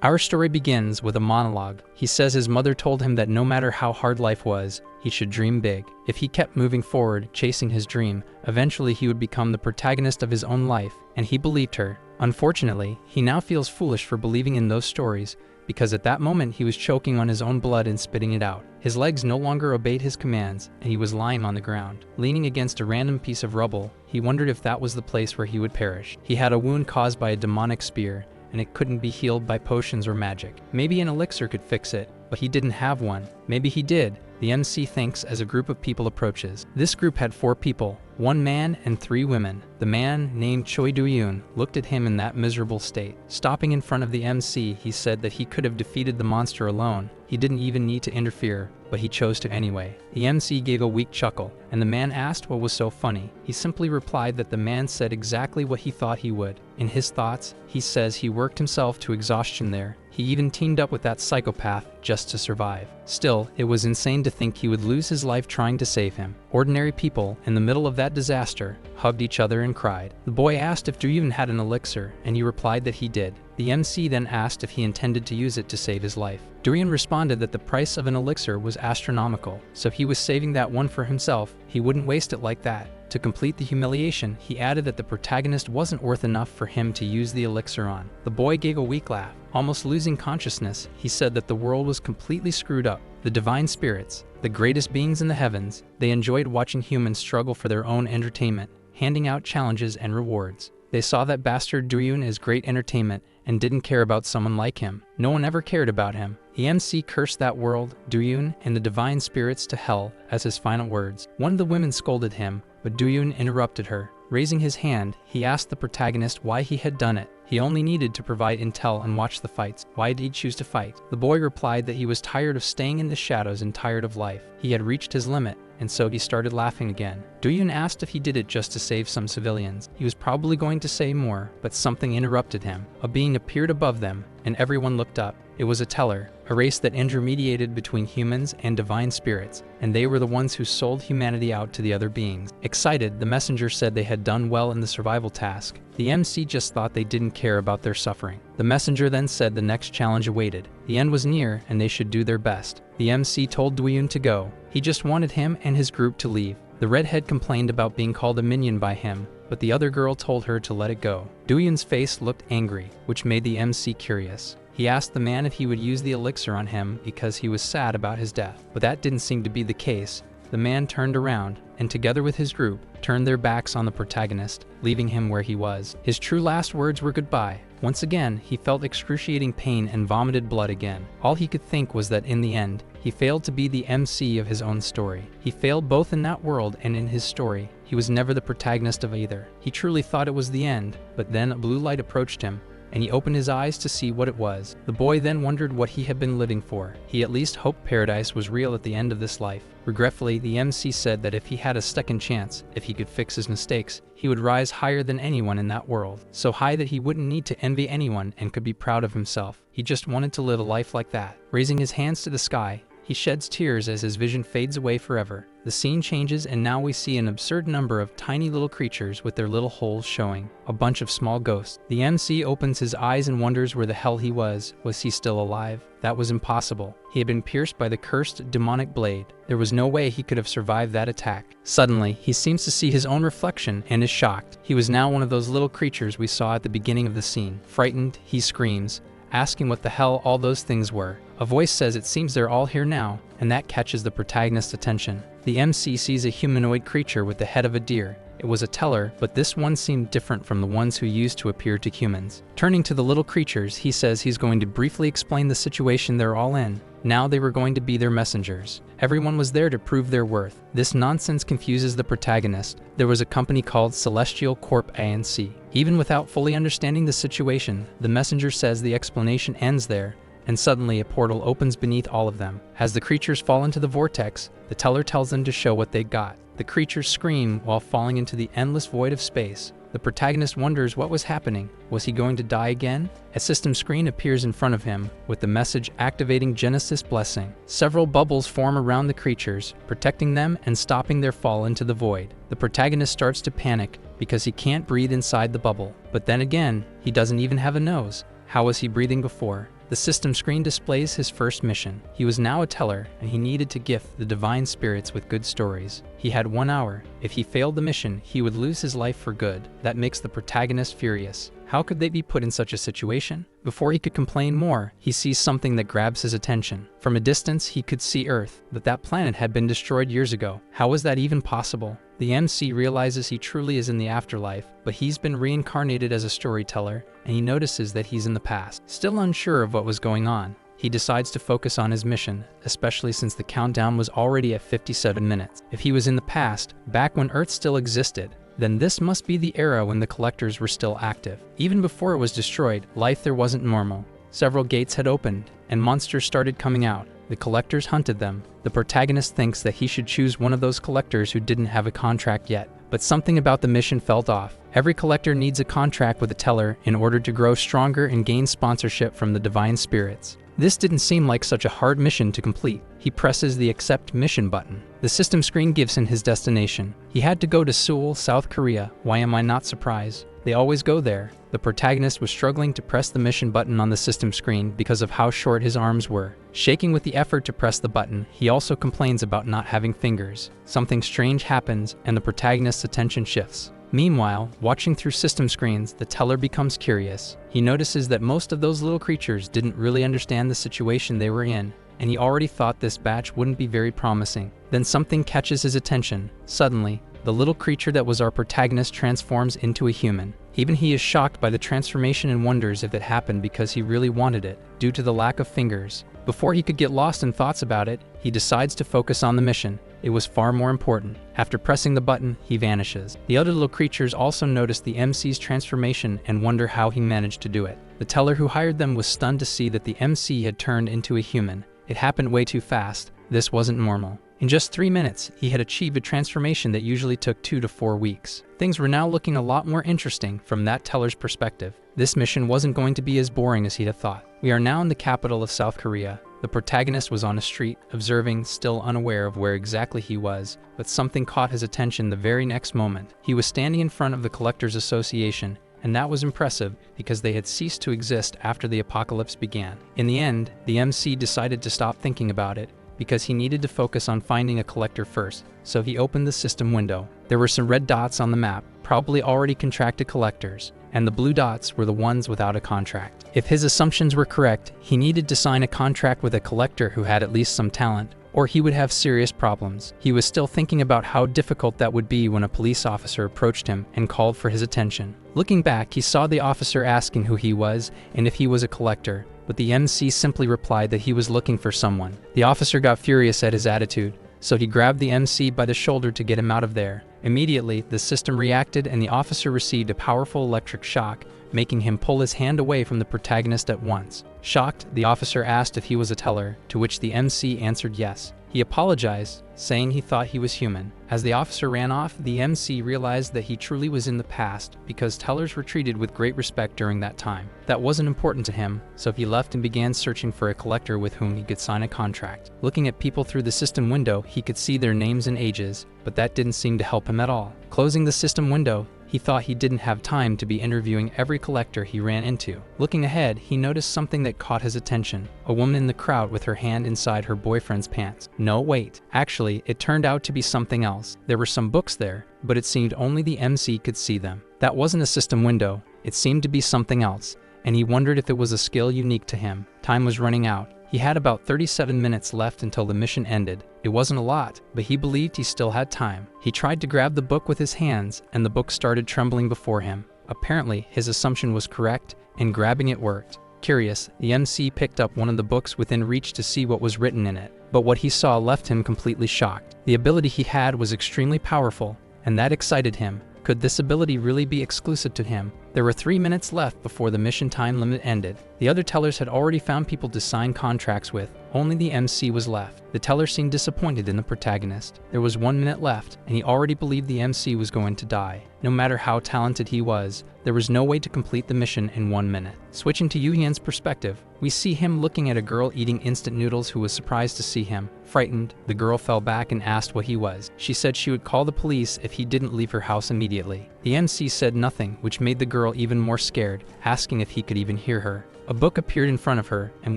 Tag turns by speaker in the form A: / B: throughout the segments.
A: Our story begins with a monologue. He says his mother told him that no matter how hard life was, he should dream big. If he kept moving forward, chasing his dream, eventually he would become the protagonist of his own life, and he believed her. Unfortunately, he now feels foolish for believing in those stories, because at that moment he was choking on his own blood and spitting it out. His legs no longer obeyed his commands, and he was lying on the ground. Leaning against a random piece of rubble, he wondered if that was the place where he would perish. He had a wound caused by a demonic spear, and it couldn't be healed by potions or magic. Maybe an elixir could fix it, but he didn't have one. Maybe he did, the MC thinks as a group of people approaches. This group had 4 people, 1 man and 3 women. The man, named Choi Do-yoon, looked at him in that miserable state. Stopping in front of the MC, he said that he could have defeated the monster alone. He didn't even need to interfere, but he chose to anyway. The MC gave a weak chuckle, and the man asked what was so funny. He simply replied that the man said exactly what he thought he would. In his thoughts, he says he worked himself to exhaustion there. He even teamed up with that psychopath just to survive. Still, it was insane to think he would lose his life trying to save him. Ordinary people, in the middle of that disaster, hugged each other and cried. The boy asked if Do-yoon had an elixir, and he replied that he did. The MC then asked if he intended to use it to save his life. Do-yoon responded that the price of an elixir was astronomical, so if he was saving that one for himself, he wouldn't waste it like that. To complete the humiliation, he added that the protagonist wasn't worth enough for him to use the elixir on. The boy gave a weak laugh. Almost losing consciousness, he said that the world was completely screwed up. The divine spirits, the greatest beings in the heavens, they enjoyed watching humans struggle for their own entertainment, handing out challenges and rewards. They saw that bastard Do-yoon as great entertainment and didn't care about someone like him. No one ever cared about him. The MC cursed that world, Do-yoon, and the divine spirits to hell as his final words. One of the women scolded him, but Do-yoon interrupted her. Raising his hand, he asked the protagonist why he had done it. He only needed to provide intel and watch the fights. Why did he choose to fight? The boy replied that he was tired of staying in the shadows and tired of life. He had reached his limit, and so he started laughing again. Do-yoon asked if he did it just to save some civilians. He was probably going to say more, but something interrupted him. A being appeared above them, and everyone looked up. It was a teller, a race that intermediated between humans and divine spirits, and they were the ones who sold humanity out to the other beings. Excited, the messenger said they had done well in the survival task. The MC just thought they didn't care about their suffering. The messenger then said the next challenge awaited. The end was near, and they should do their best. The MC told Do-yoon to go. He just wanted him and his group to leave. The redhead complained about being called a minion by him, but the other girl told her to let it go. Do-yoon's face looked angry, which made the MC curious. He asked the man if he would use the elixir on him because he was sad about his death, but that didn't seem to be the case. The man turned around, and together with his group, turned their backs on the protagonist, leaving him where he was. His true last words were goodbye. Once again, he felt excruciating pain and vomited blood again. All he could think was that in the end, he failed to be the MC of his own story. He failed both in that world and in his story. He was never the protagonist of either. He truly thought it was the end, but then a blue light approached him, and he opened his eyes to see what it was. The boy then wondered what he had been living for. He at least hoped paradise was real at the end of this life. Regretfully, the MC said that if he had a second chance, if he could fix his mistakes, he would rise higher than anyone in that world. So high that he wouldn't need to envy anyone and could be proud of himself. He just wanted to live a life like that. Raising his hands to the sky, he sheds tears as his vision fades away forever. The scene changes, and now we see an absurd number of tiny little creatures with their little holes showing. A bunch of small ghosts. The MC opens his eyes and wonders where the hell he was. Was he still alive? That was impossible. He had been pierced by the cursed demonic blade. There was no way he could have survived that attack. Suddenly, he seems to see his own reflection and is shocked. He was now one of those little creatures we saw at the beginning of the scene. Frightened, he screams, asking what the hell all those things were. A voice says it seems they're all here now, and that catches the protagonist's attention. The MC sees a humanoid creature with the head of a deer. It was a teller, but this one seemed different from the ones who used to appear to humans. Turning to the little creatures, he says he's going to briefly explain the situation they're all in. Now they were going to be their messengers. Everyone was there to prove their worth. This nonsense confuses the protagonist. There was a company called Celestial Corp ANC. Even without fully understanding the situation, the messenger says the explanation ends there, and suddenly a portal opens beneath all of them. As the creatures fall into the vortex, the teller tells them to show what they got. The creatures scream while falling into the endless void of space. The protagonist wonders what was happening. Was he going to die again? A system screen appears in front of him, with the message activating Genesis Blessing. Several bubbles form around the creatures, protecting them and stopping their fall into the void. The protagonist starts to panic because he can't breathe inside the bubble. But then again, he doesn't even have a nose. How was he breathing before? The system screen displays his first mission. He was now a teller, and he needed to gift the divine spirits with good stories. He had 1 hour. If he failed the mission, he would lose his life for good. That makes the protagonist furious. How could they be put in such a situation? Before he could complain more, he sees something that grabs his attention. From a distance, he could see Earth, but that planet had been destroyed years ago. How was that even possible? The MC realizes he truly is in the afterlife, but he's been reincarnated as a storyteller, and he notices that he's in the past. Still unsure of what was going on, he decides to focus on his mission, especially since the countdown was already at 57 minutes. If he was in the past, back when Earth still existed, then this must be the era when the collectors were still active. Even before it was destroyed, life there wasn't normal. Several gates had opened, and monsters started coming out. The collectors hunted them. The protagonist thinks that he should choose one of those collectors who didn't have a contract yet. But something about the mission felt off. Every collector needs a contract with a teller in order to grow stronger and gain sponsorship from the divine spirits. This didn't seem like such a hard mission to complete. He presses the Accept Mission button. The system screen gives him his destination. He had to go to Seoul, South Korea. Why am I not surprised? They always go there. The protagonist was struggling to press the mission button on the system screen because of how short his arms were. Shaking with the effort to press the button, he also complains about not having fingers. Something strange happens, and the protagonist's attention shifts. Meanwhile, watching through system screens, the teller becomes curious. He notices that most of those little creatures didn't really understand the situation they were in, and he already thought this batch wouldn't be very promising. Then something catches his attention. Suddenly, the little creature that was our protagonist transforms into a human. Even he is shocked by the transformation and wonders if it happened because he really wanted it, due to the lack of fingers. Before he could get lost in thoughts about it, he decides to focus on the mission. It was far more important. After pressing the button, he vanishes. The other little creatures also notice the MC's transformation and wonder how he managed to do it. The teller who hired them was stunned to see that the MC had turned into a human. It happened way too fast. This wasn't normal. In just 3 minutes, he had achieved a transformation that usually took 2 to 4 weeks. Things were now looking a lot more interesting from that teller's perspective. This mission wasn't going to be as boring as he'd have thought. We are now in the capital of South Korea. The protagonist was on a street, observing, still unaware of where exactly he was, but something caught his attention the very next moment. He was standing in front of the Collectors Association, and that was impressive because they had ceased to exist after the apocalypse began. In the end, the MC decided to stop thinking about it, because he needed to focus on finding a collector first, so he opened the system window. There were some red dots on the map, probably already contracted collectors, and the blue dots were the ones without a contract. If his assumptions were correct, he needed to sign a contract with a collector who had at least some talent, or he would have serious problems. He was still thinking about how difficult that would be when a police officer approached him and called for his attention. Looking back, he saw the officer asking who he was and if he was a collector, but the MC simply replied that he was looking for someone. The officer got furious at his attitude, so he grabbed the MC by the shoulder to get him out of there. Immediately, the system reacted and the officer received a powerful electric shock, making him pull his hand away from the protagonist at once. Shocked, the officer asked if he was a teller, to which the MC answered yes. He apologized, saying he thought he was human. As the officer ran off, the MC realized that he truly was in the past because tellers were treated with great respect during that time. That wasn't important to him, so he left and began searching for a collector with whom he could sign a contract. Looking at people through the system window, he could see their names and ages, but that didn't seem to help him at all. Closing the system window, he thought he didn't have time to be interviewing every collector he ran into. Looking ahead, he noticed something that caught his attention. A woman in the crowd with her hand inside her boyfriend's pants. No, wait. Actually, it turned out to be something else. There were some books there, but it seemed only the MC could see them. That wasn't a system window. It seemed to be something else, and he wondered if it was a skill unique to him. Time was running out. He had about 37 minutes left until the mission ended. It wasn't a lot, but he believed he still had time. He tried to grab the book with his hands, and the book started trembling before him. Apparently, his assumption was correct, and grabbing it worked. Curious, the MC picked up one of the books within reach to see what was written in it, but what he saw left him completely shocked. The ability he had was extremely powerful, and that excited him. Could this ability really be exclusive to him? There were 3 minutes left before the mission time limit ended. The other tellers had already found people to sign contracts with. Only the MC was left. The teller seemed disappointed in the protagonist. There was 1 minute left, and he already believed the MC was going to die. No matter how talented he was, there was no way to complete the mission in 1 minute. Switching to Yu-Hien's perspective, we see him looking at a girl eating instant noodles who was surprised to see him. Frightened, the girl fell back and asked what he was. She said she would call the police if he didn't leave her house immediately. The MC said nothing, which made the girl even more scared, asking if he could even hear her. A book appeared in front of her, and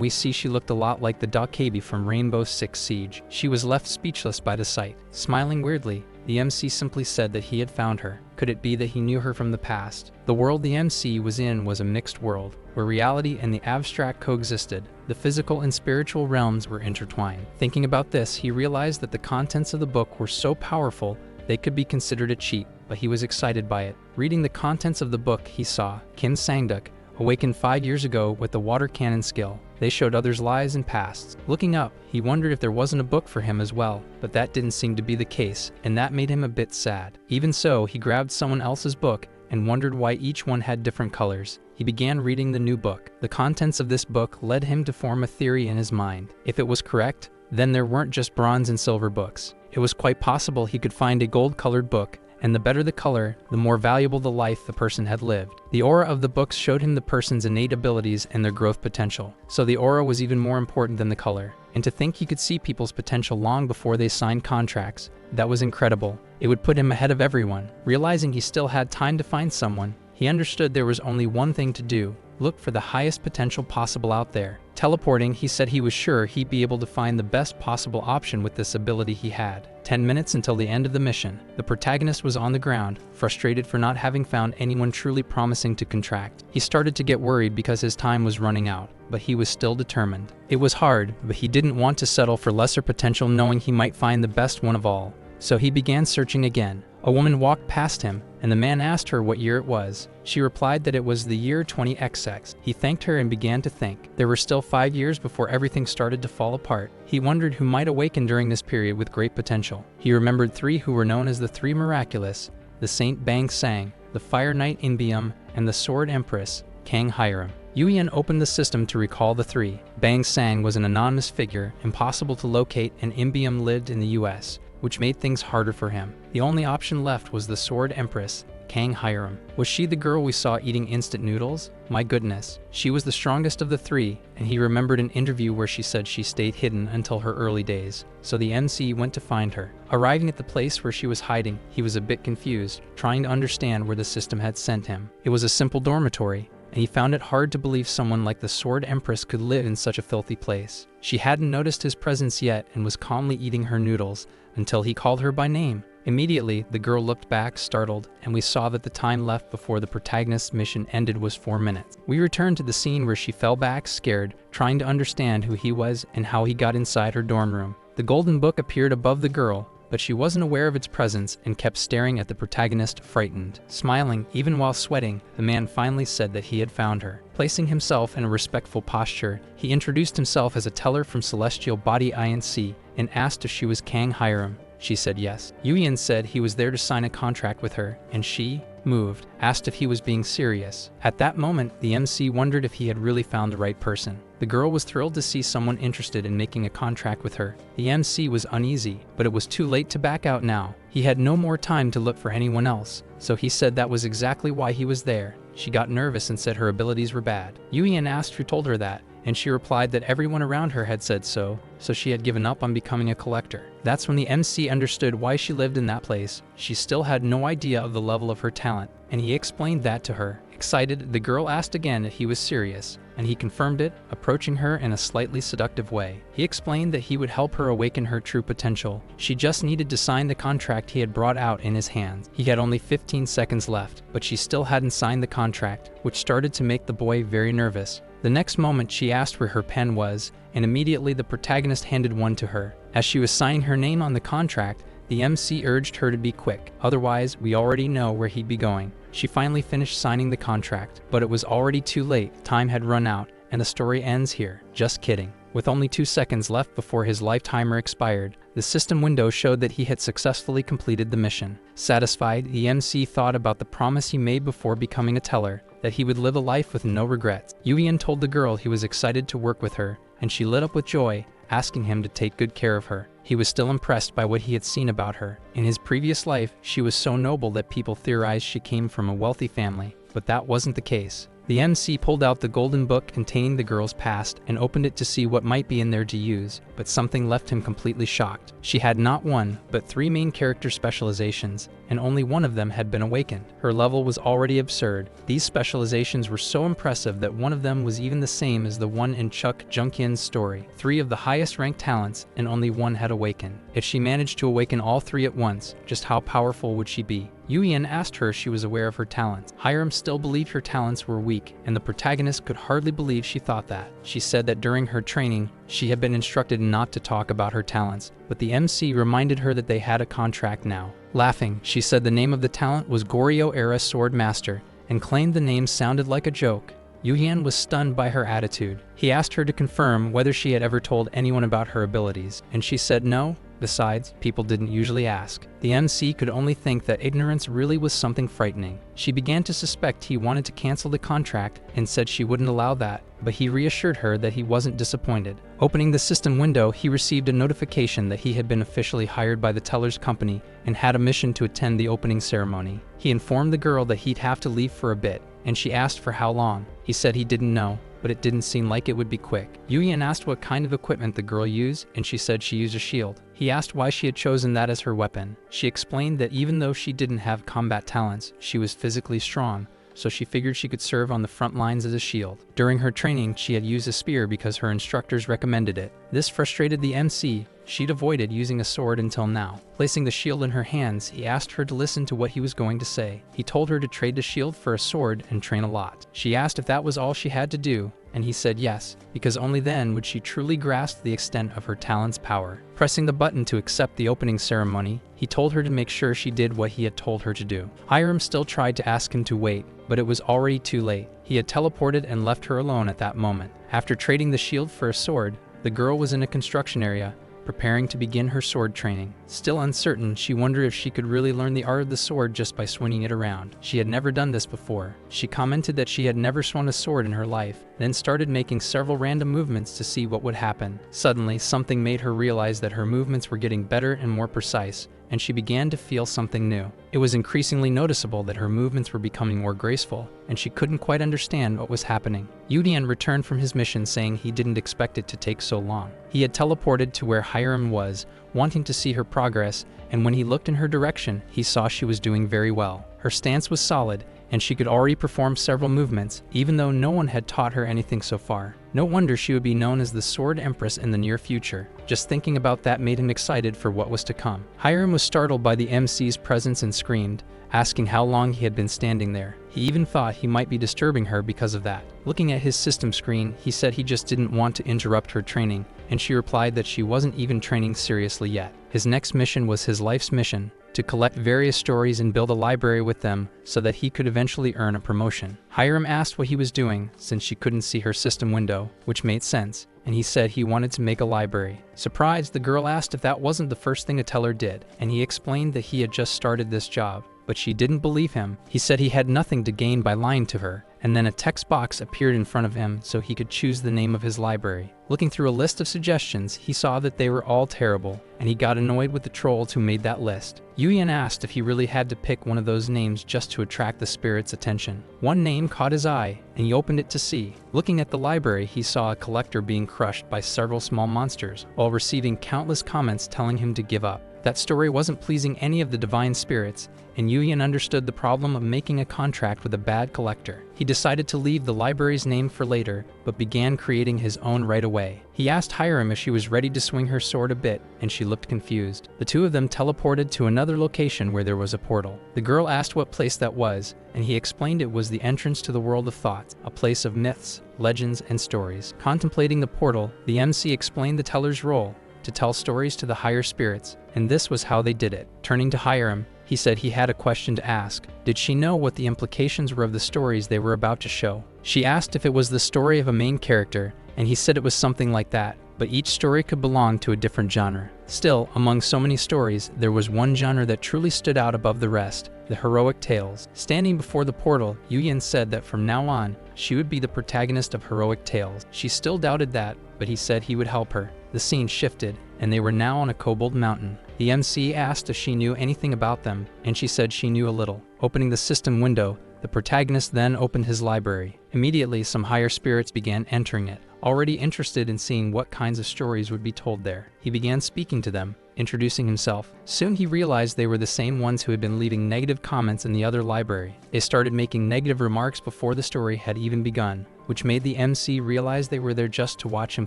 A: we see she looked a lot like the Dokabi from Rainbow Six Siege. She was left speechless by the sight. Smiling weirdly, the MC simply said that he had found her. Could it be that he knew her from the past? The world the MC was in was a mixed world, where reality and the abstract coexisted. The physical and spiritual realms were intertwined. Thinking about this, he realized that the contents of the book were so powerful they could be considered a cheat, but he was excited by it. Reading the contents of the book, he saw Kim Sang-duk, awakened 5 years ago with the water cannon skill. They showed others' lives and pasts. Looking up, he wondered if there wasn't a book for him as well, but that didn't seem to be the case, and that made him a bit sad. Even so, he grabbed someone else's book and wondered why each one had different colors. He began reading the new book. The contents of this book led him to form a theory in his mind. If it was correct, then there weren't just bronze and silver books. It was quite possible he could find a gold-colored book, and the better the color, the more valuable the life the person had lived. The aura of the books showed him the person's innate abilities and their growth potential, so the aura was even more important than the color. And to think he could see people's potential long before they signed contracts, that was incredible. It would put him ahead of everyone. Realizing he still had time to find someone, he understood there was only one thing to do: look for the highest potential possible out there. Teleporting, he said he was sure he'd be able to find the best possible option with this ability he had. 10 minutes until the end of the mission. The protagonist was on the ground, frustrated for not having found anyone truly promising to contract. He started to get worried because his time was running out, but he was still determined. It was hard, but he didn't want to settle for lesser potential, knowing he might find the best one of all. So he began searching again. A woman walked past him, and the man asked her what year it was. She replied that it was the year 20XX. He thanked her and began to think. There were still 5 years before everything started to fall apart. He wondered who might awaken during this period with great potential. He remembered 3 who were known as the 3 Miraculous: the Saint Bang Sang, the Fire Knight Imbium, and the Sword Empress, Kang Hyram. Yuyan opened the system to recall the 3. Bang Sang was an anonymous figure, impossible to locate, and Imbium lived in the US, which made things harder for him. The only option left was the Sword Empress, Kang Hyram. Was she the girl we saw eating instant noodles? My goodness, she was the strongest of the 3, and he remembered an interview where she said she stayed hidden until her early days. So the MC went to find her. Arriving at the place where she was hiding, he was a bit confused, trying to understand where the system had sent him. It was a simple dormitory, and he found it hard to believe someone like the Sword Empress could live in such a filthy place. She hadn't noticed his presence yet and was calmly eating her noodles until he called her by name. Immediately, the girl looked back, startled, and we saw that the time left before the protagonist's mission ended was 4 minutes. We returned to the scene where she fell back, scared, trying to understand who he was and how he got inside her dorm room. The golden book appeared above the girl, but she wasn't aware of its presence and kept staring at the protagonist, frightened. Smiling, even while sweating, the man finally said that he had found her. Placing himself in a respectful posture, he introduced himself as a teller from Celestial Body Inc. and asked if she was Kang Hyram. She said yes. Yuyan said he was there to sign a contract with her, and she, moved, asked if he was being serious. At that moment, the MC wondered if he had really found the right person. The girl was thrilled to see someone interested in making a contract with her. The MC was uneasy, but it was too late to back out now. He had no more time to look for anyone else, so he said that was exactly why he was there. She got nervous and said her abilities were bad. Yuyan asked who told her that, and she replied that everyone around her had said so she had given up on becoming a collector. That's when the MC understood why she lived in that place. She still had no idea of the level of her talent, and he explained that to her. Excited, the girl asked again if he was serious, and he confirmed it, approaching her in a slightly seductive way. He explained that he would help her awaken her true potential. She just needed to sign the contract he had brought out in his hands. He had only 15 seconds left, but she still hadn't signed the contract, which started to make the boy very nervous. The next moment, she asked where her pen was, and immediately the protagonist handed one to her. As she was signing her name on the contract, the MC urged her to be quick, otherwise we already know where he'd be going. She finally finished signing the contract, but it was already too late. Time had run out, and the story ends here. Just kidding. With only 2 seconds left before his lifetimer expired, the system window showed that he had successfully completed the mission. Satisfied, the MC thought about the promise he made before becoming a teller, that he would live a life with no regrets. Yuyan told the girl he was excited to work with her, and she lit up with joy, asking him to take good care of her. He was still impressed by what he had seen about her. In his previous life, she was so noble that people theorized she came from a wealthy family, but that wasn't the case. The MC pulled out the golden book containing the girl's past and opened it to see what might be in there to use, but something left him completely shocked. She had not 1, but 3 main character specializations, and only one of them had been awakened. Her level was already absurd. These specializations were so impressive that one of them was even the same as the one in Chuck Junkyun's story. 3 of the highest ranked talents, and only one had awakened. If she managed to awaken all 3 at once, just how powerful would she be? Yuyan asked her if she was aware of her talents. Hyram still believed her talents were weak, and the protagonist could hardly believe she thought that. She said that during her training, she had been instructed not to talk about her talents, but the MC reminded her that they had a contract now. Laughing, she said the name of the talent was Goryeo-era Sword Master, and claimed the name sounded like a joke. Yuyan was stunned by her attitude. He asked her to confirm whether she had ever told anyone about her abilities, and she said no. Besides, people didn't usually ask. The MC could only think that ignorance really was something frightening. She began to suspect he wanted to cancel the contract and said she wouldn't allow that, but he reassured her that he wasn't disappointed. Opening the system window, he received a notification that he had been officially hired by the teller's company and had a mission to attend the opening ceremony. He informed the girl that he'd have to leave for a bit, and she asked for how long. He said he didn't know, but it didn't seem like it would be quick. Yuyan asked what kind of equipment the girl used, and she said she used a shield. He asked why she had chosen that as her weapon. She explained that even though she didn't have combat talents, she was physically strong, so she figured she could serve on the front lines as a shield. During her training, she had used a spear because her instructors recommended it. This frustrated the MC. She'd avoided using a sword until now. Placing the shield in her hands, he asked her to listen to what he was going to say. He told her to trade the shield for a sword and train a lot. She asked if that was all she had to do, and he said yes, because only then would she truly grasp the extent of her talent's power. Pressing the button to accept the opening ceremony, he told her to make sure she did what he had told her to do. Hyram still tried to ask him to wait, but it was already too late. He had teleported and left her alone at that moment. After trading the shield for a sword, the girl was in a construction area, preparing to begin her sword training. Still uncertain, she wondered if she could really learn the art of the sword just by swinging it around. She had never done this before. She commented that she had never swung a sword in her life, then started making several random movements to see what would happen. Suddenly, something made her realize that her movements were getting better and more precise, and she began to feel something new. It was increasingly noticeable that her movements were becoming more graceful, and she couldn't quite understand what was happening. Yudian returned from his mission saying he didn't expect it to take so long. He had teleported to where Hyram was, wanting to see her progress, and when he looked in her direction, he saw she was doing very well. Her stance was solid, and she could already perform several movements, even though no one had taught her anything so far. No wonder she would be known as the Sword Empress in the near future. Just thinking about that made him excited for what was to come. Hyram was startled by the MC's presence and screamed, asking how long he had been standing there. He even thought he might be disturbing her because of that. Looking at his system screen, he said he just didn't want to interrupt her training, and she replied that she wasn't even training seriously yet. His next mission was his life's mission, to collect various stories and build a library with them so that he could eventually earn a promotion. Hyram asked what he was doing since she couldn't see her system window, which made sense, and he said he wanted to make a library. Surprised, the girl asked if that wasn't the first thing a teller did, and he explained that he had just started this job. But she didn't believe him. He said he had nothing to gain by lying to her, and then a text box appeared in front of him so he could choose the name of his library. Looking through a list of suggestions, he saw that they were all terrible, and he got annoyed with the trolls who made that list. Yuyan asked if he really had to pick one of those names just to attract the spirit's attention. One name caught his eye, and he opened it to see. Looking at the library, he saw a collector being crushed by several small monsters, while receiving countless comments telling him to give up. That story wasn't pleasing any of the divine spirits, and Yuyan understood the problem of making a contract with a bad collector. He decided to leave the library's name for later, but began creating his own right away. He asked Hyram if she was ready to swing her sword a bit, and she looked confused. The two of them teleported to another location where there was a portal. The girl asked what place that was, and he explained it was the entrance to the world of thoughts, a place of myths, legends, and stories. Contemplating the portal, the MC explained the teller's role, to tell stories to the higher spirits, and this was how they did it. Turning to Hyram, he said he had a question to ask. Did she know what the implications were of the stories they were about to show? She asked if it was the story of a main character, and he said it was something like that, but each story could belong to a different genre. Still, among so many stories, there was one genre that truly stood out above the rest, the heroic tales. Standing before the portal, Yuyan said that from now on, she would be the protagonist of heroic tales. She still doubted that, but he said he would help her. The scene shifted, and they were now on a kobold mountain. The MC asked if she knew anything about them, and she said she knew a little. Opening the system window, the protagonist then opened his library. Immediately, some higher spirits began entering it, already interested in seeing what kinds of stories would be told there. He began speaking to them, introducing himself. Soon he realized they were the same ones who had been leaving negative comments in the other library. They started making negative remarks before the story had even begun, which made the MC realize they were there just to watch him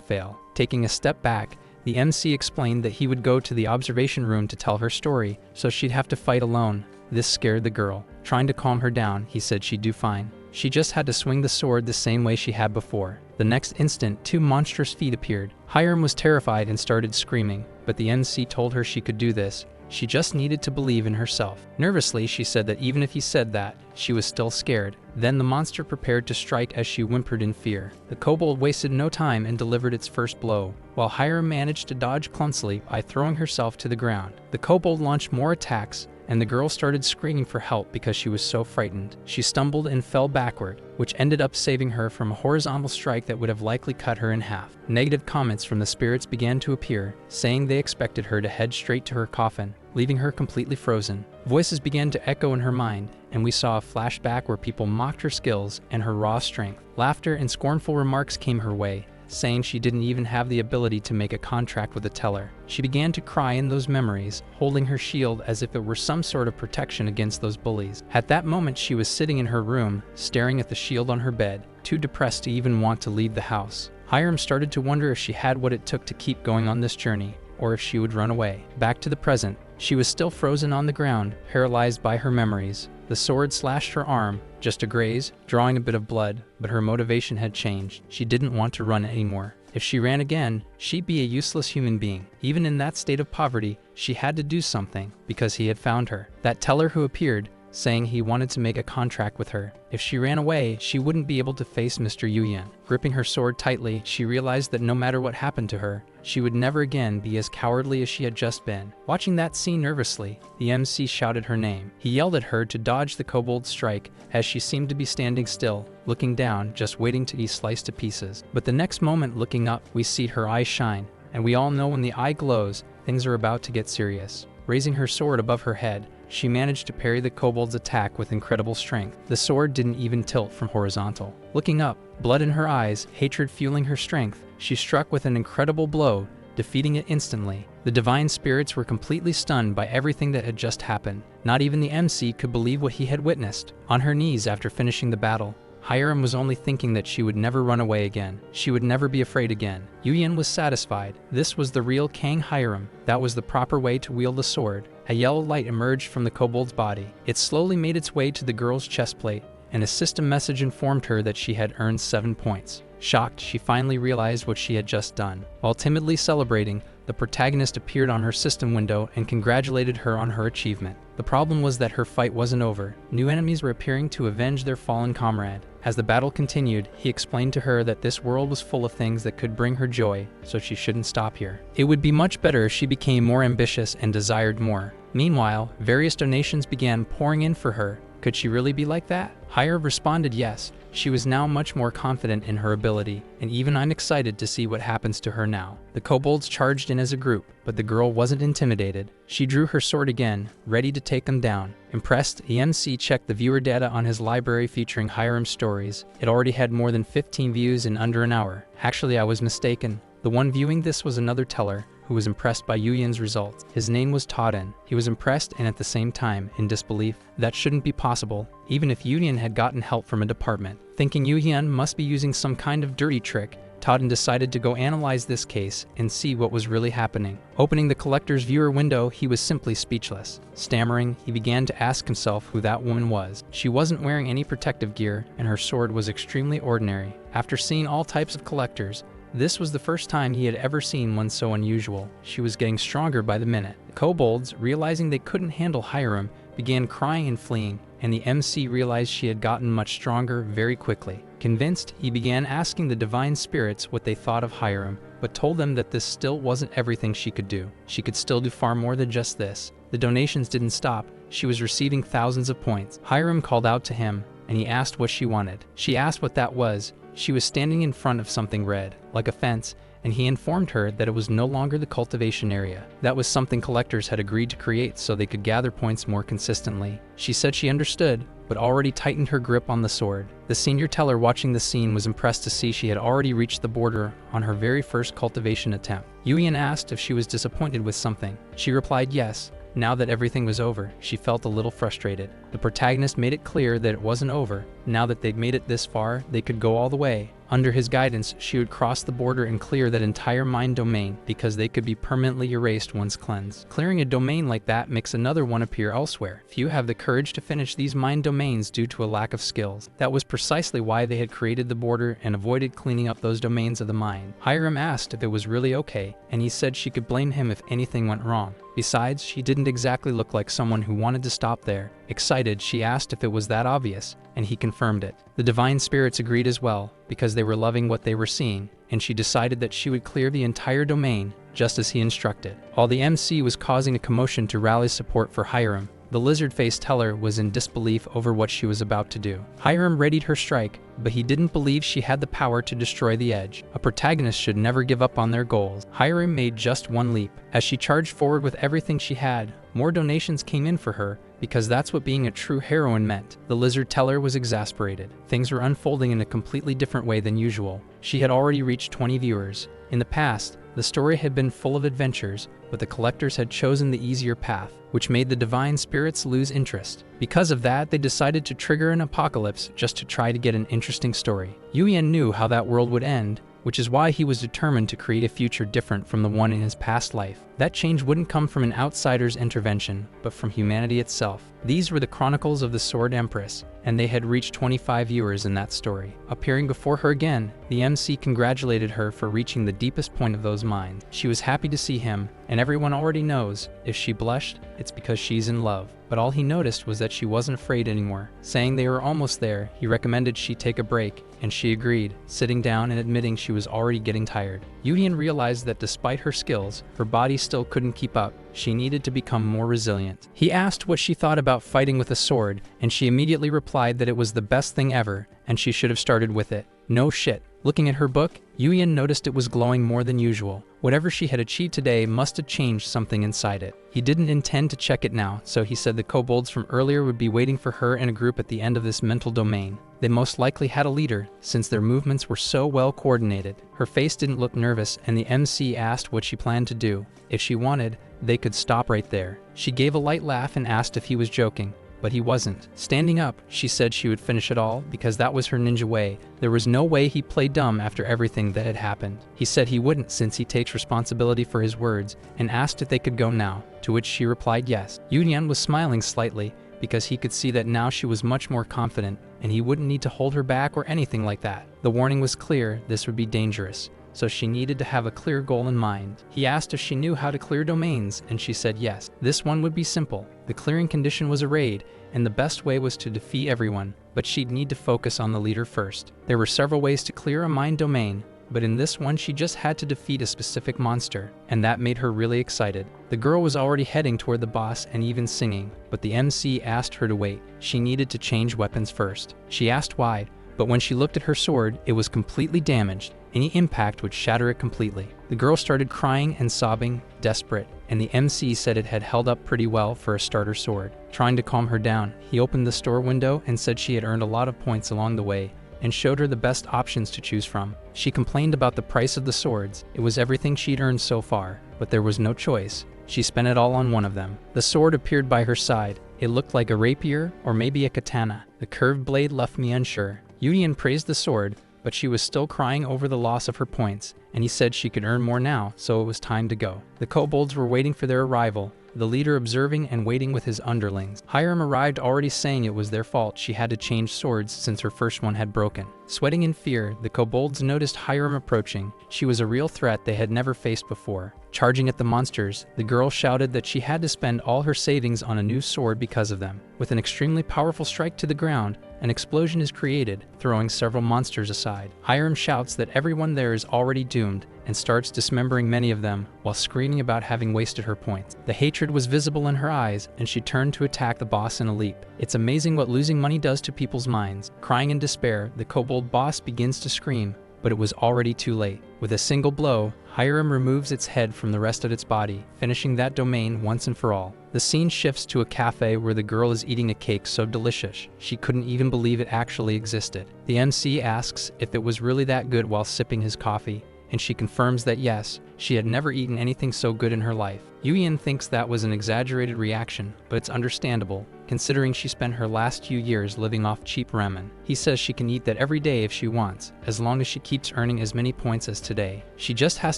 A: fail. Taking a step back, the MC explained that he would go to the observation room to tell her story, so she'd have to fight alone. This scared the girl. Trying to calm her down, he said she'd do fine. She just had to swing the sword the same way she had before. The next instant, 2 monstrous feet appeared. Hyram was terrified and started screaming, but the MC told her she could do this. She just needed to believe in herself. Nervously, she said that even if he said that, she was still scared. Then the monster prepared to strike as she whimpered in fear. The kobold wasted no time and delivered its first blow, while Hyram managed to dodge clumsily by throwing herself to the ground. The kobold launched more attacks, and the girl started screaming for help because she was so frightened. She stumbled and fell backward, which ended up saving her from a horizontal strike that would have likely cut her in half. Negative comments from the spirits began to appear, saying they expected her to head straight to her coffin, leaving her completely frozen. Voices began to echo in her mind, and we saw a flashback where people mocked her skills and her raw strength. Laughter and scornful remarks came her way, saying she didn't even have the ability to make a contract with a teller. She began to cry in those memories, holding her shield as if it were some sort of protection against those bullies. At that moment, she was sitting in her room, staring at the shield on her bed, too depressed to even want to leave the house. Hyram started to wonder if she had what it took to keep going on this journey, or if she would run away. Back to the present, she was still frozen on the ground, paralyzed by her memories. The sword slashed her arm, just a graze, drawing a bit of blood, but her motivation had changed. She didn't want to run anymore. If she ran again, she'd be a useless human being. Even in that state of poverty, she had to do something, because he had found her. That teller who appeared, saying he wanted to make a contract with her. If she ran away, she wouldn't be able to face Mr. Yuyan. Gripping her sword tightly, she realized that no matter what happened to her, she would never again be as cowardly as she had just been. Watching that scene nervously, the MC shouted her name. He yelled at her to dodge the kobold's strike, as she seemed to be standing still, looking down, just waiting to be sliced to pieces. But the next moment, looking up, we see her eyes shine, and we all know when the eye glows, things are about to get serious. Raising her sword above her head, she managed to parry the kobold's attack with incredible strength. The sword didn't even tilt from horizontal. Looking up, blood in her eyes, hatred fueling her strength, she struck with an incredible blow, defeating it instantly. The divine spirits were completely stunned by everything that had just happened. Not even the MC could believe what he had witnessed. On her knees after finishing the battle, Hyram was only thinking that she would never run away again. She would never be afraid again. Yuyan was satisfied. This was the real Kang Hyram. That was the proper way to wield the sword. A yellow light emerged from the kobold's body. It slowly made its way to the girl's chest plate, and a system message informed her that she had earned 7 points. Shocked, she finally realized what she had just done. While timidly celebrating, the protagonist appeared on her system window and congratulated her on her achievement. The problem was that her fight wasn't over. New enemies were appearing to avenge their fallen comrade. As the battle continued, he explained to her that this world was full of things that could bring her joy, so she shouldn't stop here. It would be much better if she became more ambitious and desired more. Meanwhile, various donations began pouring in for her. Could she really be like that? Hyram responded yes. She was now much more confident in her ability, and even I'm excited to see what happens to her now. The kobolds charged in as a group, but the girl wasn't intimidated. She drew her sword again, ready to take them down. Impressed, the MC checked the viewer data on his library featuring Hyram's stories. It already had more than 15 views in under an hour. Actually, I was mistaken. The one viewing this was another teller, who was impressed by Yuyan's results. His name was Duun. He was impressed and at the same time in disbelief. That shouldn't be possible, even if Yuyan had gotten help from a department. Thinking Yuyan must be using some kind of dirty trick, Duun decided to go analyze this case and see what was really happening. Opening the collector's viewer window, he was simply speechless. Stammering, he began to ask himself who that woman was. She wasn't wearing any protective gear, and her sword was extremely ordinary. After seeing all types of collectors, this was the first time he had ever seen one so unusual. She was getting stronger by the minute. The kobolds, realizing they couldn't handle Hyram, began crying and fleeing, and the MC realized she had gotten much stronger very quickly. Convinced, he began asking the divine spirits what they thought of Hyram, but told them that this still wasn't everything she could do. She could still do far more than just this. The donations didn't stop. She was receiving thousands of points. Hyram called out to him, and he asked what she wanted. She asked what that was. She was standing in front of something red, like a fence, and he informed her that it was no longer the cultivation area. That was something collectors had agreed to create so they could gather points more consistently. She said she understood, but already tightened her grip on the sword. The senior teller watching the scene was impressed to see she had already reached the border on her very first cultivation attempt. Yuyan asked if she was disappointed with something. She replied yes. Now that everything was over, she felt a little frustrated. The protagonist made it clear that it wasn't over. Now that they'd made it this far, they could go all the way. Under his guidance, she would cross the border and clear that entire mind domain because they could be permanently erased once cleansed. Clearing a domain like that makes another one appear elsewhere. Few have the courage to finish these mind domains due to a lack of skills. That was precisely why they had created the border and avoided cleaning up those domains of the mind. Hyram asked if it was really okay, and he said she could blame him if anything went wrong. Besides, she didn't exactly look like someone who wanted to stop there. Excited, she asked if it was that obvious, and he confirmed it. The divine spirits agreed as well, because they were loving what they were seeing, and she decided that she would clear the entire domain, just as he instructed. While the MC was causing a commotion to rally support for Hyram, the lizard-faced teller was in disbelief over what she was about to do. Hyram readied her strike, but he didn't believe she had the power to destroy the edge. A protagonist should never give up on their goals. Hyram made just one leap. As she charged forward with everything she had, more donations came in for her, because that's what being a true heroine meant. The lizard teller was exasperated. Things were unfolding in a completely different way than usual. She had already reached 20 viewers. In the past, the story had been full of adventures, but the collectors had chosen the easier path, which made the divine spirits lose interest. Because of that, they decided to trigger an apocalypse just to try to get an interesting story. Yuyan knew how that world would end, which is why he was determined to create a future different from the one in his past life. That change wouldn't come from an outsider's intervention, but from humanity itself. These were the Chronicles of the Sword Empress, and they had reached 25 viewers in that story. Appearing before her again, the MC congratulated her for reaching the deepest point of those minds. She was happy to see him, and everyone already knows, if she blushed, it's because she's in love. But all he noticed was that she wasn't afraid anymore. Saying they were almost there, he recommended she take a break, and she agreed, sitting down and admitting she was already getting tired. Yuyan realized that despite her skills, her body still couldn't keep up. She needed to become more resilient. He asked what she thought about fighting with a sword, and she immediately replied that it was the best thing ever, and she should have started with it. No shit. Looking at her book, Yuyan noticed it was glowing more than usual. Whatever she had achieved today must have changed something inside it. He didn't intend to check it now, so he said the kobolds from earlier would be waiting for her in a group at the end of this mental domain. They most likely had a leader, since their movements were so well coordinated. Her face didn't look nervous, and the MC asked what she planned to do. If she wanted, they could stop right there. She gave a light laugh and asked if he was joking. But he wasn't. Standing up, she said she would finish it all because that was her ninja way. There was no way he'd play dumb after everything that had happened. He said he wouldn't since he takes responsibility for his words and asked if they could go now, to which she replied yes. Yuyan was smiling slightly because he could see that now she was much more confident and he wouldn't need to hold her back or anything like that. The warning was clear, this would be dangerous. So she needed to have a clear goal in mind. He asked if she knew how to clear domains, and she said yes. This one would be simple. The clearing condition was a raid, and the best way was to defeat everyone, but she'd need to focus on the leader first. There were several ways to clear a mind domain, but in this one she just had to defeat a specific monster, and that made her really excited. The girl was already heading toward the boss and even singing, but the MC asked her to wait. She needed to change weapons first. She asked why, but when she looked at her sword, it was completely damaged. Any impact would shatter it completely. The girl started crying and sobbing, desperate, and the MC said it had held up pretty well for a starter sword. Trying to calm her down, he opened the store window and said she had earned a lot of points along the way and showed her the best options to choose from. She complained about the price of the swords. It was everything she'd earned so far, but there was no choice. She spent it all on one of them. The sword appeared by her side. It looked like a rapier or maybe a katana. The curved blade left me unsure. Yuyan praised the sword, but she was still crying over the loss of her points, and he said she could earn more now, so it was time to go. The kobolds were waiting for their arrival, the leader observing and waiting with his underlings. Hyram arrived already saying it was their fault she had to change swords since her first one had broken. Sweating in fear, the kobolds noticed Hyram approaching. She was a real threat they had never faced before. Charging at the monsters, the girl shouted that she had to spend all her savings on a new sword because of them. With an extremely powerful strike to the ground, an explosion is created, throwing several monsters aside. Hyram shouts that everyone there is already doomed and starts dismembering many of them while screaming about having wasted her points. The hatred was visible in her eyes, and she turned to attack the boss in a leap. It's amazing what losing money does to people's minds. Crying in despair, the kobolds old boss begins to scream, but it was already too late. With a single blow, Hyram removes its head from the rest of its body, finishing that domain once and for all. The scene shifts to a cafe where the girl is eating a cake so delicious she couldn't even believe it actually existed. The MC asks if it was really that good while sipping his coffee, and she confirms that yes, she had never eaten anything so good in her life. Yuyan thinks that was an exaggerated reaction, but it's understandable, considering she spent her last few years living off cheap ramen. He says she can eat that every day if she wants, as long as she keeps earning as many points as today. She just has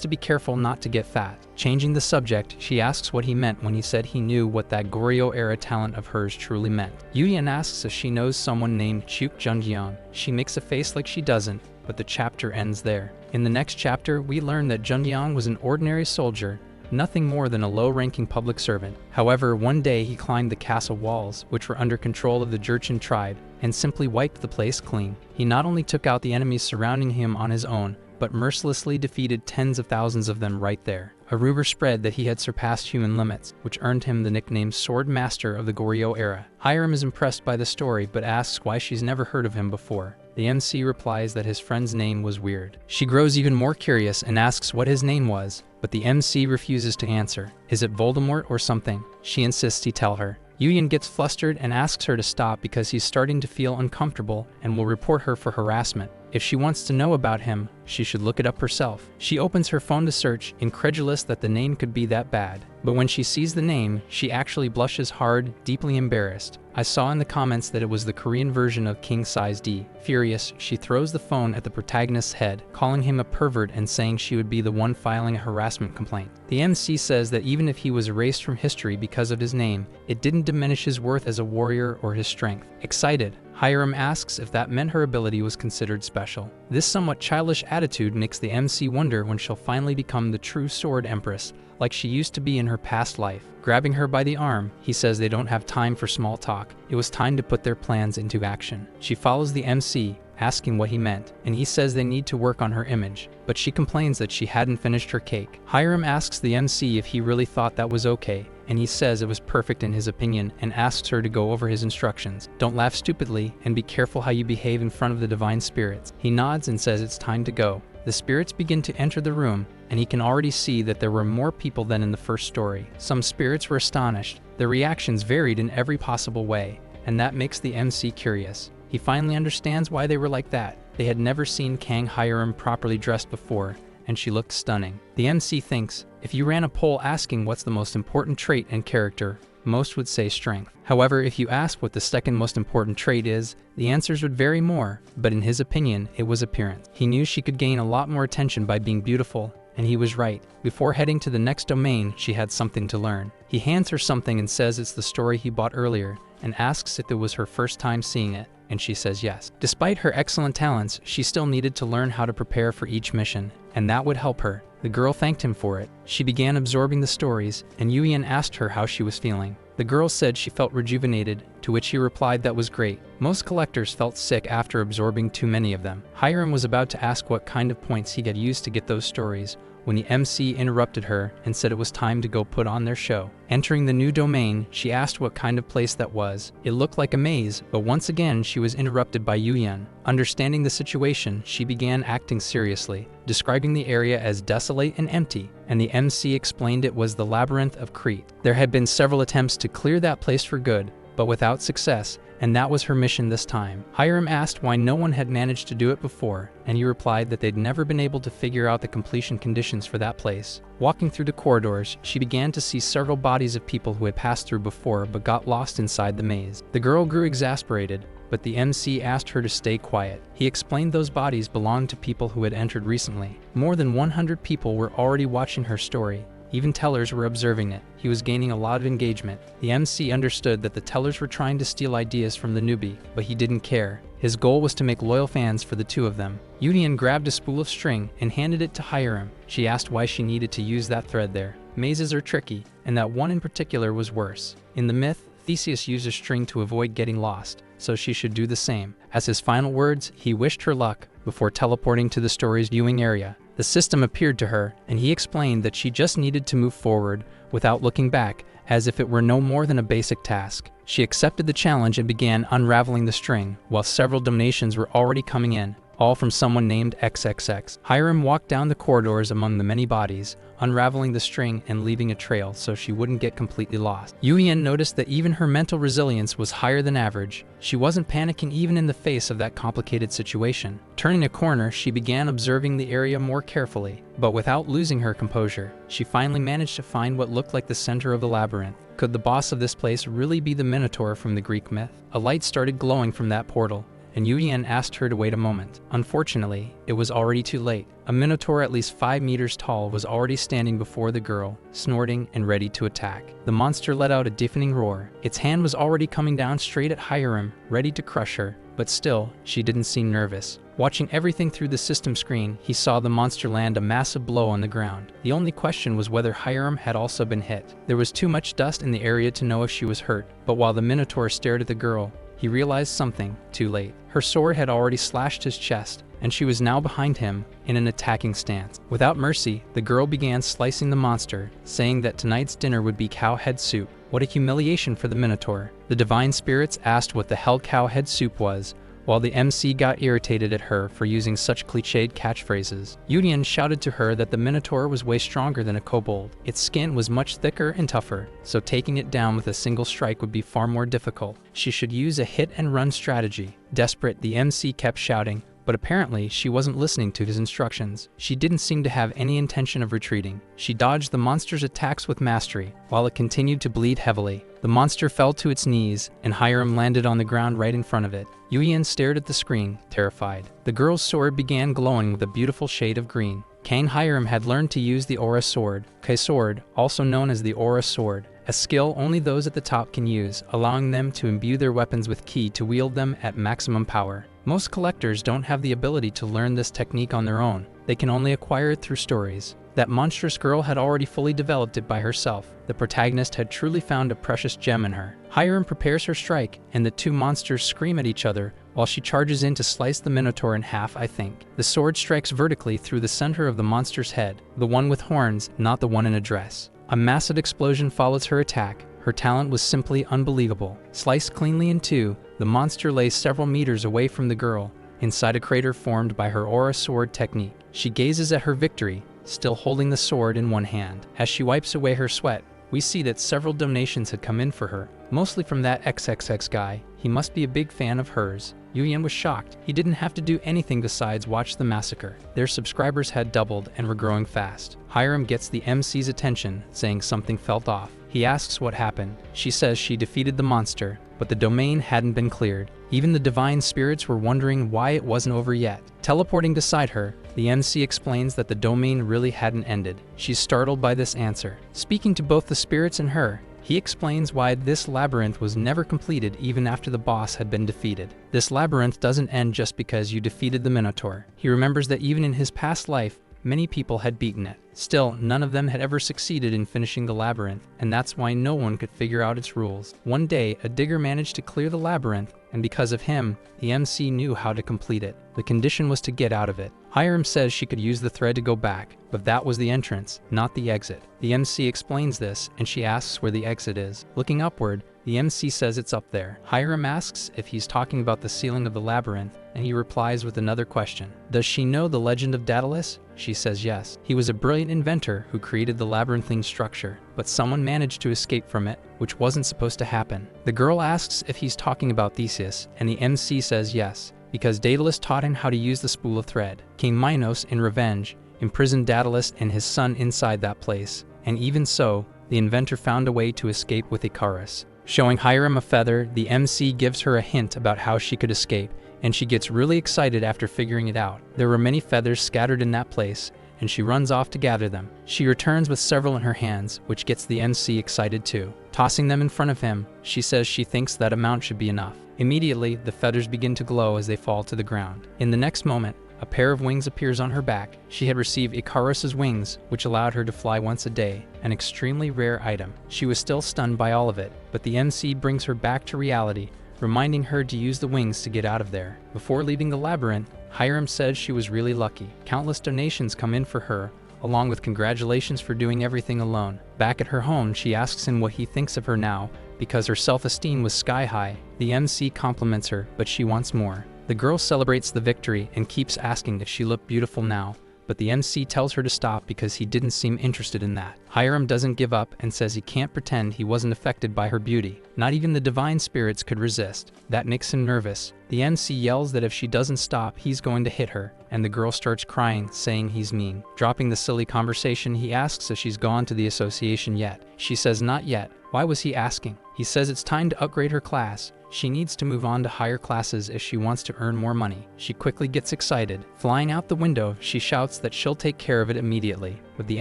A: to be careful not to get fat. Changing the subject, she asks what he meant when he said he knew what that Goryeo-era talent of hers truly meant. Yuyan asks if she knows someone named Chuk Junjiang. She makes a face like she doesn't, but the chapter ends there. In the next chapter, we learn that Junjiang was an ordinary soldier, nothing more than a low-ranking public servant. However, one day he climbed the castle walls, which were under control of the Jurchen tribe, and simply wiped the place clean. He not only took out the enemies surrounding him on his own, but mercilessly defeated tens of thousands of them right there. A rumor spread that he had surpassed human limits, which earned him the nickname Sword Master of the Goryeo era. Hyram is impressed by the story, but asks why she's never heard of him before. The MC replies that his friend's name was weird. She grows even more curious and asks what his name was, but the MC refuses to answer. Is it Voldemort or something? She insists he tell her. Yuyan gets flustered and asks her to stop because he's starting to feel uncomfortable and will report her for harassment. If she wants to know about him, she should look it up herself. She opens her phone to search, incredulous that the name could be that bad. But when she sees the name, she actually blushes hard, deeply embarrassed. I saw in the comments that it was the Korean version of King Size D. Furious, she throws the phone at the protagonist's head, calling him a pervert and saying she would be the one filing a harassment complaint. The MC says that even if he was erased from history because of his name, it didn't diminish his worth as a warrior or his strength. Excited, Hyram asks if that meant her ability was considered special. This somewhat childish attitude makes the MC wonder when she'll finally become the true sword empress, like she used to be in her past life. Grabbing her by the arm, he says they don't have time for small talk. It was time to put their plans into action. She follows the MC, asking what he meant, and he says they need to work on her image, but she complains that she hadn't finished her cake. Hyram asks the MC if he really thought that was okay, and he says it was perfect in his opinion and asks her to go over his instructions. Don't laugh stupidly and be careful how you behave in front of the divine spirits. He nods and says it's time to go. The spirits begin to enter the room, and he can already see that there were more people than in the first story. Some spirits were astonished. Their reactions varied in every possible way, and that makes the MC curious. He finally understands why they were like that. They had never seen Kang Hyram properly dressed before, and she looked stunning. The MC thinks, if you ran a poll asking what's the most important trait and character, most would say strength. However, if you ask what the second most important trait is, the answers would vary more, but in his opinion, it was appearance. He knew she could gain a lot more attention by being beautiful, and he was right. Before heading to the next domain, she had something to learn. He hands her something and says it's the story he bought earlier, and asks if it was her first time seeing it, and she says yes. Despite her excellent talents, she still needed to learn how to prepare for each mission, and that would help her. The girl thanked him for it. She began absorbing the stories, and Yuyan asked her how she was feeling. The girl said she felt rejuvenated, to which he replied that was great. Most collectors felt sick after absorbing too many of them. Hyram was about to ask what kind of points he had used to get those stories, when the MC interrupted her and said it was time to go put on their show. Entering the new domain, she asked what kind of place that was. It looked like a maze, but once again she was interrupted by Yuyan. Understanding the situation, she began acting seriously, describing the area as desolate and empty, and the MC explained it was the Labyrinth of Cree. There had been several attempts to clear that place for good, but without success, and that was her mission this time. Hyram asked why no one had managed to do it before, and he replied that they'd never been able to figure out the completion conditions for that place. Walking through the corridors, she began to see several bodies of people who had passed through before but got lost inside the maze. The girl grew exasperated, but the MC asked her to stay quiet. He explained those bodies belonged to people who had entered recently. More than 100 people were already watching her story. Even tellers were observing it. He was gaining a lot of engagement. The MC understood that the tellers were trying to steal ideas from the newbie, but he didn't care. His goal was to make loyal fans for the two of them. Yuyan grabbed a spool of string and handed it to Hyram. She asked why she needed to use that thread there. Mazes are tricky, and that one in particular was worse. In the myth, Theseus used a string to avoid getting lost, so she should do the same. As his final words, he wished her luck before teleporting to the story's viewing area. The system appeared to her, and he explained that she just needed to move forward without looking back, as if it were no more than a basic task. She accepted the challenge and began unraveling the string, while several donations were already coming in. all from someone named XXX. Hyram walked down the corridors among the many bodies, unraveling the string and leaving a trail so she wouldn't get completely lost. Yuyan noticed that even her mental resilience was higher than average. She wasn't panicking even in the face of that complicated situation. Turning a corner, she began observing the area more carefully, but without losing her composure. She finally managed to find what looked like the center of the labyrinth. Could the boss of this place really be the Minotaur from the Greek myth? A light started glowing from that portal, and Yuyan asked her to wait a moment. Unfortunately, it was already too late. A Minotaur at least 5 meters tall was already standing before the girl, snorting and ready to attack. The monster let out a deafening roar. Its hand was already coming down straight at Hyram, ready to crush her, but still, she didn't seem nervous. Watching everything through the system screen, he saw the monster land a massive blow on the ground. The only question was whether Hyram had also been hit. There was too much dust in the area to know if she was hurt, but while the Minotaur stared at the girl, he realized something too late. Her sword had already slashed his chest, and she was now behind him in an attacking stance. Without mercy, the girl began slicing the monster, saying that tonight's dinner would be cow head soup. What a humiliation for the Minotaur. The divine spirits asked what the hell cow head soup was, while the MC got irritated at her for using such cliched catchphrases. Yuyan shouted to her that the Minotaur was way stronger than a kobold. Its skin was much thicker and tougher, so taking it down with a single strike would be far more difficult. She should use a hit-and-run strategy. Desperate, the MC kept shouting, but apparently she wasn't listening to his instructions. She didn't seem to have any intention of retreating. She dodged the monster's attacks with mastery, while it continued to bleed heavily. The monster fell to its knees, and Hyram landed on the ground right in front of it. Yuyan stared at the screen, terrified. The girl's sword began glowing with a beautiful shade of green. King Hyram had learned to use the Aura Sword, Kai Sword, also known as the Aura Sword, a skill only those at the top can use, allowing them to imbue their weapons with ki to wield them at maximum power. Most collectors don't have the ability to learn this technique on their own. They can only acquire it through stories. That monstrous girl had already fully developed it by herself. The protagonist had truly found a precious gem in her. Hyram prepares her strike, and the two monsters scream at each other while she charges in to slice the Minotaur in half, I think. The sword strikes vertically through the center of the monster's head, the one with horns, not the one in a dress. A massive explosion follows her attack. Her talent was simply unbelievable. Sliced cleanly in two, the monster lay several meters away from the girl, inside a crater formed by her Aura Sword technique. She gazes at her victory, still holding the sword in one hand. As she wipes away her sweat, we see that several donations had come in for her, mostly from that XXX guy. He must be a big fan of hers. Yuyan was shocked. He didn't have to do anything besides watch the massacre. Their subscribers had doubled and were growing fast. Hyram gets the MC's attention, saying something felt off. He asks what happened. She says she defeated the monster, but the domain hadn't been cleared. Even the divine spirits were wondering why it wasn't over yet. Teleporting beside her, the MC explains that the domain really hadn't ended. She's startled by this answer. Speaking to both the spirits and her, he explains why this labyrinth was never completed even after the boss had been defeated. This labyrinth doesn't end just because you defeated the Minotaur. He remembers that even in his past life, many people had beaten it. Still, none of them had ever succeeded in finishing the labyrinth, and that's why no one could figure out its rules. One day, a digger managed to clear the labyrinth, and because of him, the MC knew how to complete it. The condition was to get out of it. Hyram says she could use the thread to go back, but that was the entrance, not the exit. The MC explains this, and she asks where the exit is. Looking upward, the MC says it's up there. Hyram asks if he's talking about the ceiling of the labyrinth, and he replies with another question. Does she know the legend of Daedalus? She says yes. He was a brilliant inventor who created the labyrinthine structure, but someone managed to escape from it, which wasn't supposed to happen. The girl asks if he's talking about Theseus, and the MC says yes, because Daedalus taught him how to use the spool of thread. King Minos, in revenge, imprisoned Daedalus and his son inside that place, and even so, the inventor found a way to escape with Icarus. Showing Hyram a feather, the MC gives her a hint about how she could escape, and she gets really excited after figuring it out. There were many feathers scattered in that place, and she runs off to gather them. She returns with several in her hands, which gets the MC excited too. Tossing them in front of him, she says she thinks that amount should be enough. Immediately, the feathers begin to glow as they fall to the ground. In the next moment, a pair of wings appears on her back. She had received Icarus's wings, which allowed her to fly once a day, an extremely rare item. She was still stunned by all of it, but the MC brings her back to reality, reminding her to use the wings to get out of there. Before leaving the labyrinth, Hyram says she was really lucky. Countless donations come in for her, along with congratulations for doing everything alone. Back at her home, she asks him what he thinks of her now, because her self-esteem was sky high. The MC compliments her, but she wants more. The girl celebrates the victory and keeps asking if she looked beautiful now, but the MC tells her to stop because he didn't seem interested in that. Hyram doesn't give up and says he can't pretend he wasn't affected by her beauty. Not even the divine spirits could resist. That makes him nervous. The MC yells that if she doesn't stop, he's going to hit her, and the girl starts crying, saying he's mean. Dropping the silly conversation, he asks if she's gone to the association yet. She says not yet. Why was he asking? He says it's time to upgrade her class. She needs to move on to higher classes if she wants to earn more money. She quickly gets excited. Flying out the window, she shouts that she'll take care of it immediately, but the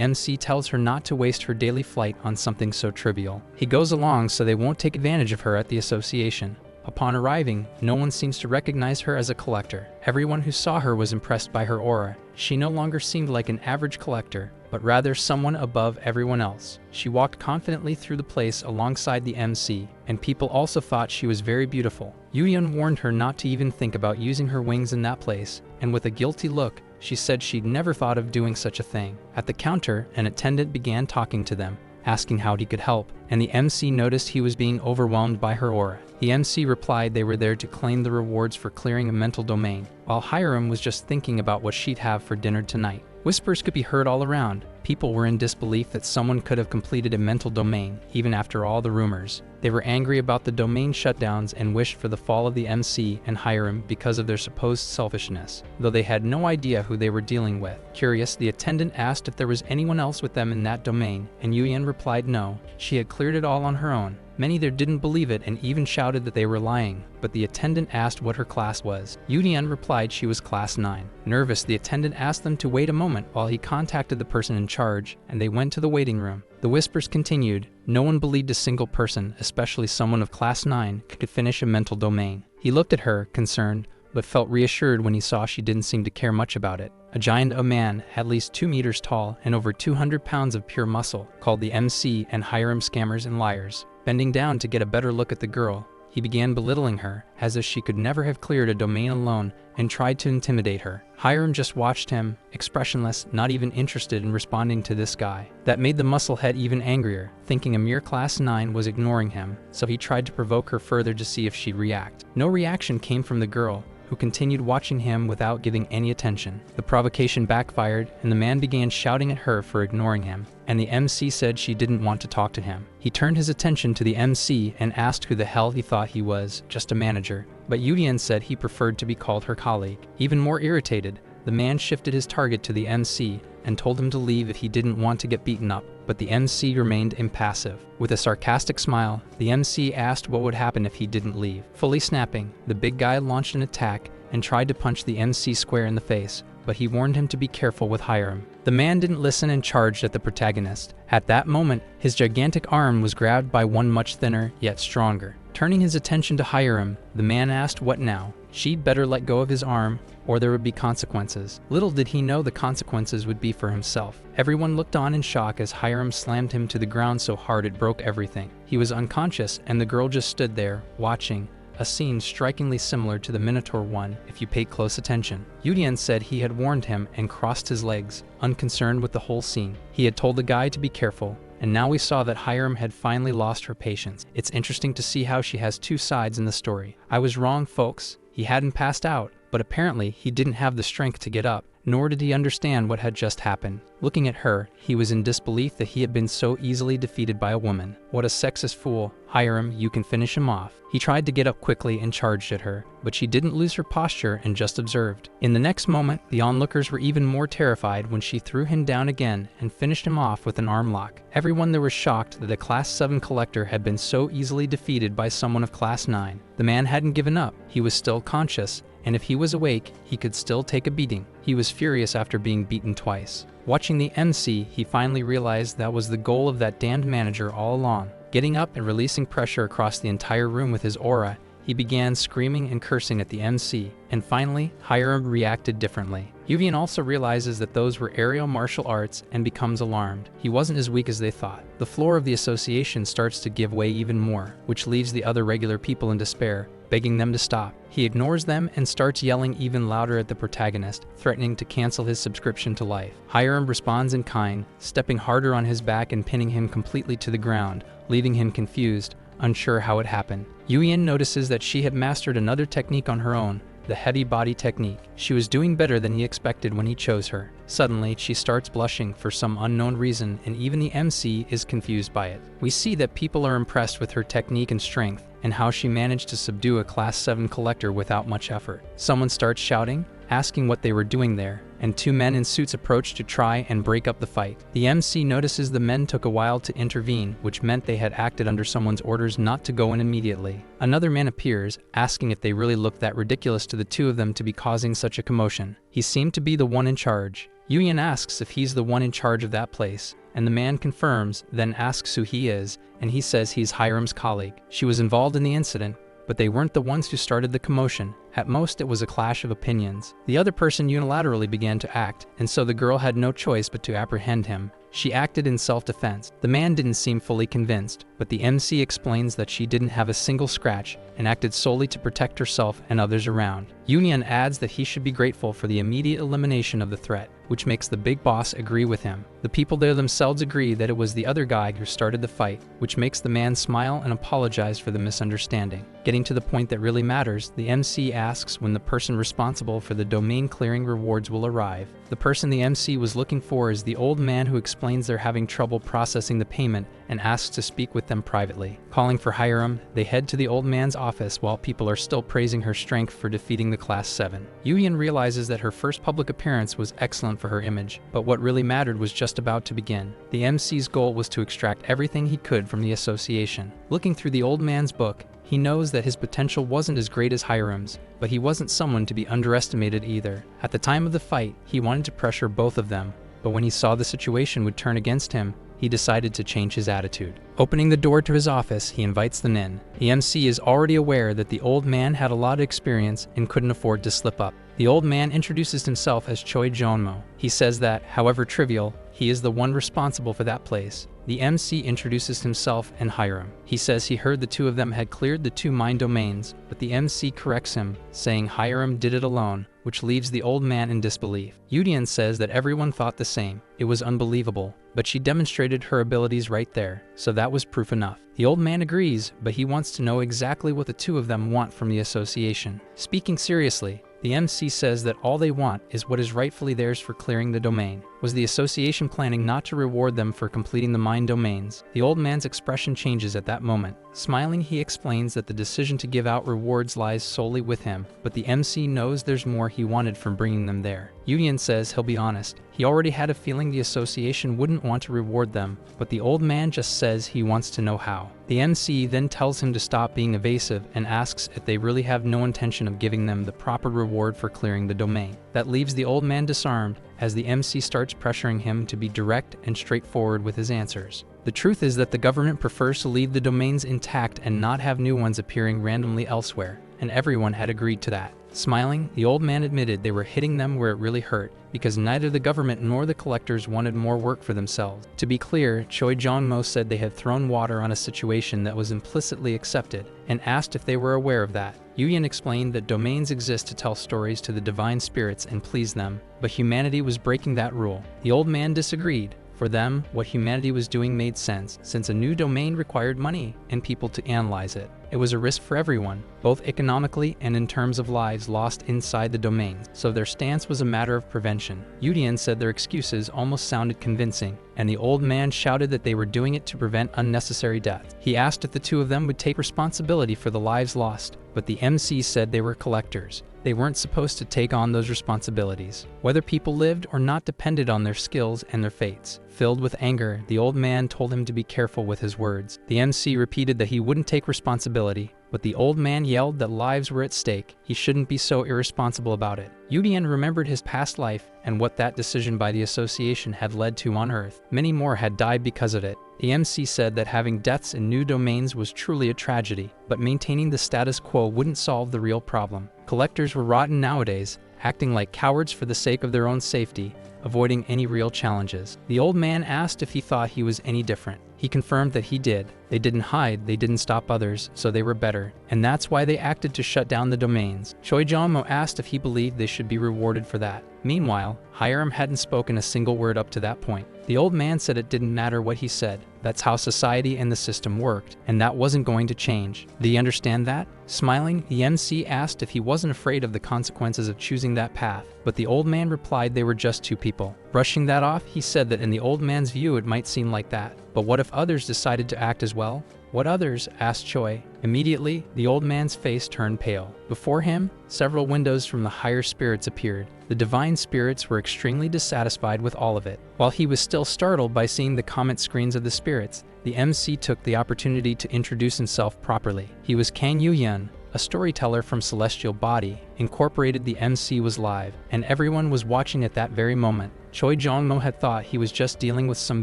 A: MC tells her not to waste her daily flight on something so trivial. He goes along so they won't take advantage of her at the association. Upon arriving, no one seems to recognize her as a collector. Everyone who saw her was impressed by her aura. She no longer seemed like an average collector, but rather someone above everyone else. She walked confidently through the place alongside the MC, and people also thought she was very beautiful. Yuyeon warned her not to even think about using her wings in that place, and with a guilty look, she said she'd never thought of doing such a thing. At the counter, an attendant began talking to them, asking how he could help, and the MC noticed he was being overwhelmed by her aura. The MC replied they were there to claim the rewards for clearing a mental domain, while Hyram was just thinking about what she'd have for dinner tonight. Whispers could be heard all around. People were in disbelief that someone could have completed a mental domain, even after all the rumors. They were angry about the domain shutdowns and wished for the fall of the MC and Hyram because of their supposed selfishness, though they had no idea who they were dealing with. Curious, the attendant asked if there was anyone else with them in that domain, and Yuyeon replied no, she had cleared it all on her own. Many there didn't believe it and even shouted that they were lying, but the attendant asked what her class was. Yuyeon replied she was class 9. Nervous, the attendant asked them to wait a moment while he contacted the person in charge, and they went to the waiting room. The whispers continued. No one believed a single person, especially someone of class 9, could finish a mental domain. He looked at her, concerned, but felt reassured when he saw she didn't seem to care much about it. A giant of man, at least 2 meters tall and over 200 pounds of pure muscle, called the MC and Hyram scammers and liars. Bending down to get a better look at the girl, he began belittling her, as if she could never have cleared a domain alone, and tried to intimidate her. Hyram just watched him, expressionless, not even interested in responding to this guy. That made the musclehead even angrier, thinking a mere class 9 was ignoring him, so he tried to provoke her further to see if she'd react. No reaction came from the girl, who continued watching him without giving any attention. The provocation backfired, and the man began shouting at her for ignoring him, and the MC said she didn't want to talk to him. He turned his attention to the MC and asked who the hell he thought he was, just a manager, but Yuyeon said he preferred to be called her colleague. Even more irritated, the man shifted his target to the MC and told him to leave if he didn't want to get beaten up, but the MC remained impassive. With a sarcastic smile, the MC asked what would happen if he didn't leave. Fully snapping, the big guy launched an attack and tried to punch the MC square in the face, but he warned him to be careful with Hyram. The man didn't listen and charged at the protagonist. At that moment, his gigantic arm was grabbed by one much thinner, yet stronger. Turning his attention to Hyram, the man asked what now. She'd better let go of his arm, or there would be consequences. Little did he know the consequences would be for himself. Everyone looked on in shock as Hyram slammed him to the ground so hard it broke everything. He was unconscious, and the girl just stood there, watching, a scene strikingly similar to the Minotaur one if you paid close attention. Yuyeon said he had warned him and crossed his legs, unconcerned with the whole scene. He had told the guy to be careful, and now we saw that Hyram had finally lost her patience. It's interesting to see how she has two sides in the story. I was wrong, folks. He hadn't passed out, but apparently he didn't have the strength to get up, nor did he understand what had just happened. Looking at her, he was in disbelief that he had been so easily defeated by a woman. What a sexist fool. Hyram, you can finish him off. He tried to get up quickly and charged at her, but she didn't lose her posture and just observed. In the next moment, the onlookers were even more terrified when she threw him down again and finished him off with an arm lock. Everyone there was shocked that a Class 7 collector had been so easily defeated by someone of Class 9. The man hadn't given up. He was still conscious, and if he was awake, he could still take a beating. He was furious after being beaten twice. Watching the MC, he finally realized that was the goal of that damned manager all along. Getting up and releasing pressure across the entire room with his aura, he began screaming and cursing at the MC, and finally, Hyram reacted differently. Yuyeon also realizes that those were aerial martial arts and becomes alarmed. He wasn't as weak as they thought. The floor of the association starts to give way even more, which leaves the other regular people in despair, begging them to stop. He ignores them and starts yelling even louder at the protagonist, threatening to cancel his subscription to life. Hyram responds in kind, stepping harder on his back and pinning him completely to the ground, leaving him confused, unsure how it happened. Yuyeon notices that she had mastered another technique on her own, the heavy body technique. She was doing better than he expected when he chose her. Suddenly, she starts blushing for some unknown reason, and even the MC is confused by it. We see that people are impressed with her technique and strength, and how she managed to subdue a Class 7 collector without much effort. Someone starts shouting, asking what they were doing there, and two men in suits approach to try and break up the fight. The MC notices the men took a while to intervene, which meant they had acted under someone's orders not to go in immediately. Another man appears, asking if they really looked that ridiculous to the two of them to be causing such a commotion. He seemed to be the one in charge. Yuyan asks if he's the one in charge of that place, and the man confirms, then asks who he is, and he says he's Hyram's colleague. She was involved in the incident, but they weren't the ones who started the commotion. At most, it was a clash of opinions. The other person unilaterally began to act, and so the girl had no choice but to apprehend him. She acted in self-defense. The man didn't seem fully convinced, but the MC explains that she didn't have a single scratch and acted solely to protect herself and others around. Union adds that he should be grateful for the immediate elimination of the threat, which makes the big boss agree with him. The people there themselves agree that it was the other guy who started the fight, which makes the man smile and apologize for the misunderstanding. Getting to the point that really matters, the MC asks when the person responsible for the domain clearing rewards will arrive. The person the MC was looking for is the old man who explains they're having trouble processing the payment and asks to speak with them privately. Calling for Hyram, they head to the old man's office while people are still praising her strength for defeating the Class 7. Yuyan realizes that her first public appearance was excellent for her image, but what really mattered was just about to begin. The MC's goal was to extract everything he could from the association. Looking through the old man's book, he knows that his potential wasn't as great as Hyram's, but he wasn't someone to be underestimated either. At the time of the fight, he wanted to pressure both of them, but when he saw the situation would turn against him, he decided to change his attitude. Opening the door to his office, he invites them in. The MC is already aware that the old man had a lot of experience and couldn't afford to slip up. The old man introduces himself as Choi Jonmo. He says that, however trivial, he is the one responsible for that place. The MC introduces himself and Hyram. He says he heard the two of them had cleared the two mine domains, but the MC corrects him, saying Hyram did it alone, which leaves the old man in disbelief. Yudian says that everyone thought the same. It was unbelievable, but she demonstrated her abilities right there, so that was proof enough. The old man agrees, but he wants to know exactly what the two of them want from the association. Speaking seriously, the MC says that all they want is what is rightfully theirs for clearing the domain. Was the association planning not to reward them for completing the mine domains? The old man's expression changes at that moment. Smiling, he explains that the decision to give out rewards lies solely with him, but the MC knows there's more he wanted from bringing them there. Yudian says he'll be honest. He already had a feeling the association wouldn't want to reward them, but the old man just says he wants to know how. The MC then tells him to stop being evasive and asks if they really have no intention of giving them the proper reward for clearing the domain. That leaves the old man disarmed, as the MC starts pressuring him to be direct and straightforward with his answers. The truth is that the government prefers to leave the domains intact and not have new ones appearing randomly elsewhere, and everyone had agreed to that. Smiling, the old man admitted they were hitting them where it really hurt, because neither the government nor the collectors wanted more work for themselves. To be clear, Choi Jong-mo said they had thrown water on a situation that was implicitly accepted, and asked if they were aware of that. Yuyan explained that domains exist to tell stories to the divine spirits and please them, but humanity was breaking that rule. The old man disagreed. For them, what humanity was doing made sense, since a new domain required money and people to analyze it. It was a risk for everyone, both economically and in terms of lives lost inside the domains, so their stance was a matter of prevention. Yudian said their excuses almost sounded convincing, and the old man shouted that they were doing it to prevent unnecessary death. He asked if the two of them would take responsibility for the lives lost, but the MC said they were collectors. They weren't supposed to take on those responsibilities. Whether people lived or not depended on their skills and their fates. Filled with anger, the old man told him to be careful with his words. The MC repeated that he wouldn't take responsibility, but the old man yelled that lives were at stake. He shouldn't be so irresponsible about it. Yudian remembered his past life and what that decision by the association had led to on Earth. Many more had died because of it. The MC said that having deaths in new domains was truly a tragedy, but maintaining the status quo wouldn't solve the real problem. Collectors were rotten nowadays, acting like cowards for the sake of their own safety, avoiding any real challenges. The old man asked if he thought he was any different. He confirmed that he did. They didn't hide, they didn't stop others, so they were better. And that's why they acted to shut down the domains. Choi Jong-mo asked if he believed they should be rewarded for that. Meanwhile, Hyram hadn't spoken a single word up to that point. The old man said it didn't matter what he said. That's how society and the system worked, and that wasn't going to change. Do you understand that? Smiling, the MC asked if he wasn't afraid of the consequences of choosing that path, but the old man replied they were just two people. Brushing that off, he said that in the old man's view it might seem like that, but what if others decided to act as well? What others? Asked Choi. Immediately, the old man's face turned pale. Before him, several windows from the higher spirits appeared. The divine spirits were extremely dissatisfied with all of it. While he was still startled by seeing the comment screens of the spirits, the MC took the opportunity to introduce himself properly. He was Kang Yu-yeon, a storyteller from Celestial Body. Incorporated. The MC was live, and everyone was watching at that very moment. Choi Jong-mo had thought he was just dealing with some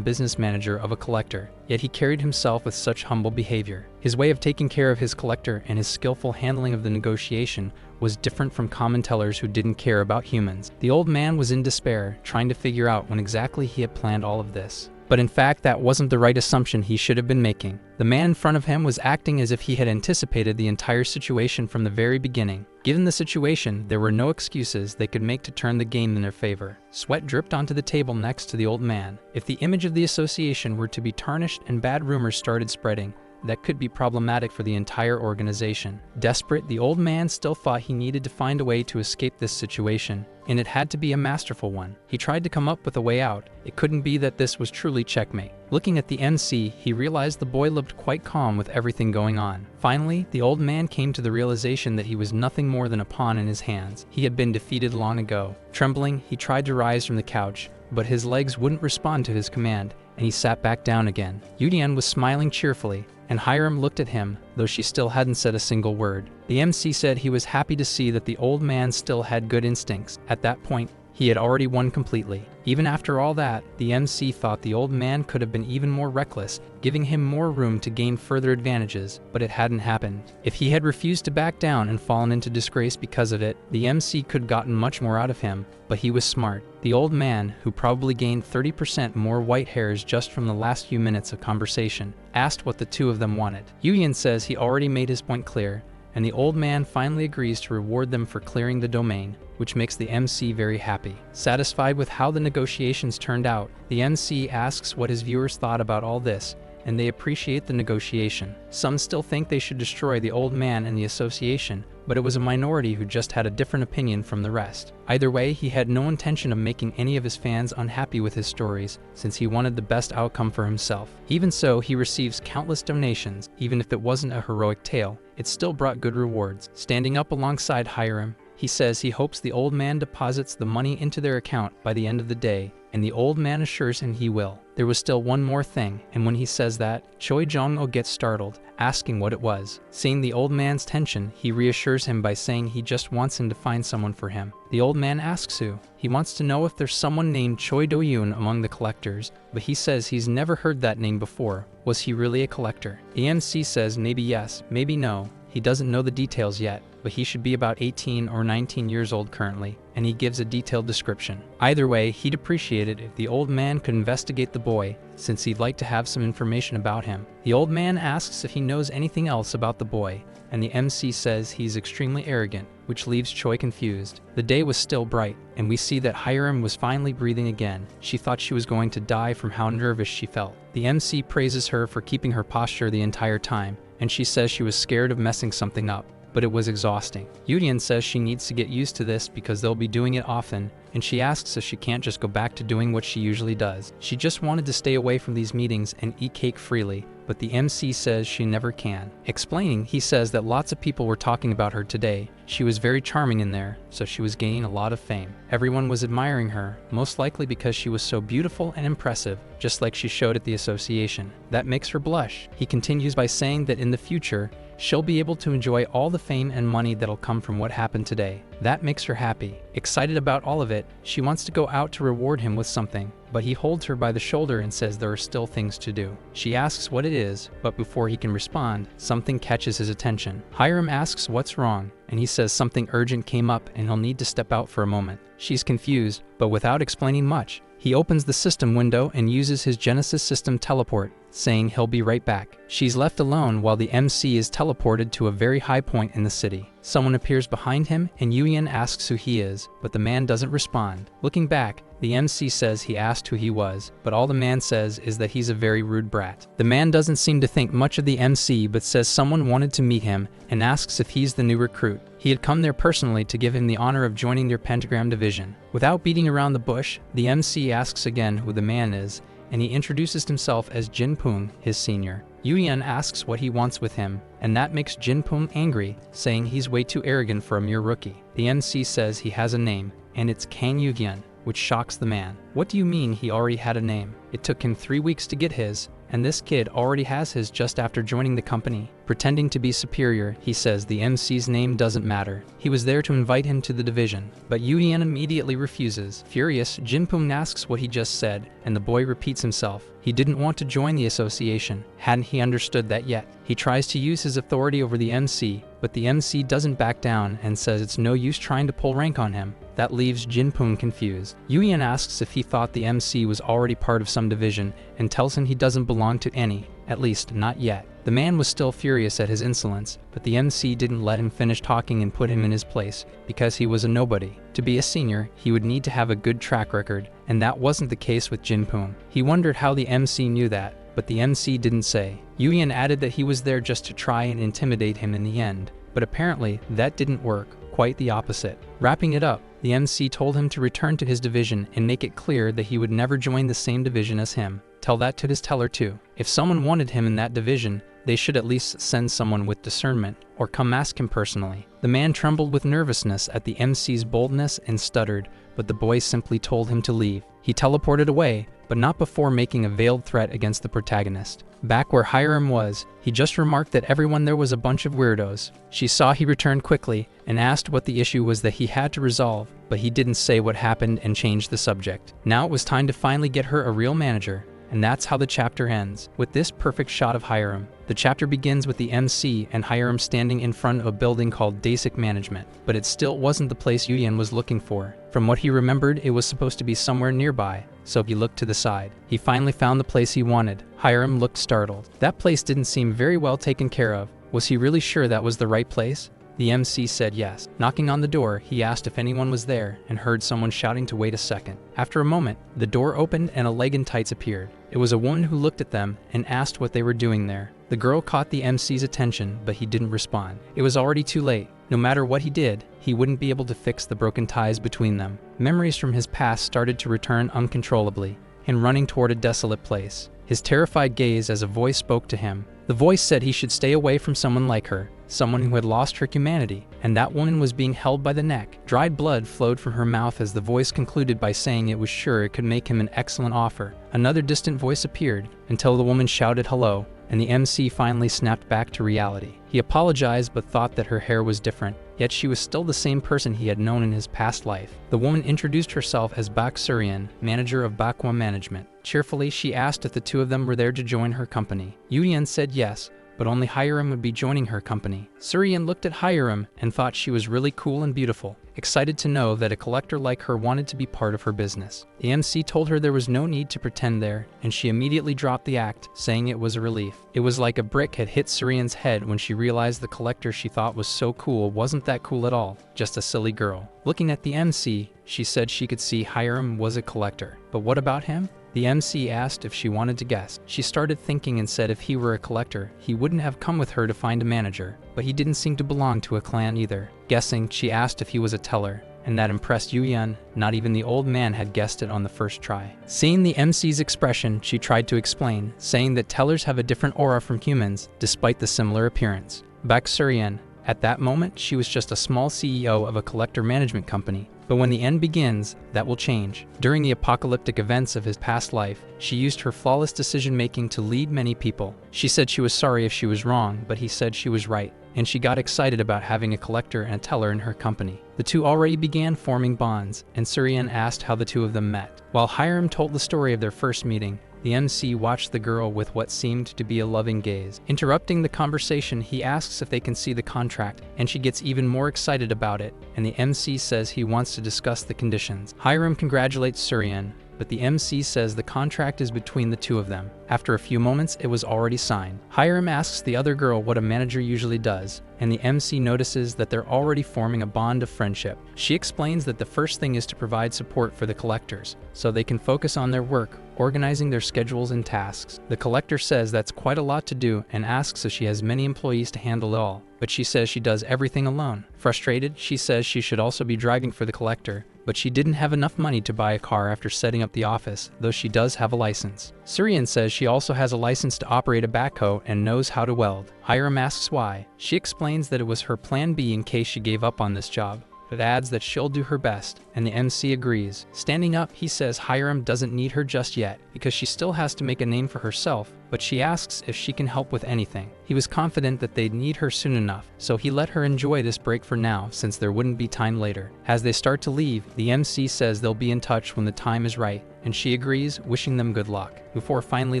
A: business manager of a collector, yet he carried himself with such humble behavior. His way of taking care of his collector and his skillful handling of the negotiation was different from common tellers who didn't care about humans. The old man was in despair, trying to figure out when exactly he had planned all of this. But in fact, that wasn't the right assumption he should have been making. The man in front of him was acting as if he had anticipated the entire situation from the very beginning. Given the situation, there were no excuses they could make to turn the game in their favor. Sweat dripped onto the table next to the old man. If the image of the association were to be tarnished and bad rumors started spreading, that could be problematic for the entire organization. Desperate, the old man still thought he needed to find a way to escape this situation, and it had to be a masterful one. He tried to come up with a way out. It couldn't be that this was truly checkmate. Looking at the MC, he realized the boy looked quite calm with everything going on. Finally, the old man came to the realization that he was nothing more than a pawn in his hands. He had been defeated long ago. Trembling, he tried to rise from the couch, but his legs wouldn't respond to his command, and he sat back down again. Yu-yeon was smiling cheerfully, and Hyram looked at him, though she still hadn't said a single word. The MC said he was happy to see that the old man still had good instincts. At that point, he had already won completely. Even after all that, the MC thought the old man could have been even more reckless, giving him more room to gain further advantages, but it hadn't happened. If he had refused to back down and fallen into disgrace because of it, the MC could have gotten much more out of him, but he was smart. The old man, who probably gained 30% more white hairs just from the last few minutes of conversation, asked what the two of them wanted. Yu-yeon says he already made his point clear, and the old man finally agrees to reward them for clearing the domain, which makes the MC very happy. Satisfied with how the negotiations turned out, the MC asks what his viewers thought about all this, and they appreciate the negotiation. Some still think they should destroy the old man and the association, but it was a minority who just had a different opinion from the rest. Either way, he had no intention of making any of his fans unhappy with his stories, since he wanted the best outcome for himself. Even so, he receives countless donations. Even if it wasn't a heroic tale, it still brought good rewards. Standing up alongside Hyram, he says he hopes the old man deposits the money into their account by the end of the day, and the old man assures him he will. There was still one more thing, and when he says that, Choi Jong-mo gets startled, asking what it was. Seeing the old man's tension, he reassures him by saying he just wants him to find someone for him. The old man asks who. He wants to know if there's someone named Choi Do-yoon among the collectors, but he says he's never heard that name before. Was he really a collector? The MC says maybe yes, maybe no. He doesn't know the details yet, but he should be about 18 or 19 years old currently, and he gives a detailed description. Either way, he'd appreciate it if the old man could investigate the boy, since he'd like to have some information about him. The old man asks if he knows anything else about the boy, and the MC says he's extremely arrogant, which leaves Choi confused. The day was still bright, and we see that Hyram was finally breathing again. She thought she was going to die from how nervous she felt. The MC praises her for keeping her posture the entire time, and she says she was scared of messing something up, but it was exhausting. Yu-yeon says she needs to get used to this because they'll be doing it often, and she asks if she can't just go back to doing what she usually does. She just wanted to stay away from these meetings and eat cake freely, but the MC says she never can. Explaining, he says that lots of people were talking about her today. She was very charming in there, so she was gaining a lot of fame. Everyone was admiring her, most likely because she was so beautiful and impressive, just like she showed at the association. That makes her blush. He continues by saying that in the future, she'll be able to enjoy all the fame and money that'll come from what happened today. That makes her happy. Excited about all of it, she wants to go out to reward him with something, but he holds her by the shoulder and says there are still things to do. She asks what it is, but before he can respond, something catches his attention. Hyram asks what's wrong, and he says something urgent came up and he'll need to step out for a moment. She's confused, but without explaining much, He opens the system window and uses his Genesis system teleport, saying he'll be right back. She's left alone while the MC is teleported to a very high point in the city. Someone appears behind him and Yuyan asks who he is, but the man doesn't respond. Looking back, the MC says he asked who he was, but all the man says is that he's a very rude brat. The man doesn't seem to think much of the MC but says someone wanted to meet him and asks if he's the new recruit. He had come there personally to give him the honor of joining their Pentagram division. Without beating around the bush, the MC asks again who the man is, and he introduces himself as Jinpung, his senior. Yuyan asks what he wants with him, and that makes Jinpung angry, saying he's way too arrogant for a mere rookie. The MC says he has a name, and it's Kang Yuyan, which shocks the man. What do you mean he already had a name? It took him 3 weeks to get his, and this kid already has his just after joining the company. Pretending to be superior, he says the MC's name doesn't matter. He was there to invite him to the division, but Yuyan immediately refuses. Furious, Jinpung asks what he just said, and the boy repeats himself. He didn't want to join the association. Hadn't he understood that yet? He tries to use his authority over the MC, but the MC doesn't back down and says it's no use trying to pull rank on him. That leaves Jinpung confused. Yuyan asks if he thought the MC was already part of some division and tells him he doesn't belong to any, at least not yet. The man was still furious at his insolence, but the MC didn't let him finish talking and put him in his place because he was a nobody. To be a senior, he would need to have a good track record, and that wasn't the case with Jinpung. He wondered how the MC knew that, but the MC didn't say. Yuyan added that he was there just to try and intimidate him in the end, but apparently that didn't work. Quite the opposite. Wrapping it up, the MC told him to return to his division and make it clear that he would never join the same division as him. Tell that to his teller too. If someone wanted him in that division, they should at least send someone with discernment, or come ask him personally. The man trembled with nervousness at the MC's boldness and stuttered, but the boy simply told him to leave. He teleported away, but not before making a veiled threat against the protagonist. Back where Hyram was, he just remarked that everyone there was a bunch of weirdos. She saw he returned quickly and asked what the issue was that he had to resolve, but he didn't say what happened and changed the subject. Now it was time to finally get her a real manager, and that's how the chapter ends, with this perfect shot of Hyram. The chapter begins with the MC and Hyram standing in front of a building called Bak Management, but it still wasn't the place Yuyan was looking for. From what he remembered, it was supposed to be somewhere nearby, so he looked to the side. He finally found the place he wanted. Hyram looked startled. That place didn't seem very well taken care of. Was he really sure that was the right place? The MC said yes. Knocking on the door, he asked if anyone was there and heard someone shouting to wait a second. After a moment, the door opened and a leg in tights appeared. It was a woman who looked at them and asked what they were doing there. The girl caught the MC's attention, but he didn't respond. It was already too late. No matter what he did, he wouldn't be able to fix the broken ties between them. Memories from his past started to return uncontrollably, and running toward a desolate place. His terrified gaze as a voice spoke to him. The voice said he should stay away from someone like her, someone who had lost her humanity, and that woman was being held by the neck. Dried blood flowed from her mouth as the voice concluded by saying it was sure it could make him an excellent offer. Another distant voice appeared, until the woman shouted hello, and the MC finally snapped back to reality. He apologized but thought that her hair was different, yet she was still the same person he had known in his past life. The woman introduced herself as Bak Sun-ran, manager of Bak Management. Cheerfully, she asked if the two of them were there to join her company. Yuyan said yes, but only Hyram would be joining her company. Sun-ran looked at Hyram and thought she was really cool and beautiful, excited to know that a collector like her wanted to be part of her business. The MC told her there was no need to pretend there, and she immediately dropped the act, saying it was a relief. It was like a brick had hit Sun-ran's head when she realized the collector she thought was so cool wasn't that cool at all, just a silly girl. Looking at the MC, she said she could see Hyram was a collector. But what about him? The MC asked if she wanted to guess. She started thinking and said if he were a collector, he wouldn't have come with her to find a manager, but he didn't seem to belong to a clan either. Guessing, she asked if he was a teller, and that impressed Yuyan. Not even the old man had guessed it on the first try. Seeing the MC's expression, she tried to explain, saying that tellers have a different aura from humans, despite the similar appearance. Bak Sun-ran. At that moment, she was just a small CEO of a collector management company. But when the end begins, that will change. During the apocalyptic events of his past life, she used her flawless decision-making to lead many people. She said she was sorry if she was wrong, but he said she was right, and she got excited about having a collector and a teller in her company. The two already began forming bonds, and Sun-ran asked how the two of them met. While Hyram told the story of their first meeting, the MC watched the girl with what seemed to be a loving gaze. Interrupting the conversation, he asks if they can see the contract, and she gets even more excited about it, and the MC says he wants to discuss the conditions. Hyram congratulates Sun-ran, but the MC says the contract is between the two of them. After a few moments, it was already signed. Hyram asks the other girl what a manager usually does, and the MC notices that they're already forming a bond of friendship. She explains that the first thing is to provide support for the collectors, so they can focus on their work, organizing their schedules and tasks. The collector says that's quite a lot to do and asks if she has many employees to handle it all, but she says she does everything alone. Frustrated, she says she should also be driving for the collector, but she didn't have enough money to buy a car after setting up the office, though she does have a license. Surian says she also has a license to operate a backhoe and knows how to weld. Hyram asks why. She explains that it was her plan B in case she gave up on this job, but adds that she'll do her best, and the MC agrees. Standing up, he says Hyram doesn't need her just yet, because she still has to make a name for herself, but she asks if she can help with anything. He was confident that they'd need her soon enough, so he let her enjoy this break for now, since there wouldn't be time later. As they start to leave, the MC says they'll be in touch when the time is right, and she agrees, wishing them good luck. Before finally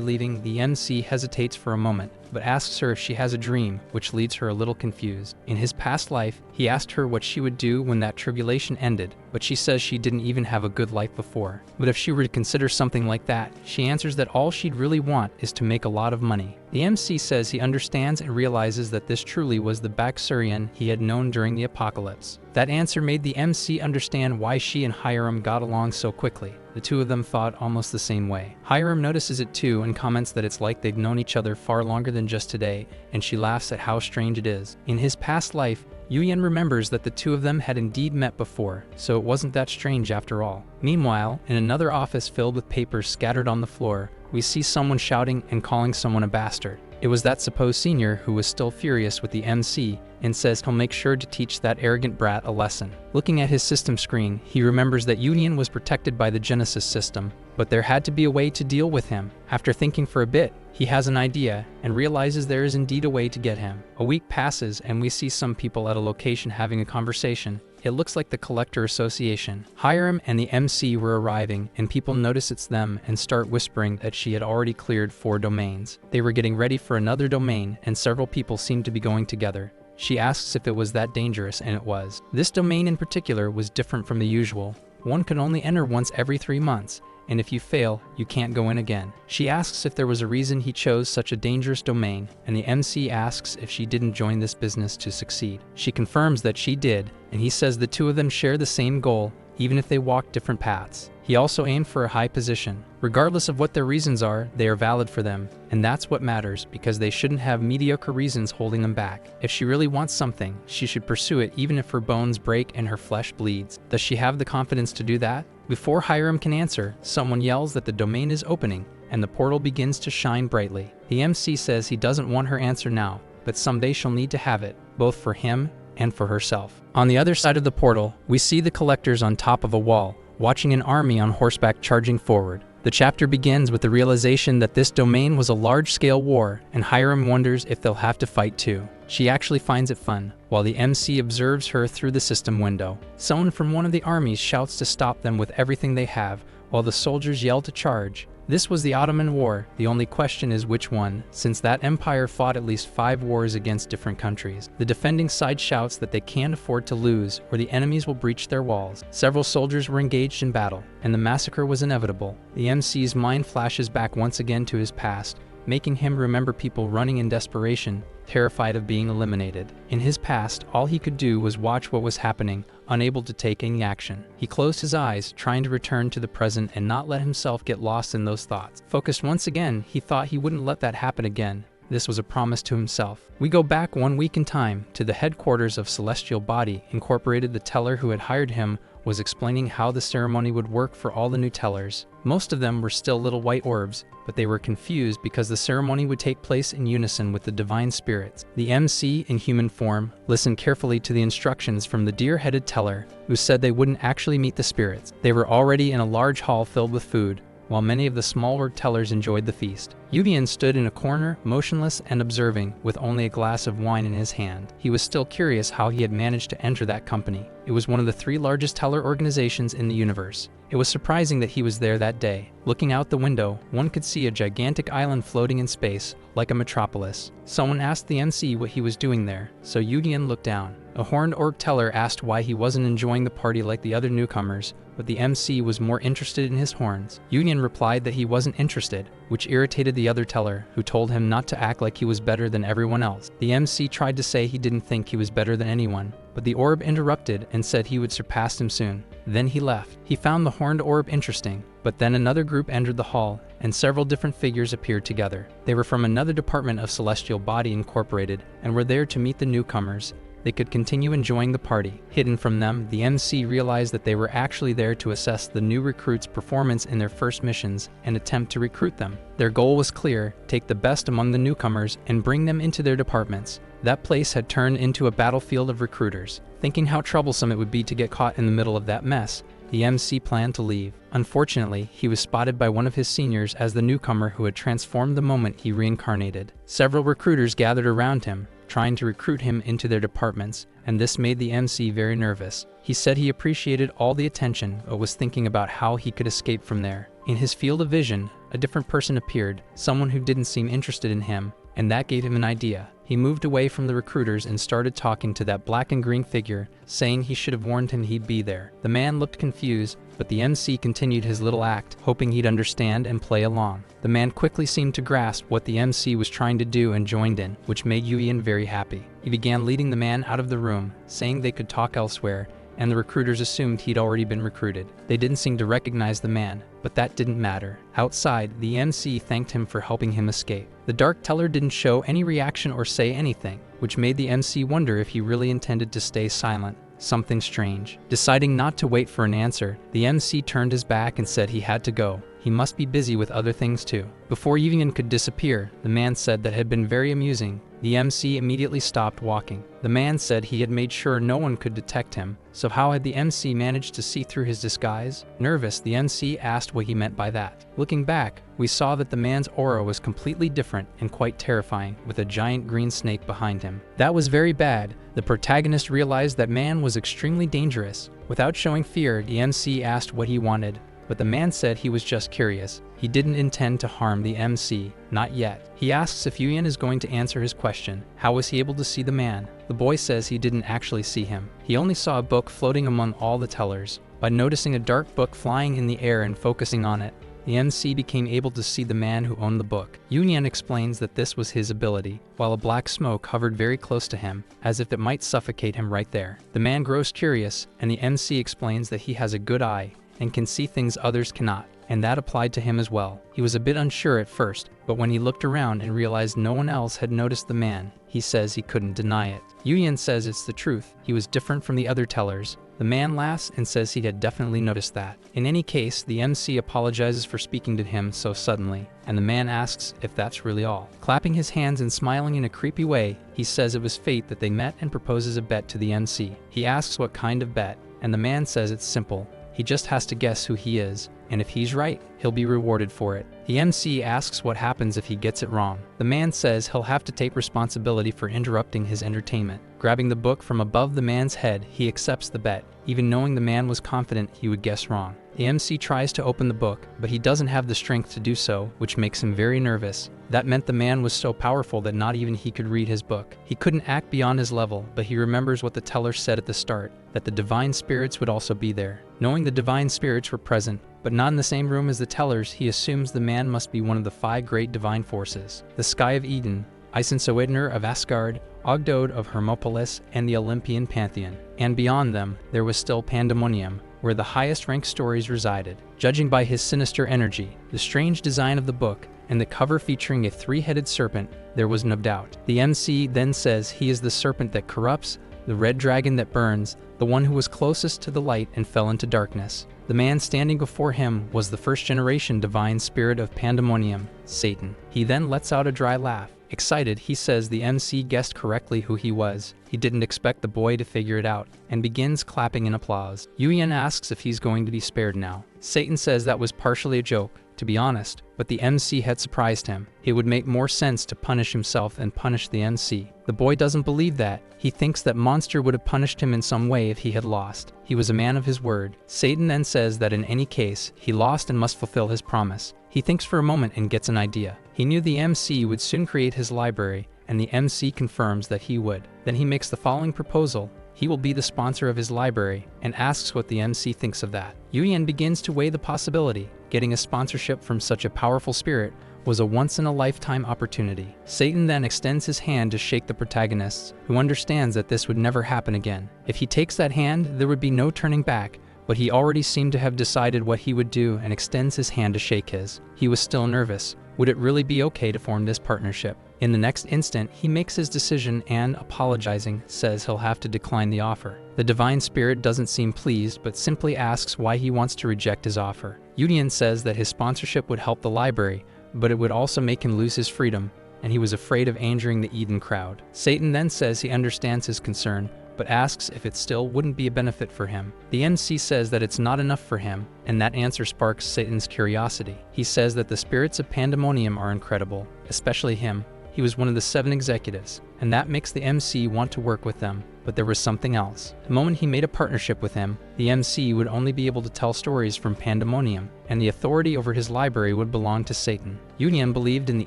A: leaving, the MC hesitates for a moment, but asks her if she has a dream, which leaves her a little confused. In his past life, he asked her what she would do when that tribulation ended, but she says she didn't even have a good life before. But if she were to consider something like that, she answers that all she'd really want is to make a lot of money. The MC says he understands and realizes that this truly was the Bak Sun-ran he had known during the apocalypse. That answer made the MC understand why she and Hyram got along so quickly. The two of them thought almost the same way. Hyram notices it too and comments that it's like they've known each other far longer than just today, and she laughs at how strange it is. In his past life, Yuyen remembers that the two of them had indeed met before, so it wasn't that strange after all. Meanwhile, in another office filled with papers scattered on the floor, we see someone shouting and calling someone a bastard. It was that supposed senior who was still furious with the MC and says he'll make sure to teach that arrogant brat a lesson. Looking at his system screen, he remembers that Yuyen was protected by the Genesis system, but there had to be a way to deal with him. After thinking for a bit, he has an idea and realizes there is indeed a way to get him. A week passes and we see some people at a location having a conversation. It looks like the Collector Association. Hyram and the MC were arriving, and people notice it's them and start whispering that she had already cleared 4 domains. They were getting ready for another domain, and several people seemed to be going together. She asks if it was that dangerous, and it was. This domain in particular was different from the usual. One could only enter once every 3 months, and if you fail, you can't go in again. She asks if there was a reason he chose such a dangerous domain, and the MC asks if she didn't join this business to succeed. She confirms that she did, and he says the two of them share the same goal, even if they walk different paths. He also aimed for a high position. Regardless of what their reasons are, they are valid for them, and that's what matters, because they shouldn't have mediocre reasons holding them back. If she really wants something, she should pursue it even if her bones break and her flesh bleeds. Does she have the confidence to do that? Before Hyram can answer, someone yells that the domain is opening, and the portal begins to shine brightly. The MC says he doesn't want her answer now, but someday she'll need to have it, both for him and for herself. On the other side of the portal, we see the collectors on top of a wall, watching an army on horseback charging forward. The chapter begins with the realization that this domain was a large-scale war, and Hyram wonders if they'll have to fight too. She actually finds it fun, while the MC observes her through the system window. Someone from one of the armies shouts to stop them with everything they have, while the soldiers yell to charge. This was the Ottoman War. The only question is which one, since that empire fought at least 5 wars against different countries. The defending side shouts that they can't afford to lose, or the enemies will breach their walls. Several soldiers were engaged in battle, and the massacre was inevitable. The MC's mind flashes back once again to his past, making him remember people running in desperation, terrified of being eliminated. In his past, all he could do was watch what was happening, unable to take any action. He closed his eyes, trying to return to the present and not let himself get lost in those thoughts. Focused once again, he thought he wouldn't let that happen again. This was a promise to himself. We go back 1 week in time to the headquarters of Celestial Body Incorporated. The teller who had hired him was explaining how the ceremony would work for all the new tellers. Most of them were still little white orbs, but they were confused because the ceremony would take place in unison with the divine spirits. The MC, in human form, listened carefully to the instructions from the deer-headed teller, who said they wouldn't actually meet the spirits. They were already in a large hall filled with food, while many of the smaller tellers enjoyed the feast. Yudian stood in a corner, motionless and observing, with only a glass of wine in his hand. He was still curious how he had managed to enter that company. It was one of the 3 largest teller organizations in the universe. It was surprising that he was there that day. Looking out the window, one could see a gigantic island floating in space, like a metropolis. Someone asked the MC what he was doing there, so Yudian looked down. The horned orc teller asked why he wasn't enjoying the party like the other newcomers, but the MC was more interested in his horns. Union replied that he wasn't interested, which irritated the other teller, who told him not to act like he was better than everyone else. The MC tried to say he didn't think he was better than anyone, but the orb interrupted and said he would surpass him soon. Then he left. He found the horned orb interesting, but then another group entered the hall, and several different figures appeared together. They were from another department of Celestial Body Incorporated, and were there to meet the newcomers. They could continue enjoying the party. Hidden from them, the MC realized that they were actually there to assess the new recruits' performance in their first missions and attempt to recruit them. Their goal was clear: take the best among the newcomers and bring them into their departments. That place had turned into a battlefield of recruiters. Thinking how troublesome it would be to get caught in the middle of that mess, the MC planned to leave. Unfortunately, he was spotted by one of his seniors as the newcomer who had transformed the moment he reincarnated. Several recruiters gathered around him, trying to recruit him into their departments, and this made the MC very nervous. He said he appreciated all the attention, but was thinking about how he could escape from there. In his field of vision, a different person appeared, someone who didn't seem interested in him, and that gave him an idea. He moved away from the recruiters and started talking to that black and green figure, saying he should have warned him he'd be there. The man looked confused, but the MC continued his little act, hoping he'd understand and play along. The man quickly seemed to grasp what the MC was trying to do and joined in, which made Yuyan very happy. He began leading the man out of the room, saying they could talk elsewhere, and the recruiters assumed he'd already been recruited. They didn't seem to recognize the man, but that didn't matter. Outside, the MC thanked him for helping him escape. The Dark Teller didn't show any reaction or say anything, which made the MC wonder if he really intended to stay silent. Something strange. Deciding not to wait for an answer, the MC turned his back and said he had to go. He must be busy with other things too. Before Yuyan could disappear, the man said that had been very amusing. The MC immediately stopped walking. The man said he had made sure no one could detect him, so how had the MC managed to see through his disguise? Nervous, the MC asked what he meant by that. Looking back, we saw that the man's aura was completely different and quite terrifying, with a giant green snake behind him. That was very bad. The protagonist realized that man was extremely dangerous. Without showing fear, the MC asked what he wanted, but the man said he was just curious. He didn't intend to harm the MC, not yet. He asks if Yuyan is going to answer his question. How was he able to see the man? The boy says he didn't actually see him. He only saw a book floating among all the tellers. By noticing a dark book flying in the air and focusing on it, the MC became able to see the man who owned the book. Yuyan explains that this was his ability, while a black smoke hovered very close to him, as if it might suffocate him right there. The man grows curious, and the MC explains that he has a good eye and can see things others cannot, and that applied to him as well. He was a bit unsure at first, but when he looked around and realized no one else had noticed the man, he says he couldn't deny it. Yuyan says it's the truth. He was different from the other tellers. The man laughs and says he had definitely noticed that. In any case, the MC apologizes for speaking to him so suddenly, and the man asks if that's really all. Clapping his hands and smiling in a creepy way, he says it was fate that they met and proposes a bet to the MC. He asks what kind of bet, and the man says it's simple. He just has to guess who he is, and if he's right, he'll be rewarded for it. The MC asks what happens if he gets it wrong. The man says he'll have to take responsibility for interrupting his entertainment. Grabbing the book from above the man's head, he accepts the bet, even knowing the man was confident he would guess wrong. The MC tries to open the book, but he doesn't have the strength to do so, which makes him very nervous. That meant the man was so powerful that not even he could read his book. He couldn't act beyond his level, but he remembers what the teller said at the start, that the divine spirits would also be there. Knowing the divine spirits were present, but not in the same room as the tellers, he assumes the man must be one of the 5 great divine forces: the Sky of Eden, Isensoidner of Asgard, Ogdode of Hermopolis, and the Olympian Pantheon. And beyond them, there was still Pandemonium, where the highest-ranked stories resided. Judging by his sinister energy, the strange design of the book, and the cover featuring a 3-headed serpent, there was no doubt. The MC then says he is the serpent that corrupts, the red dragon that burns, the one who was closest to the light and fell into darkness. The man standing before him was the first-generation divine spirit of Pandemonium, Satan. He then lets out a dry laugh. Excited, he says the MC guessed correctly who he was. He didn't expect the boy to figure it out, and begins clapping in applause. Yuyan asks if he's going to be spared now. Satan says that was partially a joke, to be honest, but the MC had surprised him. It would make more sense to punish himself than punish the MC. The boy doesn't believe that. He thinks that Monster would have punished him in some way if he had lost. He was a man of his word. Satan then says that in any case, he lost and must fulfill his promise. He thinks for a moment and gets an idea. He knew the MC would soon create his library, and the MC confirms that he would. Then he makes the following proposal. he will be the sponsor of his library, and asks what the MC thinks of that. Yuyan begins to weigh the possibility. Getting a sponsorship from such a powerful spirit was a once-in-a-lifetime opportunity. Satan then extends his hand to shake the protagonist, who understands that this would never happen again. If he takes that hand, there would be no turning back, but he already seemed to have decided what he would do and extends his hand to shake his. He was still nervous. Would it really be okay to form this partnership? In the next instant, he makes his decision and, apologizing, says he'll have to decline the offer. The divine spirit doesn't seem pleased, but simply asks why he wants to reject his offer. Yudian says that his sponsorship would help the library, but it would also make him lose his freedom, and he was afraid of angering the Eden crowd. Satan then says he understands his concern, but asks if it still wouldn't be a benefit for him. The MC says that it's not enough for him, and that answer sparks Satan's curiosity. He says that the spirits of Pandemonium are incredible, especially him. He was one of the 7 executives, and that makes the MC want to work with them. But there was something else. The moment he made a partnership with him, the MC would only be able to tell stories from Pandemonium, and the authority over his library would belong to Satan. Yudian believed in the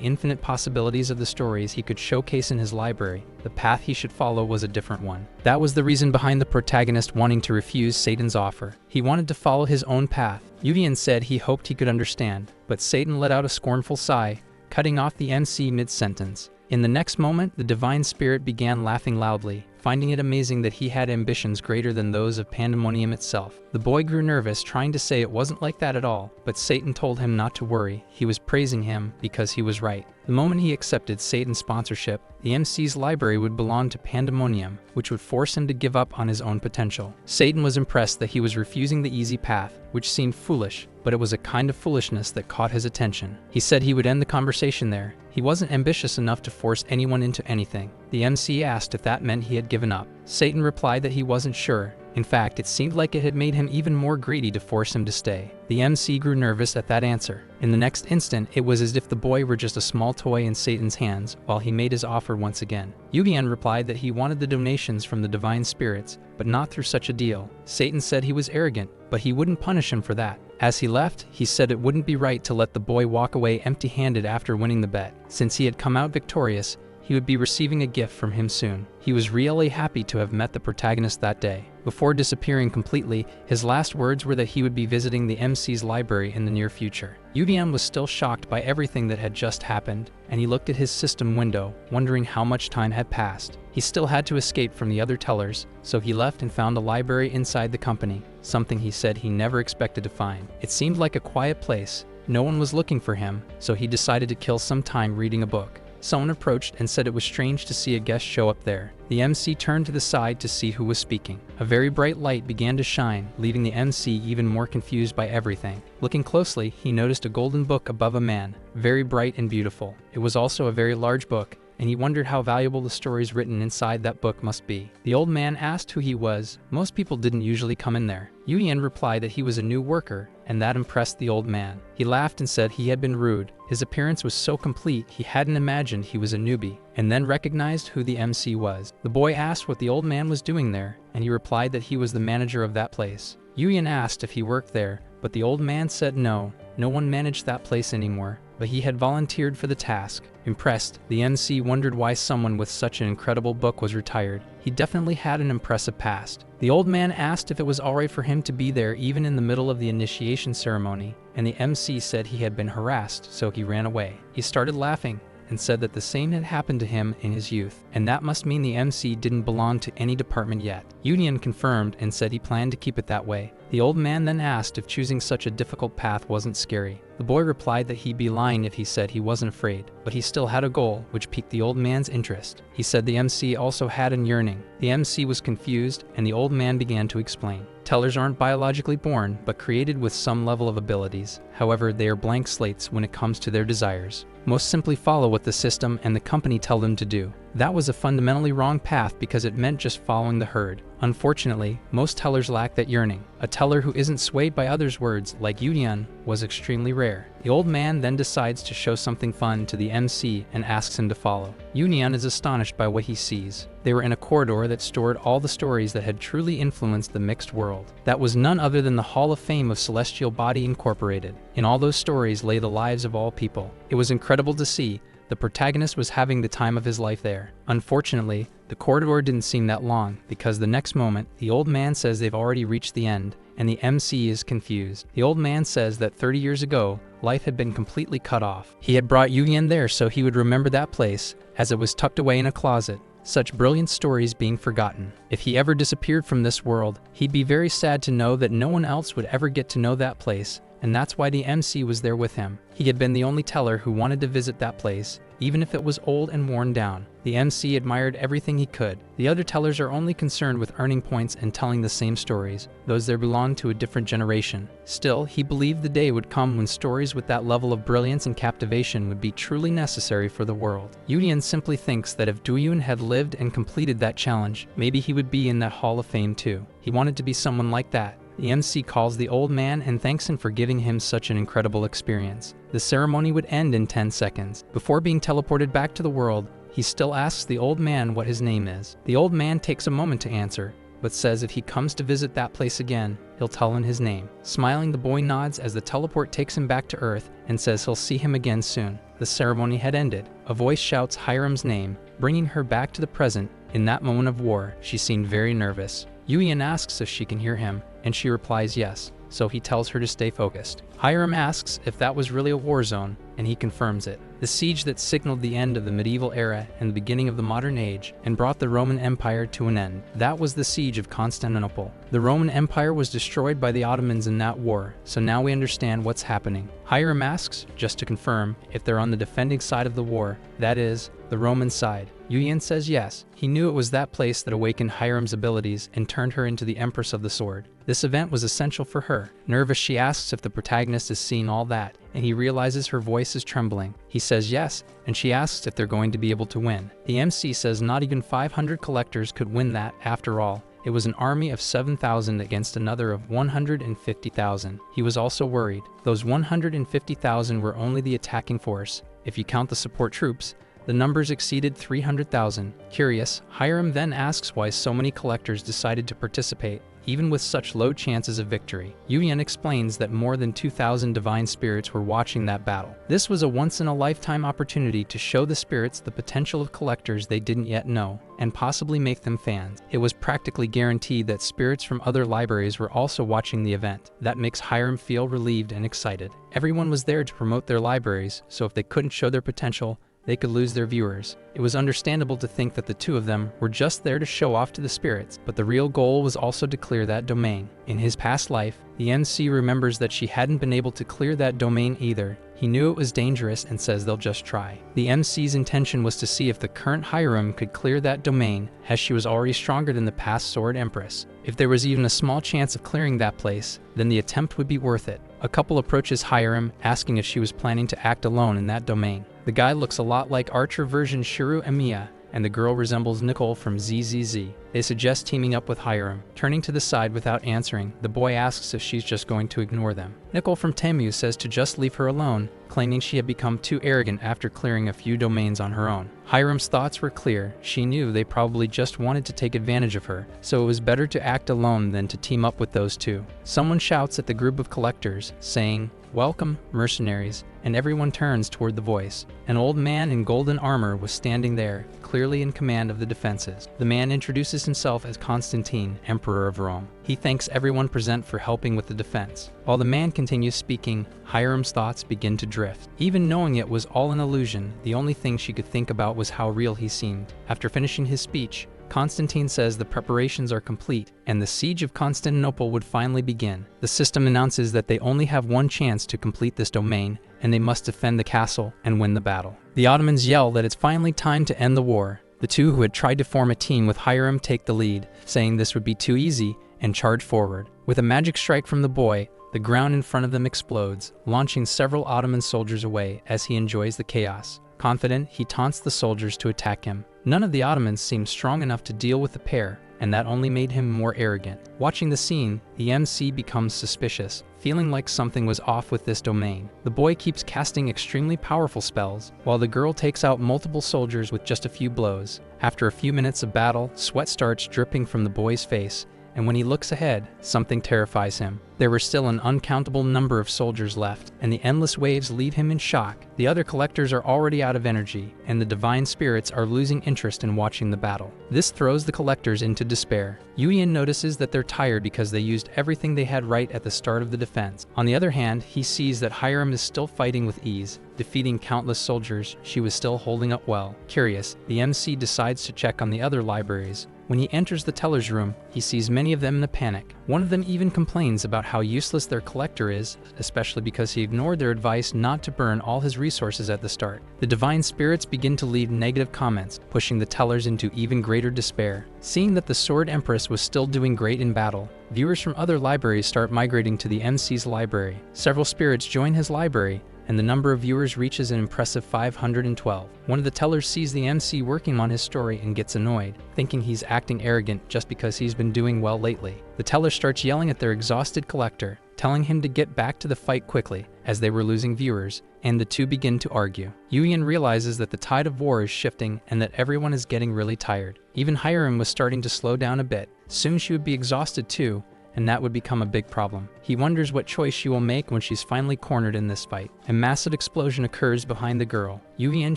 A: infinite possibilities of the stories he could showcase in his library. The path he should follow was a different one. That was the reason behind the protagonist wanting to refuse Satan's offer. He wanted to follow his own path. Yudian said he hoped he could understand, but Satan let out a scornful sigh, cutting off the MC mid-sentence. In the next moment, the divine spirit began laughing loudly, finding it amazing that he had ambitions greater than those of Pandemonium itself. The boy grew nervous, trying to say it wasn't like that at all, but Satan told him not to worry. He was praising him because he was right. The moment he accepted Satan's sponsorship, the MC's library would belong to Pandemonium, which would force him to give up on his own potential. Satan was impressed that he was refusing the easy path, which seemed foolish, but it was a kind of foolishness that caught his attention. He said he would end the conversation there. He wasn't ambitious enough to force anyone into anything. The MC asked if that meant he had given up. Satan replied that he wasn't sure. In fact, it seemed like it had made him even more greedy to force him to stay. The MC grew nervous at that answer. In the next instant, it was as if the boy were just a small toy in Satan's hands, while he made his offer once again. Yudian replied that he wanted the donations from the divine spirits, but not through such a deal. Satan said he was arrogant, but he wouldn't punish him for that. As he left, he said it wouldn't be right to let the boy walk away empty-handed after winning the bet. Since he had come out victorious, he would be receiving a gift from him soon. He was really happy to have met the protagonist that day. Before disappearing completely, his last words were that he would be visiting the MC's library in the near future. Yudian was still shocked by everything that had just happened, and he looked at his system window, wondering how much time had passed. He still had to escape from the other tellers, so he left and found a library inside the company, something he said he never expected to find. It seemed like a quiet place. No one was looking for him, so he decided to kill some time reading a book. Someone approached and said it was strange to see a guest show up there. The MC turned to the side to see who was speaking. A very bright light began to shine, leaving the MC even more confused by everything. Looking closely, he noticed a golden book above a man, very bright and beautiful. It was also a very large book, and he wondered how valuable the stories written inside that book must be. The old man asked who he was. Most people didn't usually come in there. Yudian replied that he was a new worker, and that impressed the old man. He laughed and said he had been rude. His appearance was so complete he hadn't imagined he was a newbie, and then recognized who the MC was. The boy asked what the old man was doing there, and he replied that he was the manager of that place. Yudian asked if he worked there, but the old man said no one managed that place anymore, but he had volunteered for the task. Impressed, the MC wondered why someone with such an incredible book was retired. He definitely had an impressive past. The old man asked if it was alright for him to be there even in the middle of the initiation ceremony, and the MC said he had been harassed, so he ran away. He started laughing and said that the same had happened to him in his youth, and that must mean the MC didn't belong to any department yet. Yudian confirmed and said he planned to keep it that way. The old man then asked if choosing such a difficult path wasn't scary. The boy replied that he'd be lying if he said he wasn't afraid, but he still had a goal, which piqued the old man's interest. He said the MC also had an yearning. The MC was confused, and the old man began to explain. Tellers aren't biologically born, but created with some level of abilities. However, they are blank slates when it comes to their desires. Most simply follow what the system and the company tell them to do. That was a fundamentally wrong path because it meant just following the herd. Unfortunately, most tellers lack that yearning. A teller who isn't swayed by others' words, like Yudian, was extremely rare. The old man then decides to show something fun to the MC and asks him to follow. Yudian is astonished by what he sees. They were in a corridor that stored all the stories that had truly influenced the mixed world. That was none other than the Hall of Fame of Celestial Body Incorporated. In all those stories lay the lives of all people. It was incredible to see. The protagonist was having the time of his life there. Unfortunately, The corridor didn't seem that long, because the next moment, the old man says they've already reached the end, and the MC is confused. The old man says that 30 years ago, life had been completely cut off. He had brought Yuyan there so he would remember that place, as it was tucked away in a closet. Such brilliant stories being forgotten. If he ever disappeared from this world, he'd be very sad to know that no one else would ever get to know that place, and that's why the MC was there with him. He had been the only teller who wanted to visit that place, even if it was old and worn down. The MC admired everything he could. The other tellers are only concerned with earning points and telling the same stories, those that belonged to a different generation. Still, he believed the day would come when stories with that level of brilliance and captivation would be truly necessary for the world. Yuyan simply thinks that if Duun had lived and completed that challenge, maybe he would be in that Hall of Fame too. He wanted to be someone like that. The MC calls the old man and thanks him for giving him such an incredible experience. The ceremony would end in 10 seconds. Before being teleported back to the world, he still asks the old man what his name is. The old man takes a moment to answer, but says if he comes to visit that place again, he'll tell him his name. Smiling, the boy nods as the teleport takes him back to Earth and says he'll see him again soon. The ceremony had ended. A voice shouts Hyram's name, bringing her back to the present. In that moment of war, she seemed very nervous. Yuyan asks if she can hear him, and she replies yes, so he tells her to stay focused. Hyram asks if that was really a war zone, and he confirms it. The siege that signaled the end of the medieval era and the beginning of the modern age, and brought the Roman Empire to an end. That was the Siege of Constantinople. The Roman Empire was destroyed by the Ottomans in that war, so now we understand what's happening. Hyram asks, just to confirm, if they're on the defending side of the war, that is, the Roman side. Yuyan says yes. He knew it was that place that awakened Hyram's abilities and turned her into the Empress of the Sword. This event was essential for her. Nervous, she asks if the protagonist is seeing all that, and he realizes her voice is trembling. He says yes, and she asks if they're going to be able to win. The MC says not even 500 collectors could win that, after all. It was an army of 7,000 against another of 150,000. He was also worried. Those 150,000 were only the attacking force. If you count the support troops, the numbers exceeded 300,000. Curious, Hyram then asks why so many collectors decided to participate, even with such low chances of victory. Yuyan explains that more than 2,000 divine spirits were watching that battle. This was a once-in-a-lifetime opportunity to show the spirits the potential of collectors they didn't yet know, and possibly make them fans. It was practically guaranteed that spirits from other libraries were also watching the event. That makes Hyram feel relieved and excited. Everyone was there to promote their libraries, so if they couldn't show their potential, they could lose their viewers. It was understandable to think that the two of them were just there to show off to the spirits, but the real goal was also to clear that domain. In his past life, the MC remembers that she hadn't been able to clear that domain either. He knew it was dangerous and says they'll just try. The MC's intention was to see if the current Hyram could clear that domain, as she was already stronger than the past Sword Empress. If there was even a small chance of clearing that place, then the attempt would be worth it. A couple approaches Hyram, asking if she was planning to act alone in that domain. The guy looks a lot like Archer version Shiru Emiya, and the girl resembles Nicole from ZZZ. They suggest teaming up with Hyram. Turning to the side without answering, the boy asks if she's just going to ignore them. Nicole from Temu says to just leave her alone, claiming she had become too arrogant after clearing a few domains on her own. Hyram's thoughts were clear. She knew they probably just wanted to take advantage of her, so it was better to act alone than to team up with those two. Someone shouts at the group of collectors, saying, "Welcome, mercenaries," and everyone turns toward the voice. An old man in golden armor was standing there, clearly in command of the defenses. The man introduces himself as Constantine, Emperor of Rome. He thanks everyone present for helping with the defense. While the man continues speaking, Hyram's thoughts begin to drift. Even knowing it was all an illusion, the only thing she could think about was how real he seemed. After finishing his speech, Constantine says the preparations are complete, and the Siege of Constantinople would finally begin. The system announces that they only have one chance to complete this domain, and they must defend the castle and win the battle. The Ottomans yell that it's finally time to end the war. The two who had tried to form a team with Hyram take the lead, saying this would be too easy, and charge forward. With a magic strike from the boy, the ground in front of them explodes, launching several Ottoman soldiers away as he enjoys the chaos. Confident, he taunts the soldiers to attack him. None of the Ottomans seemed strong enough to deal with the pair, and that only made him more arrogant. Watching the scene, the MC becomes suspicious, feeling like something was off with this domain. The boy keeps casting extremely powerful spells, while the girl takes out multiple soldiers with just a few blows. After a few minutes of battle, sweat starts dripping from the boy's face, and when he looks ahead, something terrifies him. There were still an uncountable number of soldiers left, and the endless waves leave him in shock. The other collectors are already out of energy, and the divine spirits are losing interest in watching the battle. This throws the collectors into despair. Yuyan notices that they're tired because they used everything they had right at the start of the defense. On the other hand, he sees that Hyram is still fighting with ease, defeating countless soldiers. She was still holding up well. Curious, the MC decides to check on the other libraries. When he enters the teller's room, he sees many of them in a panic. One of them even complains about how useless their collector is, especially because he ignored their advice not to burn all his resources at the start. The divine spirits begin to leave negative comments, pushing the tellers into even greater despair. Seeing that the Sword Empress was still doing great in battle, viewers from other libraries start migrating to the MC's library. Several spirits join his library, and the number of viewers reaches an impressive 512. One of the tellers sees the MC working on his story and gets annoyed, thinking he's acting arrogant just because he's been doing well lately. The teller starts yelling at their exhausted collector, telling him to get back to the fight quickly, as they were losing viewers, and the two begin to argue. Yuyan realizes that the tide of war is shifting and that everyone is getting really tired. Even Hyram was starting to slow down a bit. Soon she would be exhausted too, and that would become a big problem. He wonders what choice she will make when she's finally cornered in this fight. A massive explosion occurs behind the girl. Yuyan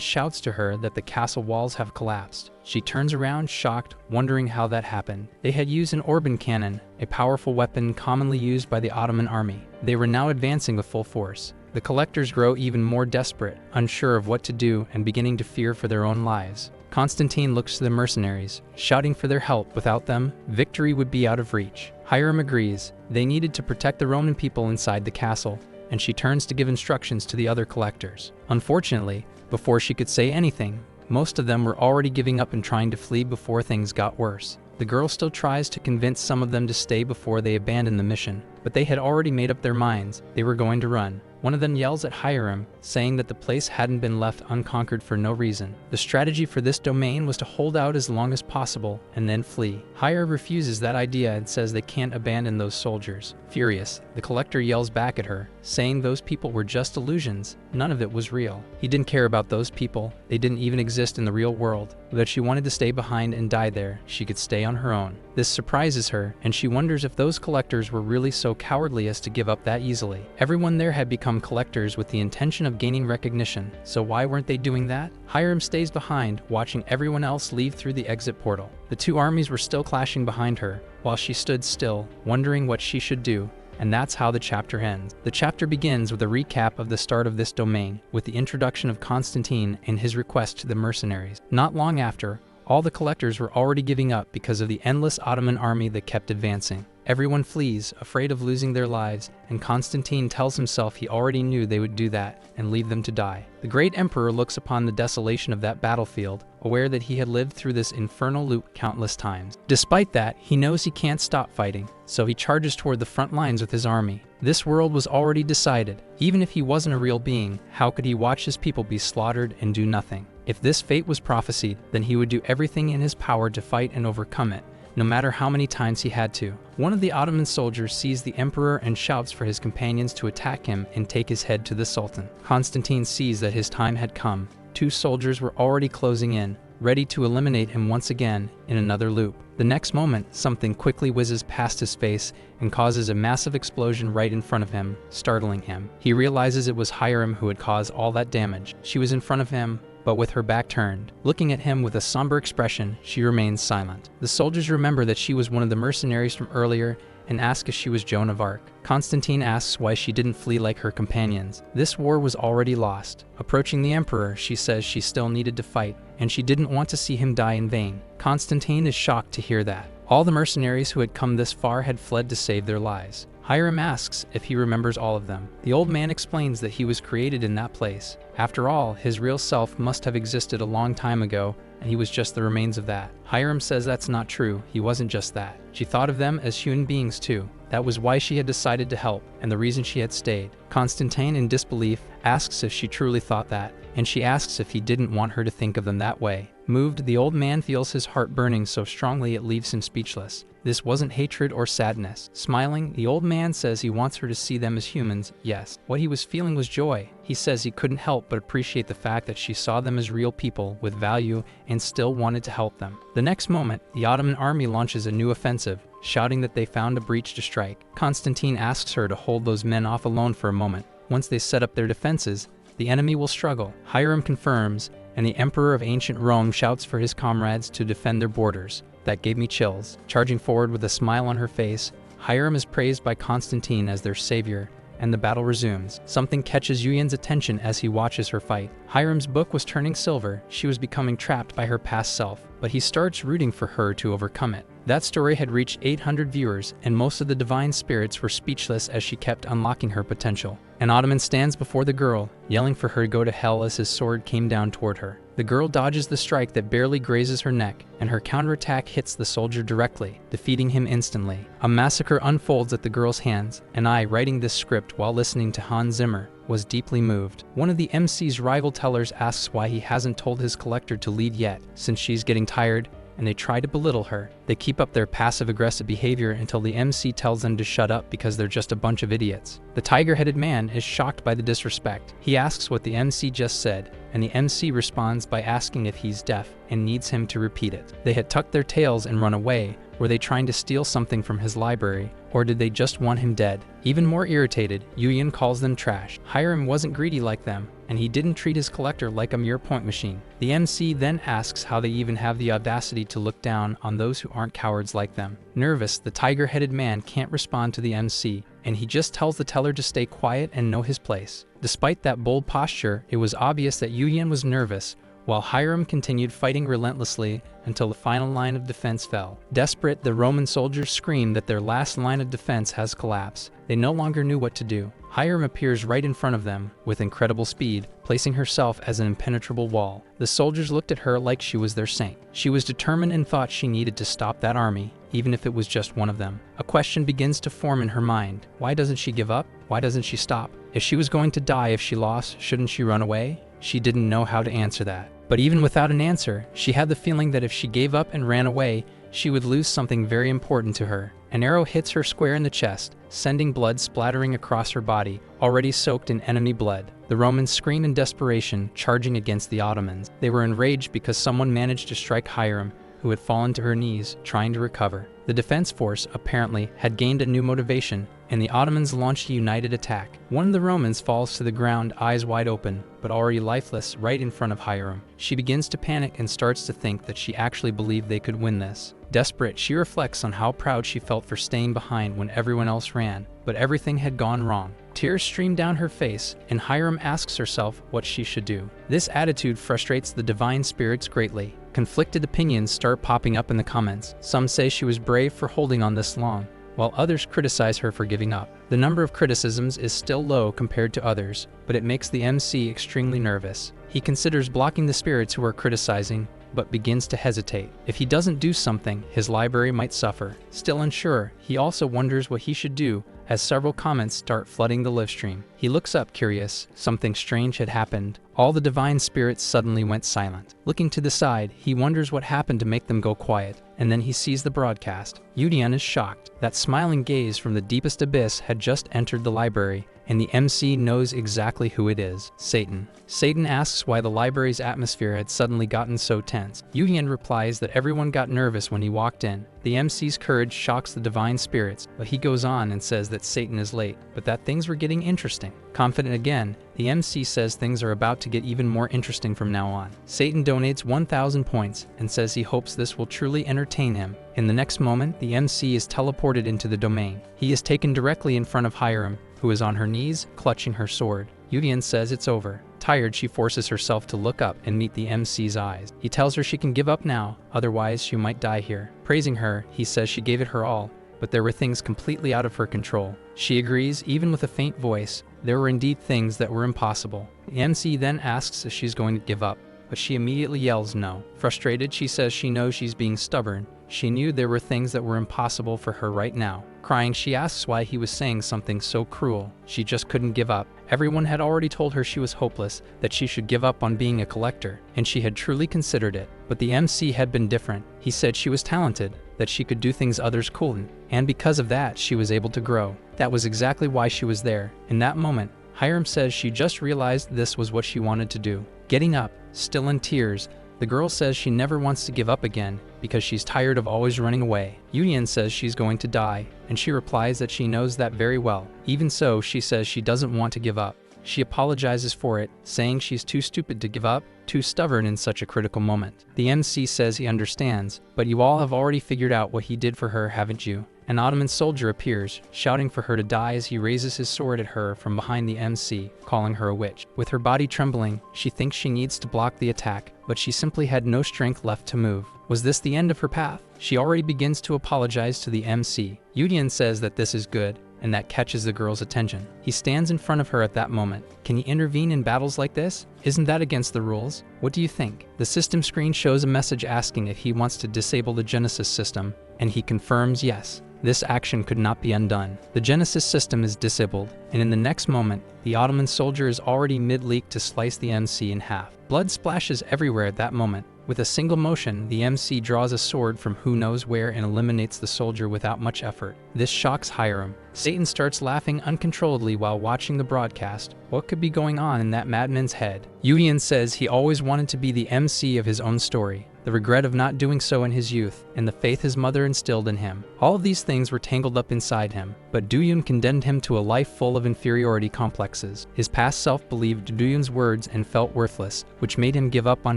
A: shouts to her that the castle walls have collapsed. She turns around shocked, wondering how that happened. They had used an Orban cannon, a powerful weapon commonly used by the Ottoman army. They were now advancing with full force. The collectors grow even more desperate, unsure of what to do and beginning to fear for their own lives. Constantine looks to the mercenaries, shouting for their help. Without them, victory would be out of reach. Hyram agrees. They needed to protect the Roman people inside the castle, and she turns to give instructions to the other collectors. Unfortunately, before she could say anything, most of them were already giving up and trying to flee before things got worse. The girl still tries to convince some of them to stay before they abandon the mission, but they had already made up their minds. They were going to run. One of them yells at Hyram, saying that the place hadn't been left unconquered for no reason. The strategy for this domain was to hold out as long as possible and then flee. Hyram refuses that idea and says they can't abandon those soldiers. Furious, the collector yells back at her, saying those people were just illusions. None of it was real. He didn't care about those people. They didn't even exist in the real world. But she wanted to stay behind and die there. She could stay on her own. This surprises her, and she wonders if those collectors were really so cowardly as to give up that easily. Everyone there had become collectors with the intention of gaining recognition, so why weren't they doing that? Hyram stays behind, watching everyone else leave through the exit portal. The two armies were still clashing behind her, while she stood still, wondering what she should do. And that's how the chapter ends. The chapter begins with a recap of the start of this domain, with the introduction of Constantine and his request to the mercenaries. Not long after, all the collectors were already giving up because of the endless Ottoman army that kept advancing. Everyone flees, afraid of losing their lives, and Constantine tells himself he already knew they would do that and leave them to die. The great emperor looks upon the desolation of that battlefield, aware that he had lived through this infernal loop countless times. Despite that, he knows he can't stop fighting, so he charges toward the front lines with his army. This world was already decided. Even if he wasn't a real being, how could he watch his people be slaughtered and do nothing? If this fate was prophesied, then he would do everything in his power to fight and overcome it, no matter how many times he had to. One of the Ottoman soldiers sees the emperor and shouts for his companions to attack him and take his head to the sultan. Constantine sees that his time had come. Two soldiers were already closing in, ready to eliminate him once again in another loop. The next moment, something quickly whizzes past his face and causes a massive explosion right in front of him, startling him. He realizes it was Hyram who had caused all that damage. She was in front of him, but with her back turned. Looking at him with a somber expression, she remains silent. The soldiers remember that she was one of the mercenaries from earlier and ask if she was Joan of Arc. Constantine asks why she didn't flee like her companions. This war was already lost. Approaching the emperor, she says she still needed to fight, and she didn't want to see him die in vain. Constantine is shocked to hear that. All the mercenaries who had come this far had fled to save their lives. Hyram asks if he remembers all of them. The old man explains that he was created in that place. After all, his real self must have existed a long time ago, and he was just the remains of that. Hyram says that's not true. He wasn't just that. She thought of them as human beings too. That was why she had decided to help, and the reason she had stayed. Constantine, in disbelief, asks if she truly thought that, and she asks if he didn't want her to think of them that way. Moved, the old man feels his heart burning so strongly it leaves him speechless. This wasn't hatred or sadness. Smiling, the old man says he wants her to see them as humans, yes. What he was feeling was joy. He says he couldn't help but appreciate the fact that she saw them as real people with value and still wanted to help them. The next moment, the Ottoman army launches a new offensive, shouting that they found a breach to strike. Constantine asks her to hold those men off alone for a moment. Once they set up their defenses, the enemy will struggle. Hyram confirms, and the Emperor of ancient Rome shouts for his comrades to defend their borders. That gave me chills. Charging forward with a smile on her face, Hyram is praised by Constantine as their savior, and the battle resumes. Something catches Yuyan's attention as he watches her fight. Hyram's book was turning silver. She was becoming trapped by her past self, but he starts rooting for her to overcome it. That story had reached 800 viewers, and most of the divine spirits were speechless as she kept unlocking her potential. An Ottoman stands before the girl, yelling for her to go to hell as his sword came down toward her. The girl dodges the strike that barely grazes her neck, and her counterattack hits the soldier directly, defeating him instantly. A massacre unfolds at the girl's hands, and I, writing this script while listening to Hans Zimmer, was deeply moved. One of the MC's rival tellers asks why he hasn't told his collector to lead yet, since she's getting tired, and they try to belittle her. They keep up their passive-aggressive behavior until the MC tells them to shut up because they're just a bunch of idiots. The tiger-headed man is shocked by the disrespect. He asks what the MC just said, and the MC responds by asking if he's deaf and needs him to repeat it. They had tucked their tails and run away. Were they trying to steal something from his library, or did they just want him dead? Even more irritated, Yuyan calls them trash. Hyram wasn't greedy like them, and he didn't treat his collector like a mere point machine. The MC then asks how they even have the audacity to look down on those who aren't cowards like them. Nervous, the tiger-headed man can't respond to the MC, and he just tells the teller to stay quiet and know his place. Despite that bold posture, it was obvious that Yuyan was nervous, while Hyram continued fighting relentlessly until the final line of defense fell. Desperate, the Roman soldiers screamed that their last line of defense has collapsed. They no longer knew what to do. Hyram appears right in front of them, with incredible speed, placing herself as an impenetrable wall. The soldiers looked at her like she was their saint. She was determined and thought she needed to stop that army, even if it was just one of them. A question begins to form in her mind. Why doesn't she give up? Why doesn't she stop? If she was going to die if she lost, shouldn't she run away? She didn't know how to answer that. But even without an answer, she had the feeling that if she gave up and ran away, she would lose something very important to her. An arrow hits her square in the chest, sending blood splattering across her body, already soaked in enemy blood. The Romans scream in desperation, charging against the Ottomans. They were enraged because someone managed to strike Hyram, who had fallen to her knees, trying to recover. The defense force, apparently, had gained a new motivation, and the Ottomans launched a united attack. One of the Romans falls to the ground, eyes wide open, but already lifeless, right in front of Hyram. She begins to panic and starts to think that she actually believed they could win this. Desperate, she reflects on how proud she felt for staying behind when everyone else ran, but everything had gone wrong. Tears stream down her face, and Hyram asks herself what she should do. This attitude frustrates the divine spirits greatly. Conflicted opinions start popping up in the comments. Some say she was brave for holding on this long, while others criticize her for giving up. The number of criticisms is still low compared to others, but it makes the MC extremely nervous. He considers blocking the spirits who are criticizing, but begins to hesitate. If he doesn't do something, his library might suffer. Still unsure, he also wonders what he should do as several comments start flooding the livestream. He looks up curious. Something strange had happened. All the divine spirits suddenly went silent. Looking to the side, he wonders what happened to make them go quiet, and then he sees the broadcast. Yuyan is shocked. That smiling gaze from the deepest abyss had just entered the library, and the MC knows exactly who it is. Satan. Satan asks why the library's atmosphere had suddenly gotten so tense. Yuyan replies that everyone got nervous when he walked in. The MC's courage shocks the divine spirits, but he goes on and says that Satan is late, but that things were getting interesting. Confident again, the MC says things are about to get even more interesting from now on. Satan donates 1,000 points and says he hopes this will truly entertain him. In the next moment, the MC is teleported into the domain. He is taken directly in front of Hyram, who is on her knees, clutching her sword. Yuyan says it's over. Tired, she forces herself to look up and meet the MC's eyes. He tells her she can give up now, otherwise she might die here. Praising her, he says she gave it her all, but there were things completely out of her control. She agrees, even with a faint voice. There were indeed things that were impossible. The MC then asks if she's going to give up, but she immediately yells no. Frustrated, she says she knows she's being stubborn. She knew there were things that were impossible for her right now. Crying, she asks why he was saying something so cruel. She just couldn't give up. Everyone had already told her she was hopeless, that she should give up on being a collector, and she had truly considered it. But the MC had been different. He said she was talented, that she could do things others couldn't, and because of that, she was able to grow. That was exactly why she was there. In that moment, Hyram says she just realized this was what she wanted to do. Getting up, still in tears, the girl says she never wants to give up again because she's tired of always running away. Yuyan says she's going to die, and she replies that she knows that very well. Even so, she says she doesn't want to give up. She apologizes for it, saying she's too stupid to give up, too stubborn in such a critical moment. The MC says he understands, but you all have already figured out what he did for her, haven't you? An Ottoman soldier appears, shouting for her to die as he raises his sword at her from behind the MC, calling her a witch. With her body trembling, she thinks she needs to block the attack, but she simply had no strength left to move. Was this the end of her path? She already begins to apologize to the MC. Yudian says that this is good, and that catches the girl's attention. He stands in front of her at that moment. Can you intervene in battles like this? Isn't that against the rules? What do you think? The system screen shows a message asking if he wants to disable the Genesis system, and he confirms yes. This action could not be undone. The Genesis system is disabled, and in the next moment, the Ottoman soldier is already mid-leap to slice the MC in half. Blood splashes everywhere at that moment. With a single motion, the MC draws a sword from who knows where and eliminates the soldier without much effort. This shocks Hyram. Satan starts laughing uncontrollably while watching the broadcast. What could be going on in that madman's head? Yuyan says he always wanted to be the MC of his own story. The regret of not doing so in his youth, and the faith his mother instilled in him. All of these things were tangled up inside him, but Duun condemned him to a life full of inferiority complexes. His past self believed Duyun's words and felt worthless, which made him give up on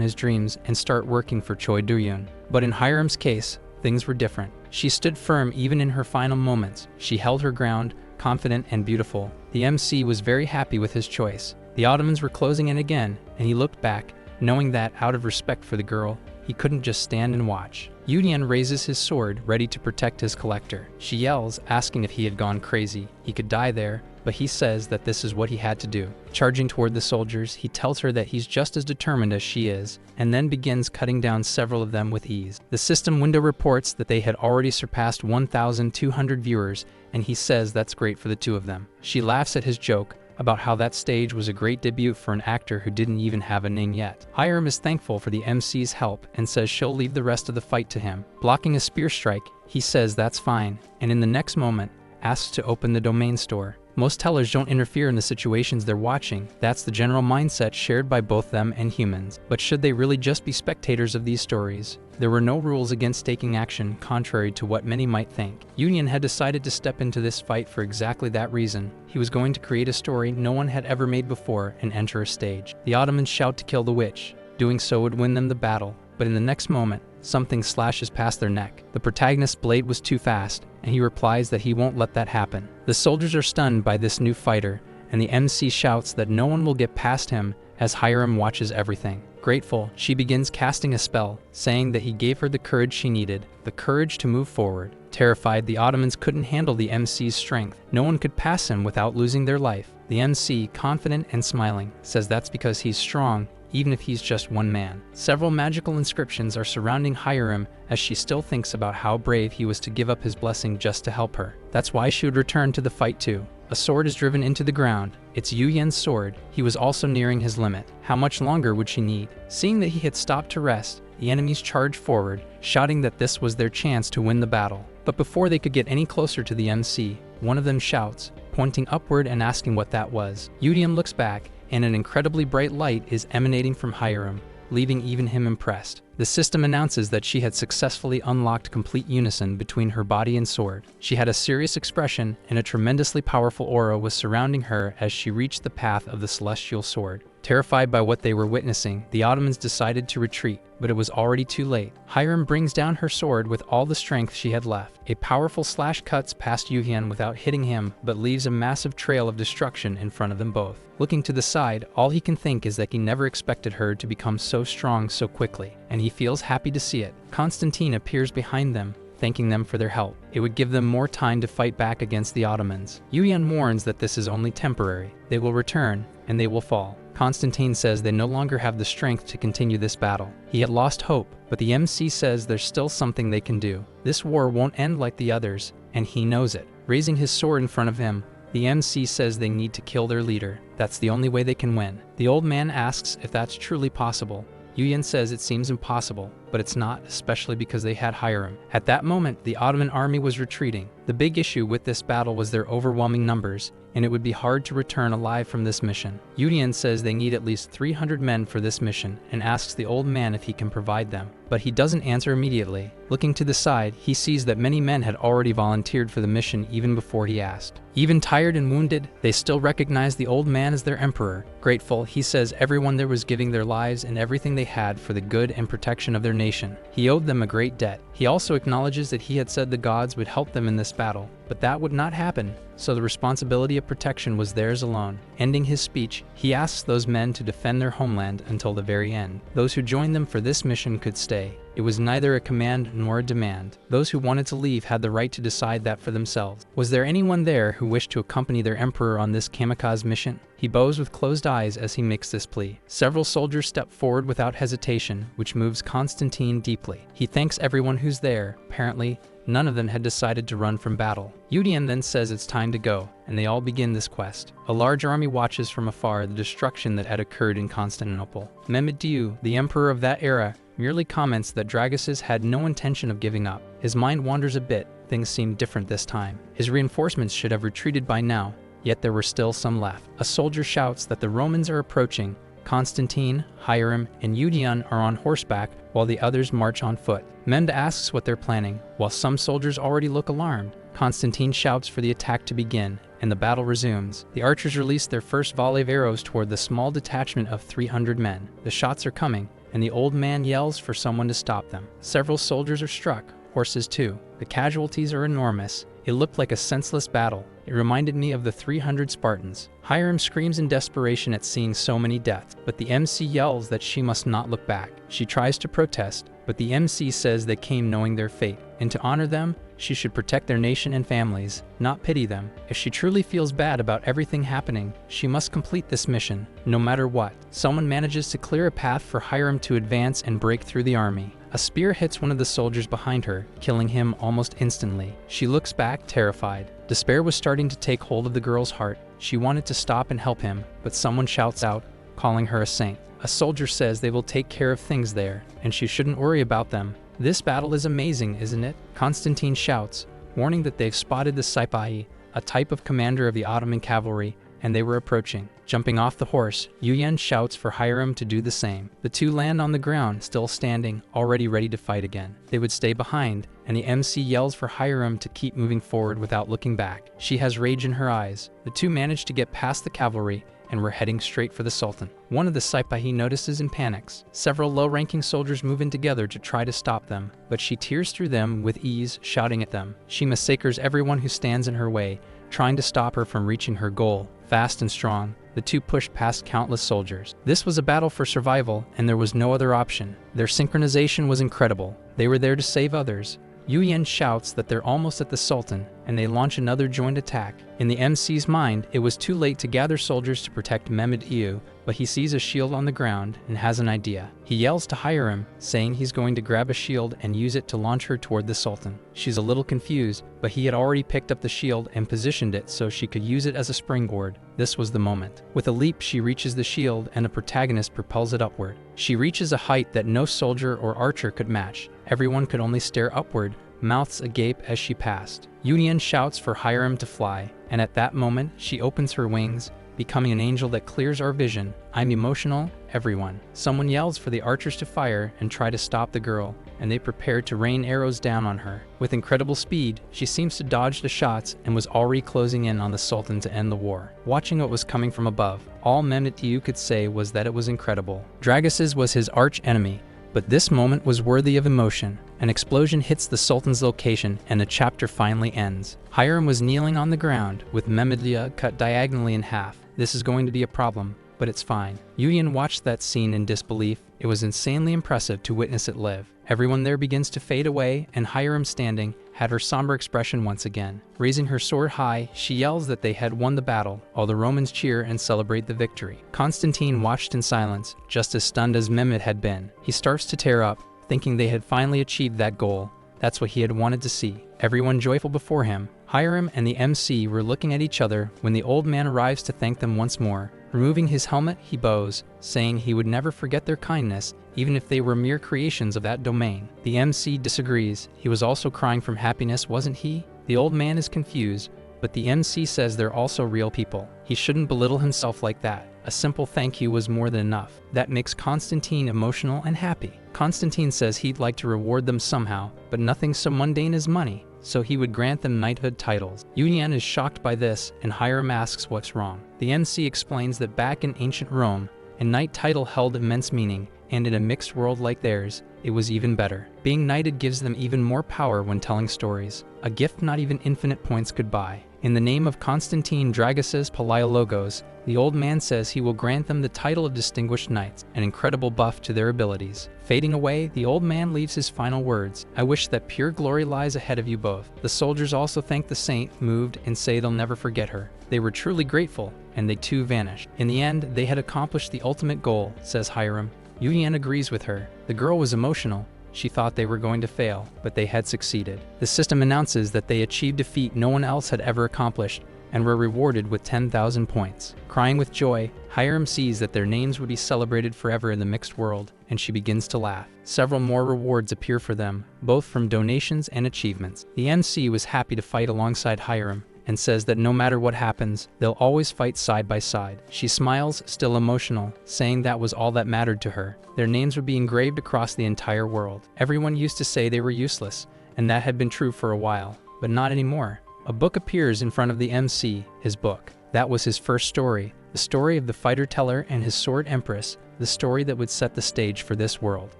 A: his dreams and start working for Choi Duyun. But in Hyram's case, things were different. She stood firm even in her final moments. She held her ground, confident and beautiful. The MC was very happy with his choice. The Ottomans were closing in again, and he looked back, knowing that, out of respect for the girl, he couldn't just stand and watch. Yudian raises his sword, ready to protect his collector. She yells, asking if he had gone crazy. He could die there, but he says that this is what he had to do. Charging toward the soldiers, he tells her that he's just as determined as she is, and then begins cutting down several of them with ease. The system window reports that they had already surpassed 1,200 viewers, and he says that's great for the two of them. She laughs at his joke about how that stage was a great debut for an actor who didn't even have a name yet. Hyram is thankful for the MC's help and says she'll leave the rest of the fight to him. Blocking a spear strike, he says that's fine, and in the next moment, asks to open the domain store. Most tellers don't interfere in the situations they're watching. That's the general mindset shared by both them and humans. But should they really just be spectators of these stories? There were no rules against taking action, contrary to what many might think. Union had decided to step into this fight for exactly that reason. He was going to create a story no one had ever made before and enter a stage. The Ottomans shout to kill the witch. Doing so would win them the battle, but in the next moment, something slashes past their neck. The protagonist's blade was too fast, and he replies that he won't let that happen. The soldiers are stunned by this new fighter, and the MC shouts that no one will get past him as Hyram watches everything. Grateful, she begins casting a spell, saying that he gave her the courage she needed, the courage to move forward. Terrified, the Ottomans couldn't handle the MC's strength. No one could pass him without losing their life. The MC, confident and smiling, says that's because he's strong, even if he's just one man. Several magical inscriptions are surrounding Hyram as she still thinks about how brave he was to give up his blessing just to help her. That's why she would return to the fight too. A sword is driven into the ground. It's Yu Yen's sword. He was also nearing his limit. How much longer would she need? Seeing that he had stopped to rest, the enemies charged forward, shouting that this was their chance to win the battle. But before they could get any closer to the MC, one of them shouts, pointing upward and asking what that was. Yudian looks back, and an incredibly bright light is emanating from Hyram, leaving even him impressed. The system announces that she had successfully unlocked complete unison between her body and sword. She had a serious expression, and a tremendously powerful aura was surrounding her as she reached the path of the celestial sword. Terrified by what they were witnessing, the Ottomans decided to retreat, but it was already too late. Hyram brings down her sword with all the strength she had left. A powerful slash cuts past Yuhian without hitting him, but leaves a massive trail of destruction in front of them both. Looking to the side, all he can think is that he never expected her to become so strong so quickly, and he feels happy to see it. Constantine appears behind them, thanking them for their help. It would give them more time to fight back against the Ottomans. Yuyan warns that this is only temporary. They will return, and they will fall. Constantine says they no longer have the strength to continue this battle. He had lost hope, but the MC says there's still something they can do. This war won't end like the others, and he knows it. Raising his sword in front of him, the MC says they need to kill their leader. That's the only way they can win. The old man asks if that's truly possible. Yuyan says it seems impossible, but it's not, especially because they had Hyram. At that moment, the Ottoman army was retreating. The big issue with this battle was their overwhelming numbers, and it would be hard to return alive from this mission. Yuyan says they need at least 300 men for this mission and asks the old man if he can provide them, but he doesn't answer immediately. Looking to the side, he sees that many men had already volunteered for the mission even before he asked. Even tired and wounded, they still recognize the old man as their emperor. Grateful, he says everyone there was giving their lives and everything they had for the good and protection of their nation. He owed them a great debt. He also acknowledges that he had said the gods would help them in this battle, but that would not happen, so the responsibility of protection was theirs alone. Ending his speech, he asks those men to defend their homeland until the very end. Those who joined them for this mission could stay. It was neither a command nor a demand. Those who wanted to leave had the right to decide that for themselves. Was there anyone there who wished to accompany their emperor on this kamikaze mission? He bows with closed eyes as he makes this plea. Several soldiers step forward without hesitation, which moves Constantine deeply. He thanks everyone who's there. Apparently, none of them had decided to run from battle. Yuyan then says it's time to go, and they all begin this quest. A large army watches from afar the destruction that had occurred in Constantinople. Mehmed Diu, the emperor of that era, merely comments that Draguses had no intention of giving up. His mind wanders a bit. Things seem different this time. His reinforcements should have retreated by now, yet there were still some left. A soldier shouts that the Romans are approaching. Constantine, Hyram, and Yuyan are on horseback while the others march on foot. Mehmed asks what they're planning. While some soldiers already look alarmed, Constantine shouts for the attack to begin, and the battle resumes. The archers release their first volley of arrows toward the small detachment of 300 men. The shots are coming, and the old man yells for someone to stop them. Several soldiers are struck, horses too. The casualties are enormous. It looked like a senseless battle. It reminded me of the 300 Spartans. Hyram screams in desperation at seeing so many deaths, but the MC yells that she must not look back. She tries to protest, but the MC says they came knowing their fate, and to honor them, she should protect their nation and families, not pity them. If she truly feels bad about everything happening, she must complete this mission, no matter what. Someone manages to clear a path for Hyram to advance and break through the army. A spear hits one of the soldiers behind her, killing him almost instantly. She looks back, terrified. Despair was starting to take hold of the girl's heart. She wanted to stop and help him, but someone shouts out, calling her a saint. A soldier says they will take care of things there, and she shouldn't worry about them. This battle is amazing, isn't it? Constantine shouts, warning that they've spotted the Sipahi, a type of commander of the Ottoman cavalry, and they were approaching. Jumping off the horse, Yuyan shouts for Hyram to do the same. The two land on the ground, still standing, already ready to fight again. They would stay behind, and the MC yells for Hyram to keep moving forward without looking back. She has rage in her eyes. The two manage to get past the cavalry and were heading straight for the Sultan. One of the Sipahi notices and panics. Several low-ranking soldiers move in together to try to stop them, but she tears through them with ease, shouting at them. She massacres everyone who stands in her way, trying to stop her from reaching her goal. Fast and strong, the two pushed past countless soldiers. This was a battle for survival, and there was no other option. Their synchronization was incredible. They were there to save others. Yuyan shouts that they're almost at the Sultan, and they launch another joint attack. In the MC's mind, it was too late to gather soldiers to protect Mehmed Iu, but he sees a shield on the ground and has an idea. He yells to Hyram, saying he's going to grab a shield and use it to launch her toward the Sultan. She's a little confused, but he had already picked up the shield and positioned it so she could use it as a springboard. This was the moment. With a leap, she reaches the shield and the protagonist propels it upward. She reaches a height that no soldier or archer could match. Everyone could only stare upward, mouths agape as she passed. Yuyan shouts for Hyram to fly, and at that moment, she opens her wings, becoming an angel that clears our vision. I'm emotional, everyone. Someone yells for the archers to fire and try to stop the girl, and they prepare to rain arrows down on her. With incredible speed, she seems to dodge the shots and was already closing in on the Sultan to end the war. Watching what was coming from above, all Mehmed Iu could say was that it was incredible. Draguses was his arch enemy, but this moment was worthy of emotion. An explosion hits the Sultan's location, and the chapter finally ends. Hyram was kneeling on the ground, with Mehmed cut diagonally in half. This is going to be a problem, but it's fine. Yuyan watched that scene in disbelief, It was insanely impressive to witness it live. Everyone there begins to fade away, and Hyram, standing, had her somber expression once again. Raising her sword high, she yells that they had won the battle, while the Romans cheer and celebrate the victory. Constantine watched in silence, just as stunned as Mehmed had been. He starts to tear up, thinking they had finally achieved that goal. That's what he had wanted to see. Everyone joyful before him. Hyram and the MC were looking at each other when the old man arrives to thank them once more. Removing his helmet, he bows, saying he would never forget their kindness, even if they were mere creations of that domain. The MC disagrees. He was also crying from happiness, wasn't he? The old man is confused, but the MC says they're also real people. He shouldn't belittle himself like that. A simple thank you was more than enough. That makes Constantine emotional and happy. Constantine says he'd like to reward them somehow, but nothing so mundane as money, so he would grant them knighthood titles. Yuyan is shocked by this, and Hyram asks what's wrong. The MC explains that back in ancient Rome, a knight title held immense meaning, and in a mixed world like theirs, it was even better. Being knighted gives them even more power when telling stories, a gift not even infinite points could buy. In the name of Constantine Draguses Palaiologos, the old man says he will grant them the title of Distinguished Knights, an incredible buff to their abilities. Fading away, the old man leaves his final words. I wish that pure glory lies ahead of you both. The soldiers also thank the saint, moved, and say they'll never forget her. They were truly grateful, and they too vanished. In the end, they had accomplished the ultimate goal, says Hyram. Yuyan agrees with her. The girl was emotional. She thought they were going to fail, but they had succeeded. The system announces that they achieved a feat no one else had ever accomplished, and were rewarded with 10,000 points. Crying with joy, Hyram sees that their names would be celebrated forever in the mixed world, and she begins to laugh. Several more rewards appear for them, both from donations and achievements. The MC was happy to fight alongside Hyram, and says that no matter what happens, they'll always fight side by side. She smiles, still emotional, saying that was all that mattered to her. Their names would be engraved across the entire world. Everyone used to say they were useless, and that had been true for a while, but not anymore. A book appears in front of the MC, his book. That was his first story, the story of the fighter teller and his sword Empress, the story that would set the stage for this world.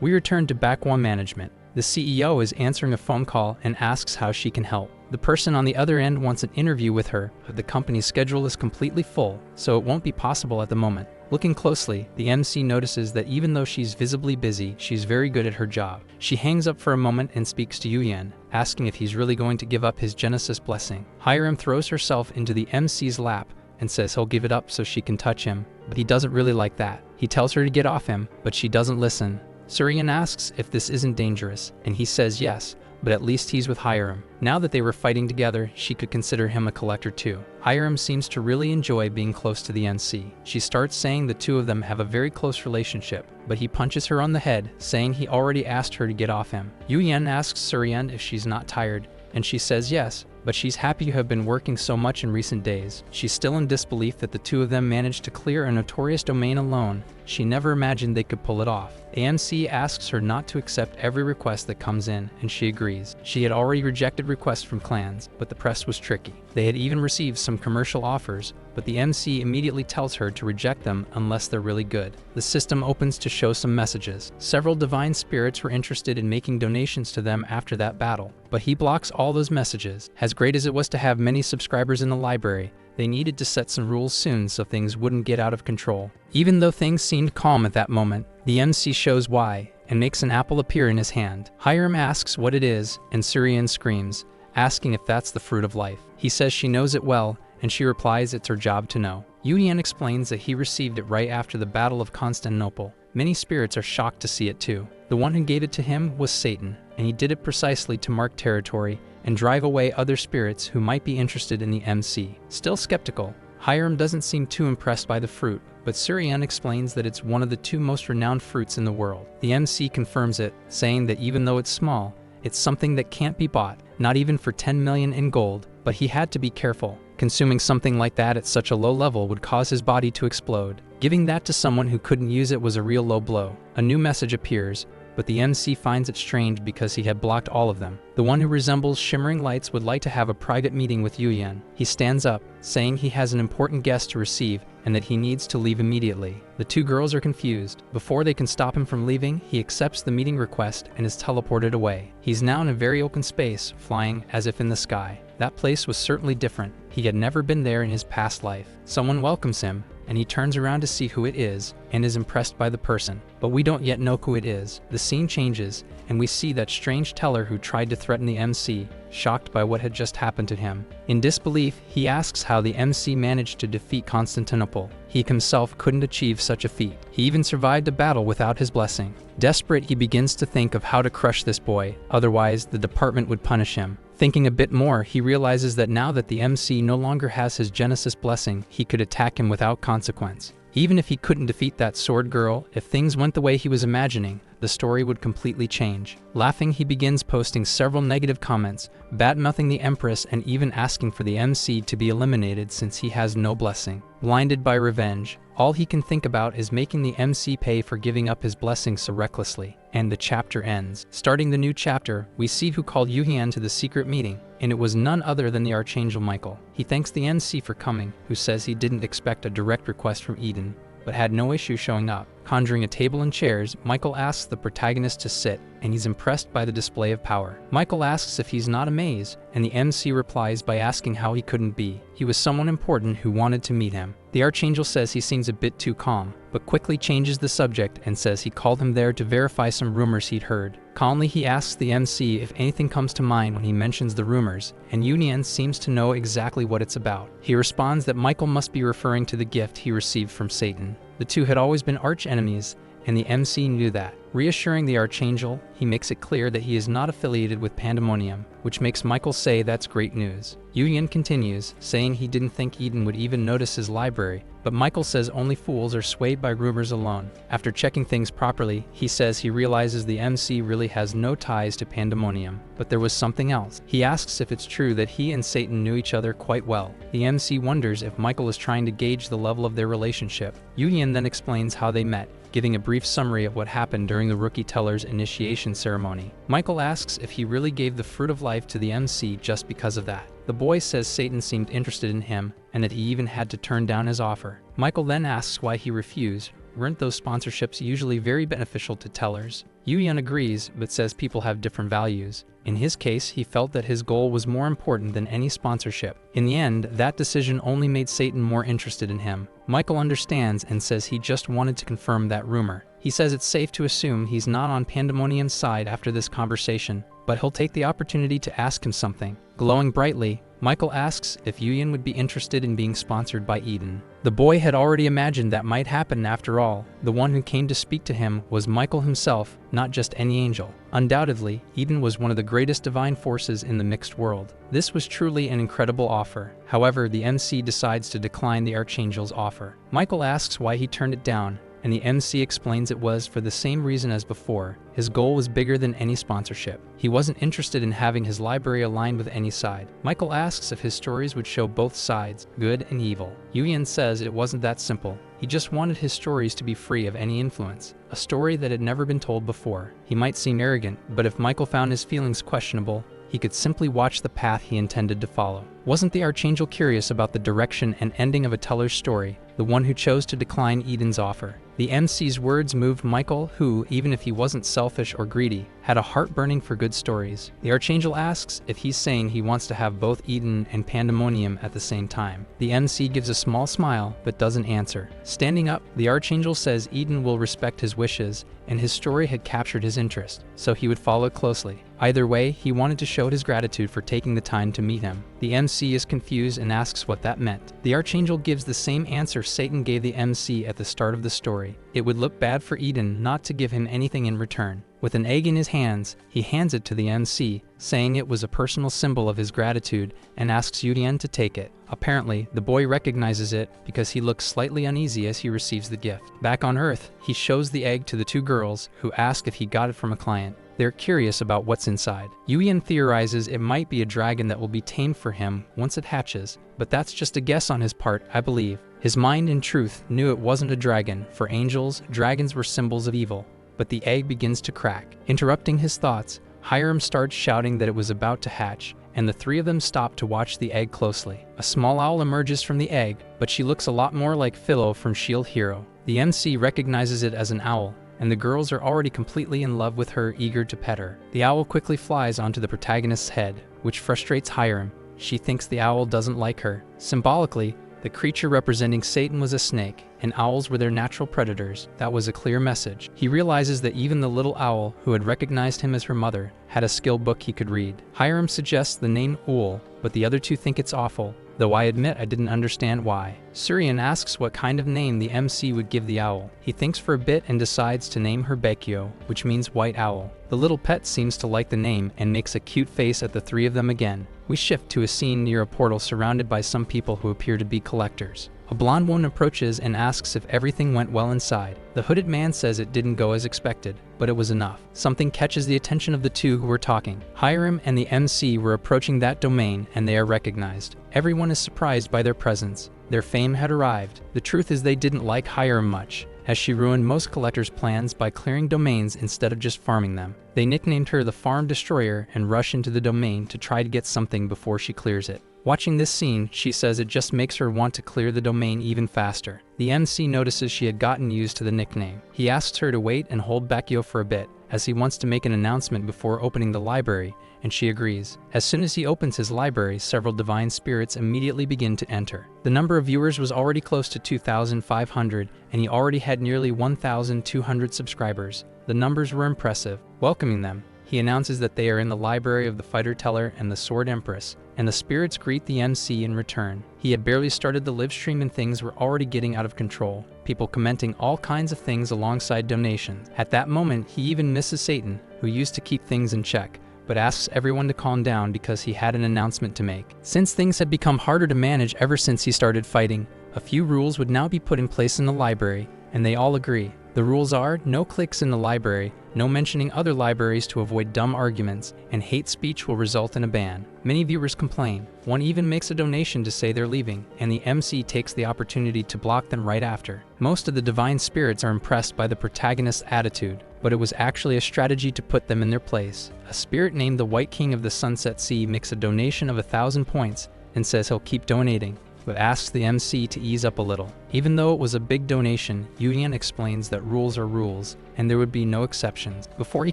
A: We return to Bak Management. The CEO is answering a phone call and asks how she can help. The person on the other end wants an interview with her, but the company's schedule is completely full, so it won't be possible at the moment. Looking closely, the MC notices that even though she's visibly busy, she's very good at her job. She hangs up for a moment and speaks to Yuyan, asking if he's really going to give up his Genesis blessing. Hyram throws herself into the MC's lap and says he'll give it up so she can touch him, but he doesn't really like that. He tells her to get off him, but she doesn't listen. Surian asks if this isn't dangerous, and he says yes, but at least he's with Hyram. Now that they were fighting together, she could consider him a collector too. Hyram seems to really enjoy being close to the MC. She starts saying the two of them have a very close relationship, but he punches her on the head, saying he already asked her to get off him. Yuyan asks Surian if she's not tired, and she says yes, but she's happy to have been working so much in recent days. She's still in disbelief that the two of them managed to clear a notorious domain alone. She never imagined they could pull it off. AMC asks her not to accept every request that comes in, and she agrees. She had already rejected requests from clans, but the press was tricky. They had even received some commercial offers, but the MC immediately tells her to reject them unless they're really good. The system opens to show some messages. Several divine spirits were interested in making donations to them after that battle, but he blocks all those messages. As great as it was to have many subscribers in the library, they needed to set some rules soon so things wouldn't get out of control. Even though things seemed calm at that moment, the MC shows why and makes an apple appear in his hand. Hyram asks what it is, and Surian screams, asking if that's the fruit of life. He says she knows it well, and she replies it's her job to know. Yuyan explains that he received it right after the Battle of Constantinople. Many spirits are shocked to see it too. The one who gave it to him was Satan, and he did it precisely to mark territory and drive away other spirits who might be interested in the MC. Still skeptical, Hyram doesn't seem too impressed by the fruit, but Surian explains that it's one of the two most renowned fruits in the world. The MC confirms it, saying that even though it's small, it's something that can't be bought, not even for 10 million in gold, but he had to be careful. Consuming something like that at such a low level would cause his body to explode. Giving that to someone who couldn't use it was a real low blow. A new message appears, but the MC finds it strange because he had blocked all of them. The one who resembles shimmering lights would like to have a private meeting with Yuyan. He stands up, saying he has an important guest to receive and that he needs to leave immediately. The two girls are confused. Before they can stop him from leaving, he accepts the meeting request and is teleported away. He's now in a very open space, flying as if in the sky. That place was certainly different. He had never been there in his past life. Someone welcomes him, and he turns around to see who it is, and is impressed by the person. But we don't yet know who it is. The scene changes, and we see that strange teller who tried to threaten the MC, shocked by what had just happened to him. In disbelief, he asks how the MC managed to defeat Constantinople. He himself couldn't achieve such a feat. He even survived a battle without his blessing. Desperate, he begins to think of how to crush this boy, otherwise the department would punish him. Thinking a bit more, he realizes that now that the MC no longer has his Genesis blessing, he could attack him without consequence. Even if he couldn't defeat that sword girl, if things went the way he was imagining, the story would completely change. Laughing, he begins posting several negative comments, bad-mouthing the Empress and even asking for the MC to be eliminated since he has no blessing. Blinded by revenge, all he can think about is making the MC pay for giving up his blessing so recklessly. And the chapter ends. Starting the new chapter, we see who called Yuhyun to the secret meeting, and it was none other than the Archangel Michael. He thanks the MC for coming, who says he didn't expect a direct request from Eden, but had no issue showing up. Conjuring a table and chairs, Michael asks the protagonist to sit, and he's impressed by the display of power. Michael asks if he's not amazed, and the MC replies by asking how he couldn't be. He was someone important who wanted to meet him. The Archangel says he seems a bit too calm, but quickly changes the subject and says he called him there to verify some rumors he'd heard. Calmly, he asks the MC if anything comes to mind when he mentions the rumors, and Yuhyun seems to know exactly what it's about. He responds that Michael must be referring to the gift he received from Satan. The two had always been arch enemies, and the MC knew that. Reassuring the Archangel, he makes it clear that he is not affiliated with Pandemonium, which makes Michael say that's great news. Yuhyun continues, saying he didn't think Eden would even notice his library, but Michael says only fools are swayed by rumors alone. After checking things properly, he says he realizes the MC really has no ties to Pandemonium, but there was something else. He asks if it's true that he and Satan knew each other quite well. The MC wonders if Michael is trying to gauge the level of their relationship. Yuhyun then explains how they met, giving a brief summary of what happened during the rookie teller's initiation ceremony. Michael asks if he really gave the fruit of life to the MC just because of that. The boy says Satan seemed interested in him, and that he even had to turn down his offer. Michael then asks why he refused. Weren't those sponsorships usually very beneficial to tellers? Yuhyun agrees, but says people have different values. In his case, he felt that his goal was more important than any sponsorship. In the end, that decision only made Satan more interested in him. Michael understands and says he just wanted to confirm that rumor. He says it's safe to assume he's not on Pandemonium's side after this conversation, but he'll take the opportunity to ask him something. Glowing brightly, Michael asks if Yuhyun would be interested in being sponsored by Eden. The boy had already imagined that might happen after all. The one who came to speak to him was Michael himself, not just any angel. Undoubtedly, Eden was one of the greatest divine forces in the mixed world. This was truly an incredible offer. However, the MC decides to decline the Archangel's offer. Michael asks why he turned it down, and the MC explains it was for the same reason as before. His goal was bigger than any sponsorship. He wasn't interested in having his library aligned with any side. Michael asks if his stories would show both sides, good and evil. Yuhyun says it wasn't that simple. He just wanted his stories to be free of any influence, a story that had never been told before. He might seem arrogant, but if Michael found his feelings questionable, he could simply watch the path he intended to follow. Wasn't the Archangel curious about the direction and ending of a teller's story, the one who chose to decline Eden's offer? The MC's words moved Michael, who, even if he wasn't selfish or greedy, had a heart burning for good stories. The Archangel asks if he's saying he wants to have both Eden and Pandemonium at the same time. The MC gives a small smile, but doesn't answer. Standing up, the Archangel says Eden will respect his wishes, and his story had captured his interest, so he would follow closely. Either way, he wanted to show his gratitude for taking the time to meet him. The MC is confused and asks what that meant. The Archangel gives the same answer Satan gave the MC at the start of the story. It would look bad for Eden not to give him anything in return. With an egg in his hands, he hands it to the MC, saying it was a personal symbol of his gratitude, and asks Yuhyun to take it. Apparently, the boy recognizes it because he looks slightly uneasy as he receives the gift. Back on Earth, he shows the egg to the two girls, who ask if he got it from a client. They're curious about what's inside. Yuhyun theorizes it might be a dragon that will be tamed for him once it hatches, but that's just a guess on his part, I believe. His mind, in truth, knew it wasn't a dragon. For angels, dragons were symbols of evil. But the egg begins to crack. Interrupting his thoughts, Hyram starts shouting that it was about to hatch, and the three of them stop to watch the egg closely. A small owl emerges from the egg, but she looks a lot more like Philo from Shield Hero. The MC recognizes it as an owl, and the girls are already completely in love with her, eager to pet her. The owl quickly flies onto the protagonist's head, which frustrates Hyram. She thinks the owl doesn't like her. Symbolically, the creature representing Satan was a snake, and owls were their natural predators. That was a clear message. He realizes that even the little owl, who had recognized him as her mother, had a skill book he could read. Hyram suggests the name Ool, but the other two think it's awful, though I admit I didn't understand why. Surian asks what kind of name the MC would give the owl. He thinks for a bit and decides to name her Bekyo, which means white owl. The little pet seems to like the name and makes a cute face at the three of them again. We shift to a scene near a portal surrounded by some people who appear to be collectors. A blonde woman approaches and asks if everything went well inside. The hooded man says it didn't go as expected, but it was enough. Something catches the attention of the two who were talking. Hyram and the MC were approaching that domain, and they are recognized. Everyone is surprised by their presence. Their fame had arrived. The truth is they didn't like Hyram much, as she ruined most collectors' plans by clearing domains instead of just farming them. They nicknamed her the Farm Destroyer and rush into the domain to try to get something before she clears it. Watching this scene, she says it just makes her want to clear the domain even faster. The MC notices she had gotten used to the nickname. He asks her to wait and hold Bekyo for a bit, as he wants to make an announcement before opening the library, and she agrees. As soon as he opens his library, several divine spirits immediately begin to enter. The number of viewers was already close to 2,500, and he already had nearly 1,200 subscribers. The numbers were impressive. Welcoming them, he announces that they are in the library of the Fighter Teller and the Sword Empress, and the spirits greet the MC in return. He had barely started the live stream and things were already getting out of control, people commenting all kinds of things alongside donations. At that moment, he even misses Satan, who used to keep things in check, but asks everyone to calm down because he had an announcement to make. Since things had become harder to manage ever since he started fighting, a few rules would now be put in place in the library, and they all agree. The rules are no clicks in the library, no mentioning other libraries to avoid dumb arguments, and hate speech will result in a ban. Many viewers complain. One even makes a donation to say they're leaving, and the MC takes the opportunity to block them right after. Most of the divine spirits are impressed by the protagonist's attitude, but it was actually a strategy to put them in their place. A spirit named the White King of the Sunset Sea makes a donation of 1,000 points and says he'll keep donating, but asks the MC to ease up a little. Even though it was a big donation, Yuyan explains that rules are rules, and there would be no exceptions. Before he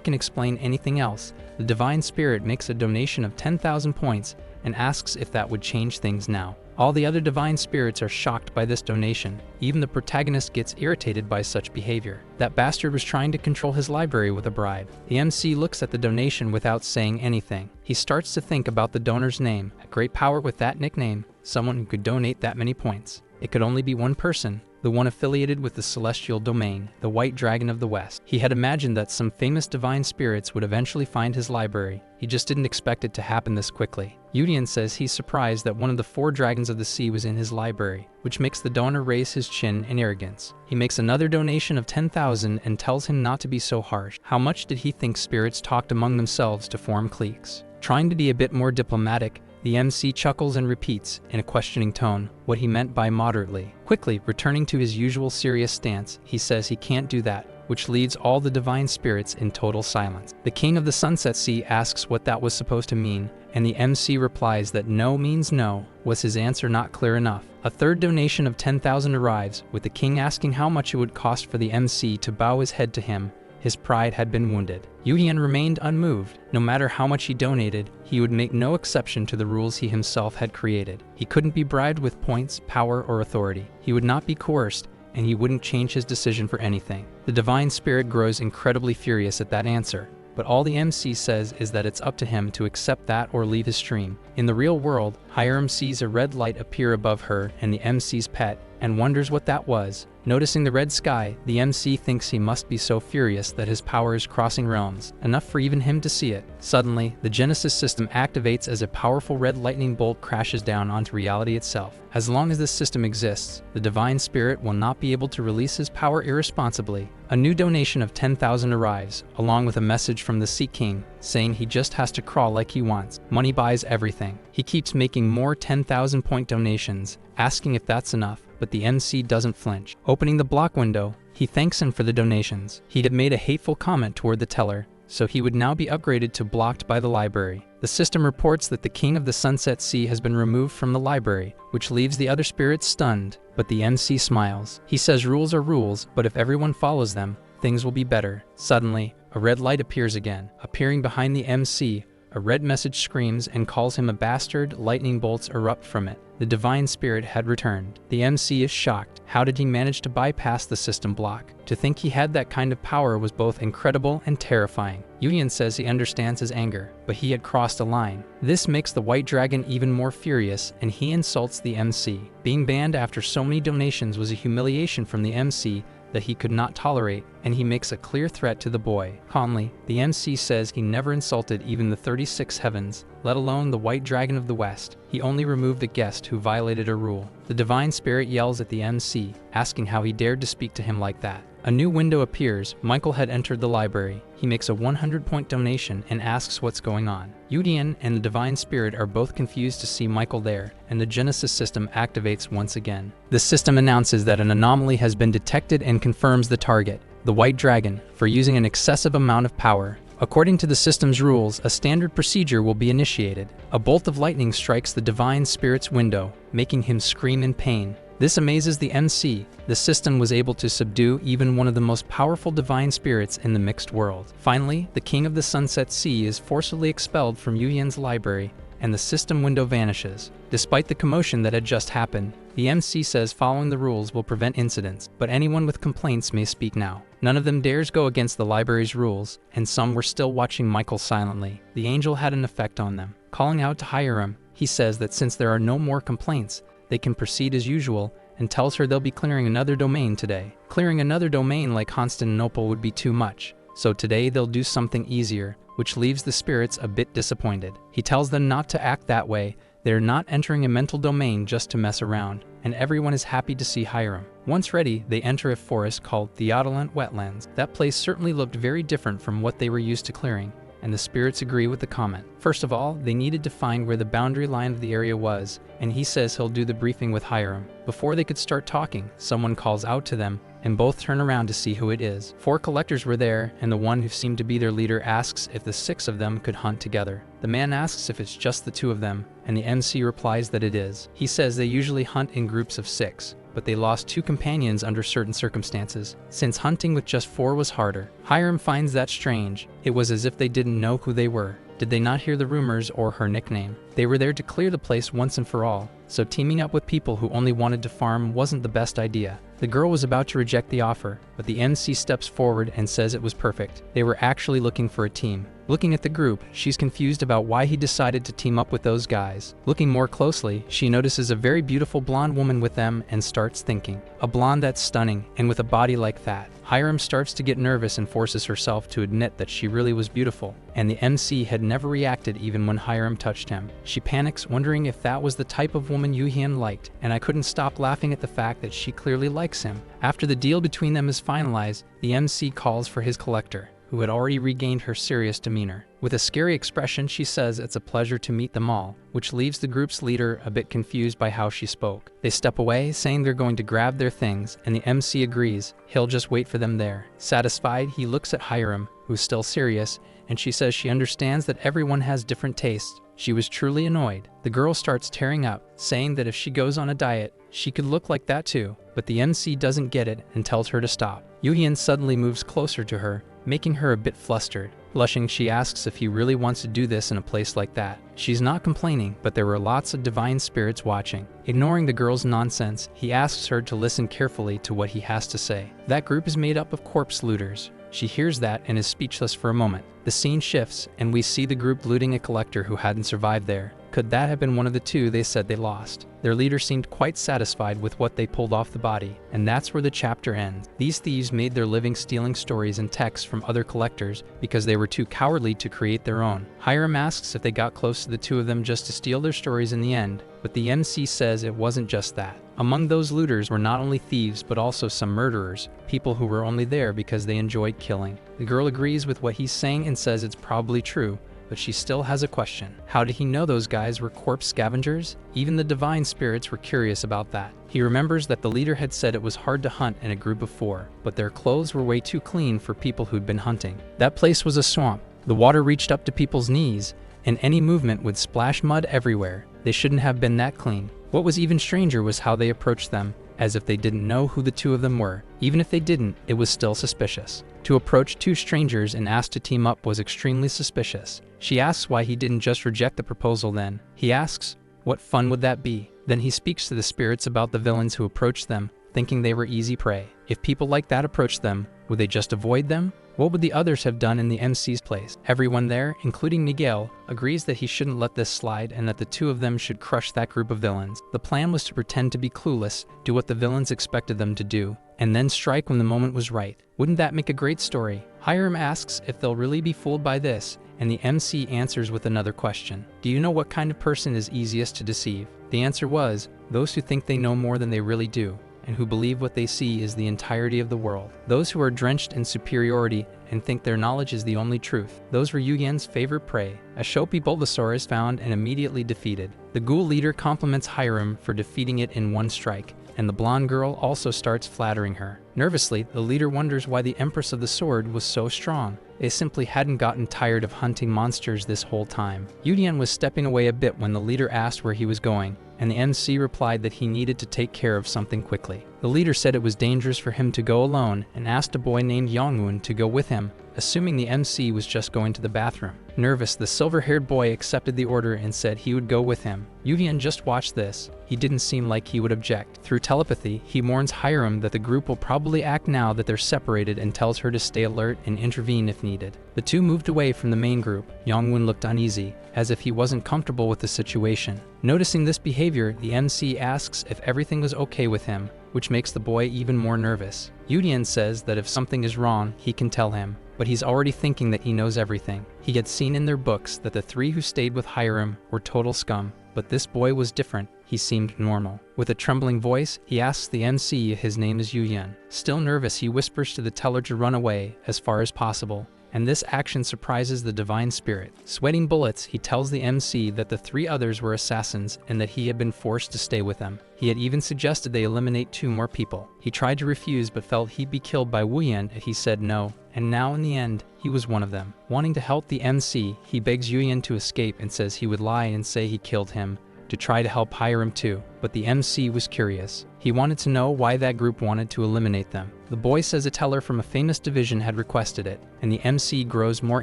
A: can explain anything else, the Divine Spirit makes a donation of 10,000 points and asks if that would change things now. All the other Divine Spirits are shocked by this donation. Even the protagonist gets irritated by such behavior. That bastard was trying to control his library with a bribe. The MC looks at the donation without saying anything. He starts to think about the donor's name. A great power with that nickname. Someone who could donate that many points. It could only be one person, the one affiliated with the celestial domain, the White Dragon of the West. He had imagined that some famous divine spirits would eventually find his library. He just didn't expect it to happen this quickly. Yudian says he's surprised that one of the 4 dragons of the sea was in his library, which makes the donor raise his chin in arrogance. He makes another donation of 10,000 and tells him not to be so harsh. How much did he think spirits talked among themselves to form cliques? Trying to be a bit more diplomatic, the MC chuckles and repeats, in a questioning tone, what he meant by moderately. Quickly, returning to his usual serious stance, he says he can't do that, which leaves all the divine spirits in total silence. The King of the Sunset Sea asks what that was supposed to mean, and the MC replies that no means no. Was his answer not clear enough? A third donation of 10,000 arrives, with the king asking how much it would cost for the MC to bow his head to him. His pride had been wounded. Yuyan remained unmoved. No matter how much he donated, he would make no exception to the rules he himself had created. He couldn't be bribed with points, power, or authority. He would not be coerced, and he wouldn't change his decision for anything. The divine spirit grows incredibly furious at that answer, but all the MC says is that it's up to him to accept that or leave his stream. In the real world, Hyram sees a red light appear above her and the MC's pet, and wonders what that was. Noticing the red sky, the MC thinks he must be so furious that his power is crossing realms, enough for even him to see it. Suddenly, the Genesis system activates as a powerful red lightning bolt crashes down onto reality itself. As long as this system exists, the divine spirit will not be able to release his power irresponsibly. A new donation of 10,000 arrives, along with a message from the Sea King, saying he just has to crawl like he wants. Money buys everything. He keeps making more 10,000 point donations, asking if that's enough, but the MC doesn't flinch. Opening the block window, he thanks him for the donations. He had made a hateful comment toward the teller, so he would now be upgraded to blocked by the library. The system reports that the King of the Sunset Sea has been removed from the library, which leaves the other spirits stunned, but the MC smiles. He says rules are rules, but if everyone follows them, things will be better. Suddenly, a red light appears again, appearing behind the MC, A red message screams and calls him a bastard. Lightning bolts erupt from it. The divine spirit had returned. The MC is shocked. How did he manage to bypass the system block? To think he had that kind of power was both incredible and terrifying. Yuyan says he understands his anger, but he had crossed a line. This makes the white dragon even more furious, and he insults the MC. Being banned after so many donations was a humiliation from the MC that he could not tolerate, and he makes a clear threat to the boy. Calmly, the MC says he never insulted even the 36 heavens, let alone the white dragon of the west. He only removed a guest who violated a rule. The divine spirit yells at the MC, asking how he dared to speak to him like that. A new window appears. Michael had entered the library. He makes a 100-point donation and asks what's going on. Yudian and the divine spirit are both confused to see Michael there, and the Genesis system activates once again. The system announces that an anomaly has been detected and confirms the target, the white dragon, for using an excessive amount of power. According to the system's rules, a standard procedure will be initiated. A bolt of lightning strikes the divine spirit's window, making him scream in pain. This amazes the MC. The system was able to subdue even one of the most powerful divine spirits in the mixed world. Finally, the King of the Sunset Sea is forcibly expelled from Yuyan's library, and the system window vanishes. Despite the commotion that had just happened, the MC says following the rules will prevent incidents, but anyone with complaints may speak now. None of them dares go against the library's rules, and some were still watching Michael silently. The angel had an effect on them. Calling out to Hyram, he says that since there are no more complaints, they can proceed as usual, and tells her they'll be clearing another domain today. Clearing another domain like Constantinople would be too much, so today they'll do something easier, which leaves the spirits a bit disappointed. He tells them not to act that way. They're not entering a mental domain just to mess around, and everyone is happy to see Hyram. Once ready, they enter a forest called Theodolent Wetlands. That place certainly looked very different from what they were used to clearing, and the spirits agree with the comment. First of all, they needed to find where the boundary line of the area was, and he says he'll do the briefing with Hyram. Before they could start talking, someone calls out to them, and both turn around to see who it is. 4 collectors were there, and the one who seemed to be their leader asks if the 6 of them could hunt together. The man asks if it's just the 2 of them, and the MC replies that it is. He says they usually hunt in groups of 6, but they lost 2 companions under certain circumstances, since hunting with just 4 was harder. Hyram finds that strange. It was as if they didn't know who they were. Did they not hear the rumors or her nickname? They were there to clear the place once and for all, so teaming up with people who only wanted to farm wasn't the best idea. The girl was about to reject the offer, but the MC steps forward and says it was perfect. They were actually looking for a team. Looking at the group, she's confused about why he decided to team up with those guys. Looking more closely, she notices a very beautiful blonde woman with them and starts thinking, a blonde that's stunning, and with a body like that. Hyram starts to get nervous and forces herself to admit that she really was beautiful, and the MC had never reacted even when Hyram touched him. She panics, wondering if that was the type of woman Yuhyun liked, and I couldn't stop laughing at the fact that she clearly likes him. After the deal between them is finalized, the MC calls for his collector, who had already regained her serious demeanor. With a scary expression, she says it's a pleasure to meet them all, which leaves the group's leader a bit confused by how she spoke. They step away, saying they're going to grab their things, and the MC agrees. He'll just wait for them there. Satisfied, he looks at Hyram, who's still serious, and she says she understands that everyone has different tastes. She was truly annoyed. The girl starts tearing up, saying that if she goes on a diet, she could look like that too, but the MC doesn't get it and tells her to stop. Yuhyun suddenly moves closer to her, making her a bit flustered. Blushing, she asks if he really wants to do this in a place like that. She's not complaining, but there were lots of divine spirits watching. Ignoring the girl's nonsense, he asks her to listen carefully to what he has to say. That group is made up of corpse looters. She hears that and is speechless for a moment. The scene shifts, and we see the group looting a collector who hadn't survived there. Could that have been one of the 2 they said they lost? Their leader seemed quite satisfied with what they pulled off the body, and that's where the chapter ends. These thieves made their living stealing stories and texts from other collectors because they were too cowardly to create their own. Hyram asks if they got close to the 2 of them just to steal their stories in the end, but the MC says it wasn't just that. Among those looters were not only thieves but also some murderers, people who were only there because they enjoyed killing. The girl agrees with what he's saying and says it's probably true, but she still has a question. How did he know those guys were corpse scavengers? Even the divine spirits were curious about that. He remembers that the leader had said it was hard to hunt in a group of 4, but their clothes were way too clean for people who'd been hunting. That place was a swamp. The water reached up to people's knees, and any movement would splash mud everywhere. They shouldn't have been that clean. What was even stranger was how they approached them. as if they didn't know who the two of them were. Even if they didn't, it was still suspicious. To approach two strangers and ask to team up was extremely suspicious. She asks why he didn't just reject the proposal then. He asks, what fun would that be? Then he speaks to the spirits about the villains who approached them, thinking they were easy prey. If people like that approached them, would they just avoid them? What would the others have done in the MC's place? Everyone there, including Miguel, agrees that he shouldn't let this slide and that the two of them should crush that group of villains. The plan was to pretend to be clueless, do what the villains expected them to do, and then strike when the moment was right. Wouldn't that make a great story? Hyram asks if they'll really be fooled by this, and the MC answers with another question. Do you know what kind of person is easiest to deceive? The answer was, those who think they know more than they really do, and who believe what they see is the entirety of the world. Those who are drenched in superiority and think their knowledge is the only truth. Those were Yuyen's favorite prey. A Shopi Bulbasaur is found and immediately defeated. The ghoul leader compliments Hyram for defeating it in one strike, and the blonde girl also starts flattering her. Nervously, the leader wonders why the Empress of the Sword was so strong. They simply hadn't gotten tired of hunting monsters this whole time. Yuyen was stepping away a bit when the leader asked where he was going, and the MC replied that he needed to take care of something quickly. The leader said it was dangerous for him to go alone and asked a boy named Yongwon to go with him, assuming the MC was just going to the bathroom. Nervous, the silver-haired boy accepted the order and said he would go with him. Yuyen just watched this. He didn't seem like he would object. Through telepathy, he warns Hyram that the group will probably act now that they're separated and tells her to stay alert and intervene if needed. The two moved away from the main group. Yongwon looked uneasy, as if he wasn't comfortable with the situation. Noticing this behavior, the MC asks if everything was okay with him, which makes the boy even more nervous. Yuyen says that if something is wrong, he can tell him, but he's already thinking that he knows everything. He had seen in their books that the three who stayed with Hyram were total scum, but this boy was different. He seemed normal. With a trembling voice, he asks the MC if his name is Yuyen. Still nervous, he whispers to the teller to run away as far as possible, and this action surprises the divine spirit. Sweating bullets, he tells the MC that the three others were assassins and that he had been forced to stay with them. He had even suggested they eliminate 2 more people. He tried to refuse but felt he'd be killed by Wuyen if he said no, and now in the end, he was one of them. Wanting to help the MC, he begs Yuyen to escape and says he would lie and say he killed him, to try to help Hyram too, but the MC was curious. He wanted to know why that group wanted to eliminate them. The boy says a teller from a famous division had requested it, and the MC grows more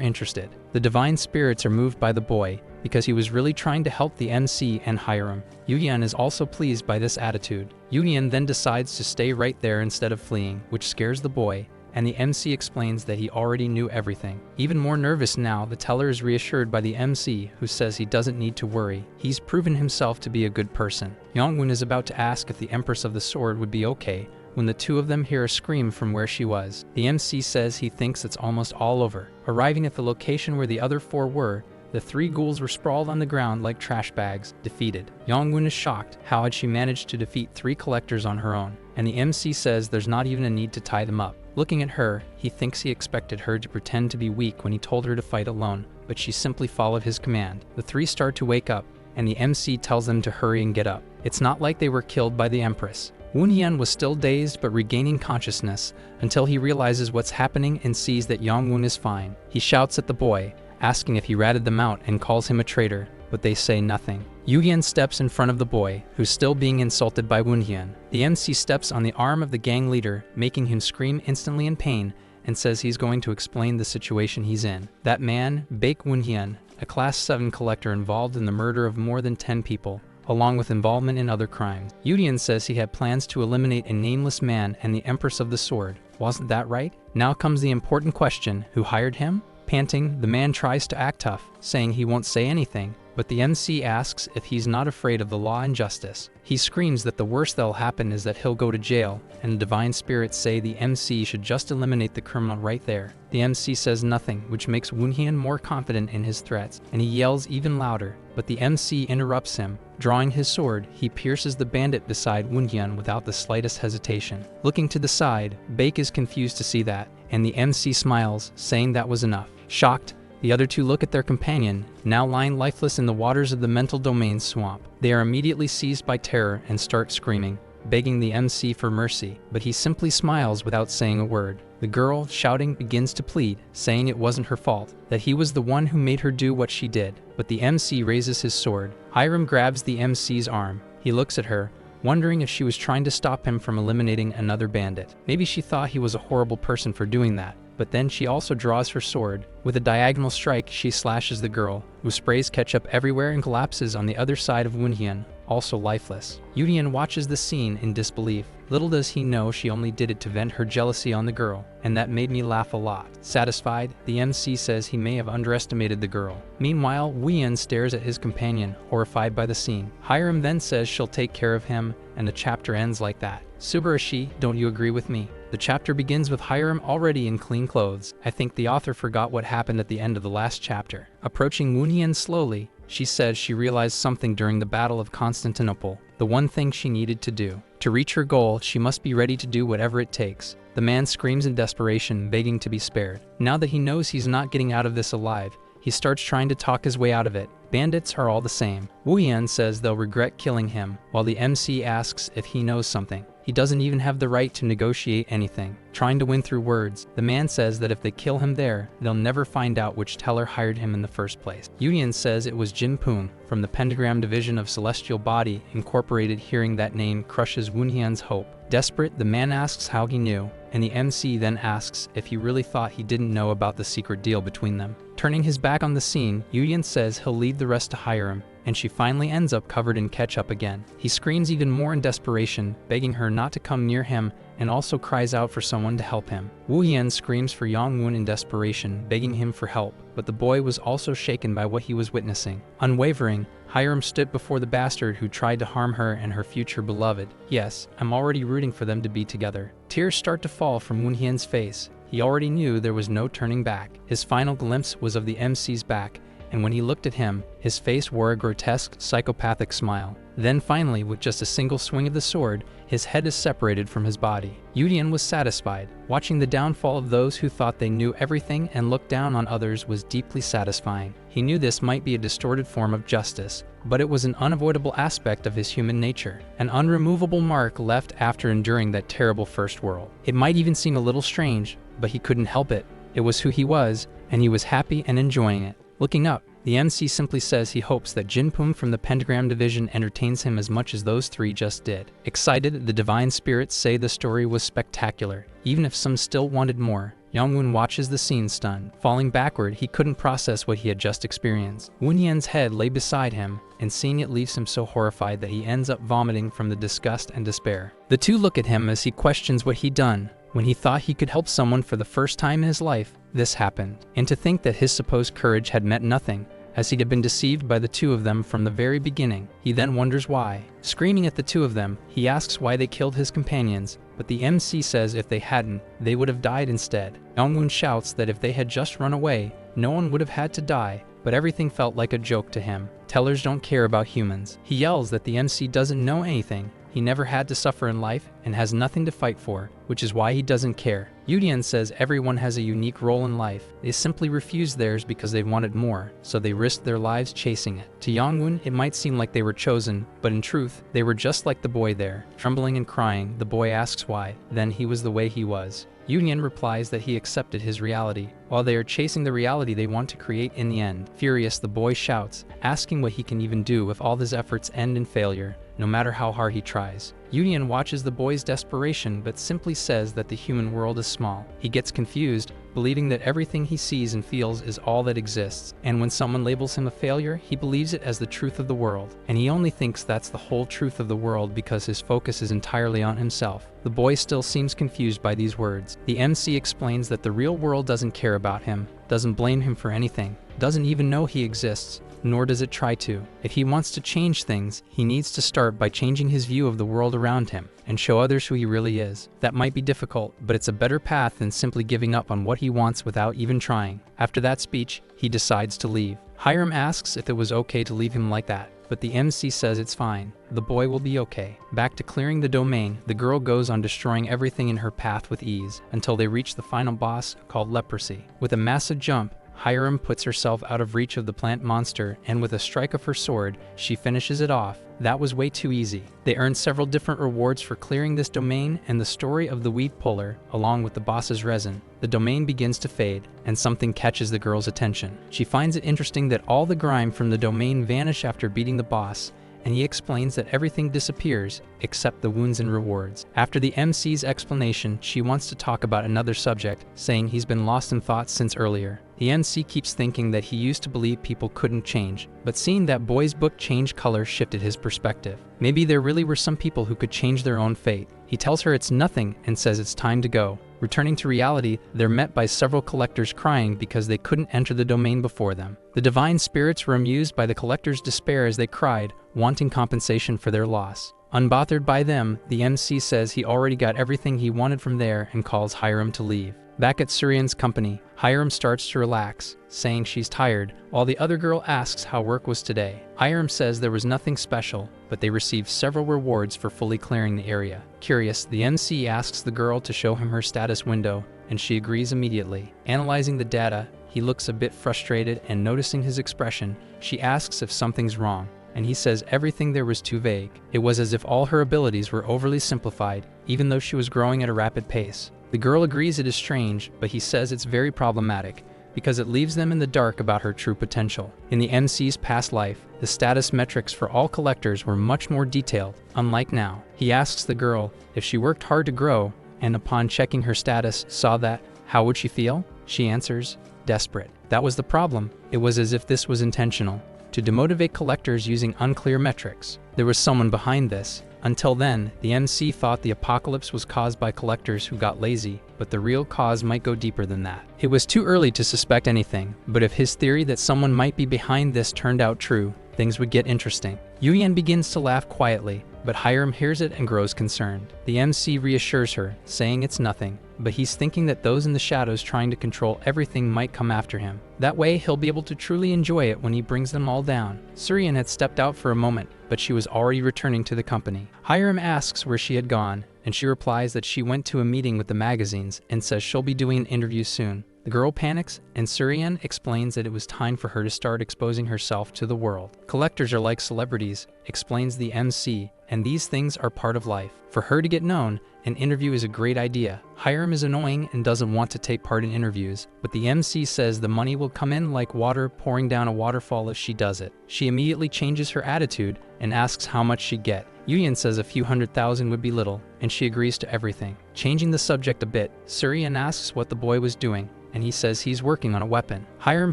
A: interested. The divine spirits are moved by the boy, because he was really trying to help the MC and Hyram. Yuyen is also pleased by this attitude. Yuyen then decides to stay right there instead of fleeing, which scares the boy, and the MC explains that he already knew everything. Even more nervous now, the teller is reassured by the MC, who says he doesn't need to worry. He's proven himself to be a good person. Yongwon is about to ask if the Empress of the Sword would be okay, when the two of them hear a scream from where she was. The MC says he thinks it's almost all over. Arriving at the location where the other 4 were, the 3 ghouls were sprawled on the ground like trash bags, defeated. Yongwon is shocked. How had she managed to defeat 3 collectors on her own? And the MC says there's not even a need to tie them up. Looking at her, he thinks he expected her to pretend to be weak when he told her to fight alone, but she simply followed his command. The 3 start to wake up, and the MC tells them to hurry and get up. It's not like they were killed by the Empress. Wunyan was still dazed but regaining consciousness until he realizes what's happening and sees that Yongwon is fine. He shouts at the boy, asking if he ratted them out and calls him a traitor, but they say nothing. Yuyen steps in front of the boy, who's still being insulted by Wunyan. The MC steps on the arm of the gang leader, making him scream instantly in pain, and says he's going to explain the situation he's in. That man, Bak Wunyan, a Class 7 collector involved in the murder of more than 10 people, along with involvement in other crimes. Yuyen says he had plans to eliminate a nameless man and the Empress of the Sword. Wasn't that right? Now comes the important question, who hired him? Panting, the man tries to act tough, saying he won't say anything, but the MC asks if he's not afraid of the law and justice. He screams that the worst that'll happen is that he'll go to jail, and the divine spirits say the MC should just eliminate the criminal right there. The MC says nothing, which makes Wunyan more confident in his threats, and he yells even louder, but the MC interrupts him. Drawing his sword, he pierces the bandit beside Wunyan without the slightest hesitation. Looking to the side, Bak is confused to see that, and the MC smiles, saying that was enough. Shocked, the other 2 look at their companion, now lying lifeless in the waters of the mental domain swamp. They are immediately seized by terror and start screaming, begging the MC for mercy, but he simply smiles without saying a word. The girl, shouting, begins to plead, saying it wasn't her fault, that he was the one who made her do what she did, but the MC raises his sword. Hyram grabs the MC's arm. He looks at her, wondering if she was trying to stop him from eliminating another bandit. Maybe she thought he was a horrible person for doing that. But then she also draws her sword. With a diagonal strike, she slashes the girl, who sprays ketchup everywhere and collapses on the other side of Woonhyun, also lifeless. Yoon watches the scene in disbelief. Little does he know she only did it to vent her jealousy on the girl, and that made me laugh a lot. Satisfied, the MC says he may have underestimated the girl. Meanwhile, Woonhyun stares at his companion, horrified by the scene. Hyram then says she'll take care of him, and the chapter ends like that. Subarashi, don't you agree with me? The chapter begins with Hyram already in clean clothes. I think the author forgot what happened at the end of the last chapter. Approaching Woonhyun slowly, she says she realized something during the Battle of Constantinople, the one thing she needed to do. To reach her goal, she must be ready to do whatever it takes. The man screams in desperation, begging to be spared. Now that he knows he's not getting out of this alive, he starts trying to talk his way out of it. Bandits are all the same. Woonhyun says they'll regret killing him, while the MC asks if he knows something. He doesn't even have the right to negotiate anything. Trying to win through words, the man says that if they kill him there, they'll never find out which teller hired him in the first place. Yoon says it was Jin Poon, from the Pentagram division of Celestial Body Incorporated. Hearing that name crushes Woonhyun's hope. Desperate, the man asks how he knew, and the MC then asks if he really thought he didn't know about the secret deal between them. Turning his back on the scene, Yoon says he'll leave the rest to Hyram, and she finally ends up covered in ketchup again. He screams even more in desperation, begging her not to come near him, and also cries out for someone to help him. Woonhyun screams for Yongwon in desperation, begging him for help, but the boy was also shaken by what he was witnessing. Unwavering, Hyram stood before the bastard who tried to harm her and her future beloved. Yes, I'm already rooting for them to be together. Tears start to fall from Woonhyun's face. He already knew there was no turning back. His final glimpse was of the MC's back, and when he looked at him, his face wore a grotesque, psychopathic smile. Then finally, with just a single swing of the sword, his head is separated from his body. Yoon was satisfied. Watching the downfall of those who thought they knew everything and looked down on others was deeply satisfying. He knew this might be a distorted form of justice, but it was an unavoidable aspect of his human nature, an unremovable mark left after enduring that terrible first world. It might even seem a little strange, but he couldn't help it. It was who he was, and he was happy and enjoying it. Looking up, the MC simply says he hopes that Jin Poon from the Pentagram division entertains him as much as those three just did. Excited, the divine spirits say the story was spectacular, even if some still wanted more. Yongwon watches the scene stunned. Falling backward, he couldn't process what he had just experienced. Woonhyun's head lay beside him, and seeing it leaves him so horrified that he ends up vomiting from the disgust and despair. The two look at him as he questions what he'd done. When he thought he could help someone for the first time in his life, this happened. And to think that his supposed courage had meant nothing, as he'd have been deceived by the two of them from the very beginning. He then wonders why. Screaming at the two of them, he asks why they killed his companions, but the MC says if they hadn't, they would have died instead. Yongwon shouts that if they had just run away, no one would have had to die, but everything felt like a joke to him. Tellers don't care about humans. He yells that the MC doesn't know anything. He never had to suffer in life and has nothing to fight for, which is why he doesn't care. Yoon says everyone has a unique role in life. They simply refused theirs because they wanted more, so they risked their lives chasing it. To Yongwon, it might seem like they were chosen, but in truth, they were just like the boy there. Trembling and crying, the boy asks why. Then he was the way he was. Yoon replies that he accepted his reality, while they are chasing the reality they want to create in the end. Furious, the boy shouts, asking what he can even do if all his efforts end in failure, no matter how hard he tries. Yoon watches the boy's desperation but simply says that the human world is small. He gets confused, believing that everything he sees and feels is all that exists, and when someone labels him a failure, he believes it as the truth of the world, and he only thinks that's the whole truth of the world because his focus is entirely on himself. The boy still seems confused by these words. The MC explains that the real world doesn't care about him, doesn't blame him for anything, doesn't even know he exists, nor does it try to. If he wants to change things, he needs to start by changing his view of the world around him and show others who he really is. That might be difficult, but it's a better path than simply giving up on what he wants without even trying. After that speech, he decides to leave. Hyram asks if it was okay to leave him like that, but the MC says it's fine. The boy will be okay. Back to clearing the domain, the girl goes on destroying everything in her path with ease until they reach the final boss called Leprosy. With a massive jump, Hyram puts herself out of reach of the plant monster, and with a strike of her sword, she finishes it off. That was way too easy. They earn several different rewards for clearing this domain and the story of the weed puller, along with the boss's resin. The domain begins to fade, and something catches the girl's attention. She finds it interesting that all the grime from the domain vanish after beating the boss, and he explains that everything disappears except the wounds and rewards. After the MC's explanation, she wants to talk about another subject, saying he's been lost in thought since earlier. The MC keeps thinking that he used to believe people couldn't change, but seeing that boy's book change color shifted his perspective. Maybe there really were some people who could change their own fate. He tells her it's nothing and says it's time to go. Returning to reality, they're met by several collectors crying because they couldn't enter the domain before them. The divine spirits were amused by the collectors' despair as they cried, wanting compensation for their loss. Unbothered by them, the MC says he already got everything he wanted from there and calls Hyram to leave. Back at Surian's company, Hyram starts to relax, saying she's tired, while the other girl asks how work was today. Hyram says there was nothing special, but they received several rewards for fully clearing the area. Curious, the MC asks the girl to show him her status window, and she agrees immediately. Analyzing the data, he looks a bit frustrated, and noticing his expression, she asks if something's wrong, and he says everything there was too vague. It was as if all her abilities were overly simplified, even though she was growing at a rapid pace. The girl agrees it is strange, but he says it's very problematic, because it leaves them in the dark about her true potential. In the MC's past life, the status metrics for all collectors were much more detailed, unlike now. He asks the girl if she worked hard to grow, and upon checking her status, saw that, how would she feel? She answers, desperate. That was the problem. It was as if this was intentional, to demotivate collectors using unclear metrics. There was someone behind this. Until then, the MC thought the apocalypse was caused by collectors who got lazy, but the real cause might go deeper than that. It was too early to suspect anything, but if his theory that someone might be behind this turned out true, things would get interesting. Yuyan begins to laugh quietly, but Hyram hears it and grows concerned. The MC reassures her, saying it's nothing, but he's thinking that those in the shadows trying to control everything might come after him. That way, he'll be able to truly enjoy it when he brings them all down. Surian had stepped out for a moment, but she was already returning to the company. Hyram asks where she had gone, and she replies that she went to a meeting with the magazines and says she'll be doing an interview soon. The girl panics, and Surian explains that it was time for her to start exposing herself to the world. Collectors are like celebrities, explains the MC, and these things are part of life. For her to get known, an interview is a great idea. Hyram is annoying and doesn't want to take part in interviews, but the MC says the money will come in like water pouring down a waterfall if she does it. She immediately changes her attitude and asks how much she'd get. Yuyan says a few $100,000 would be little, and she agrees to everything. Changing the subject a bit, Surian asks what the boy was doing, and he says he's working on a weapon. Hyram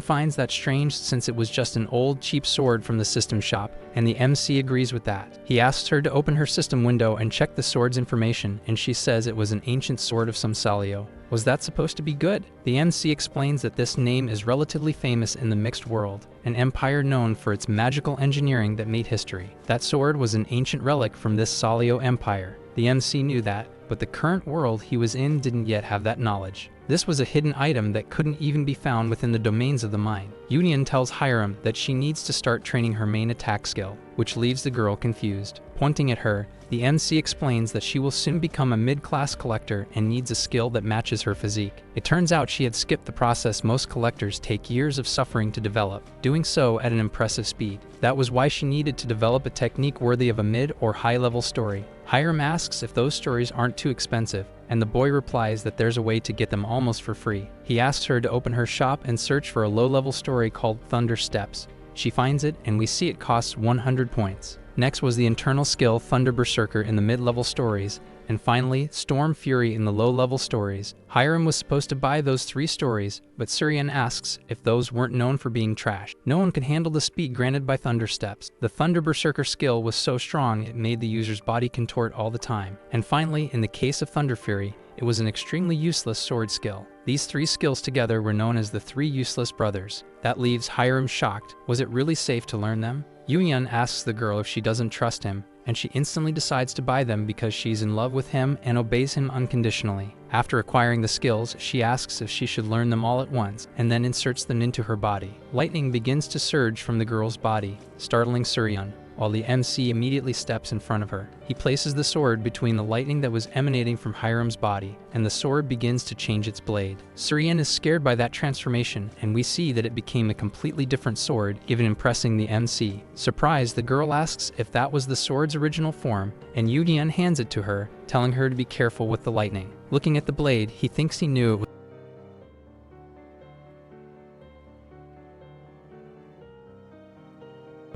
A: finds that strange since it was just an old cheap sword from the system shop, and the MC agrees with that. He asks her to open her system window and check the sword's information, and she says it was an ancient sword of some Salio. Was that supposed to be good? The MC explains that this name is relatively famous in the mixed world, an empire known for its magical engineering that made history. That sword was an ancient relic from this Salio empire. The MC knew that, but the current world he was in didn't yet have that knowledge. This was a hidden item that couldn't even be found within the domains of the mind. Yuyan tells Hyram that she needs to start training her main attack skill, which leaves the girl confused. Pointing at her, the MC explains that she will soon become a mid-class collector and needs a skill that matches her physique. It turns out she had skipped the process most collectors take years of suffering to develop, doing so at an impressive speed. That was why she needed to develop a technique worthy of a mid or high-level story. Hyram asks if those stories aren't too expensive, and the boy replies that there's a way to get them almost for free. He asks her to open her shop and search for a low-level story called Thunder Steps. She finds it, and we see it costs 100 points. Next was the internal skill Thunder Berserker in the mid-level stories, and finally, Storm Fury in the low-level stories. Hyram was supposed to buy those 3 stories, but Surian asks if those weren't known for being trashed. No one could handle the speed granted by Thunder Steps. The Thunder Berserker skill was so strong it made the user's body contort all the time. And finally, in the case of Thunder Fury, it was an extremely useless sword skill. These 3 skills together were known as the 3 useless brothers. That leaves Hyram shocked. Was it really safe to learn them? Yuyan asks the girl if she doesn't trust him, and she instantly decides to buy them because she's in love with him and obeys him unconditionally. After acquiring the skills, she asks if she should learn them all at once, and then inserts them into her body. Lightning begins to surge from the girl's body, startling Surian, while the MC immediately steps in front of her. He places the sword between the lightning that was emanating from Hyram's body, and the sword begins to change its blade. Surian is scared by that transformation, and we see that it became a completely different sword, even impressing the MC. Surprised, the girl asks if that was the sword's original form, and Yuyan hands it to her, telling her to be careful with the lightning. Looking at the blade, he thinks he knew it was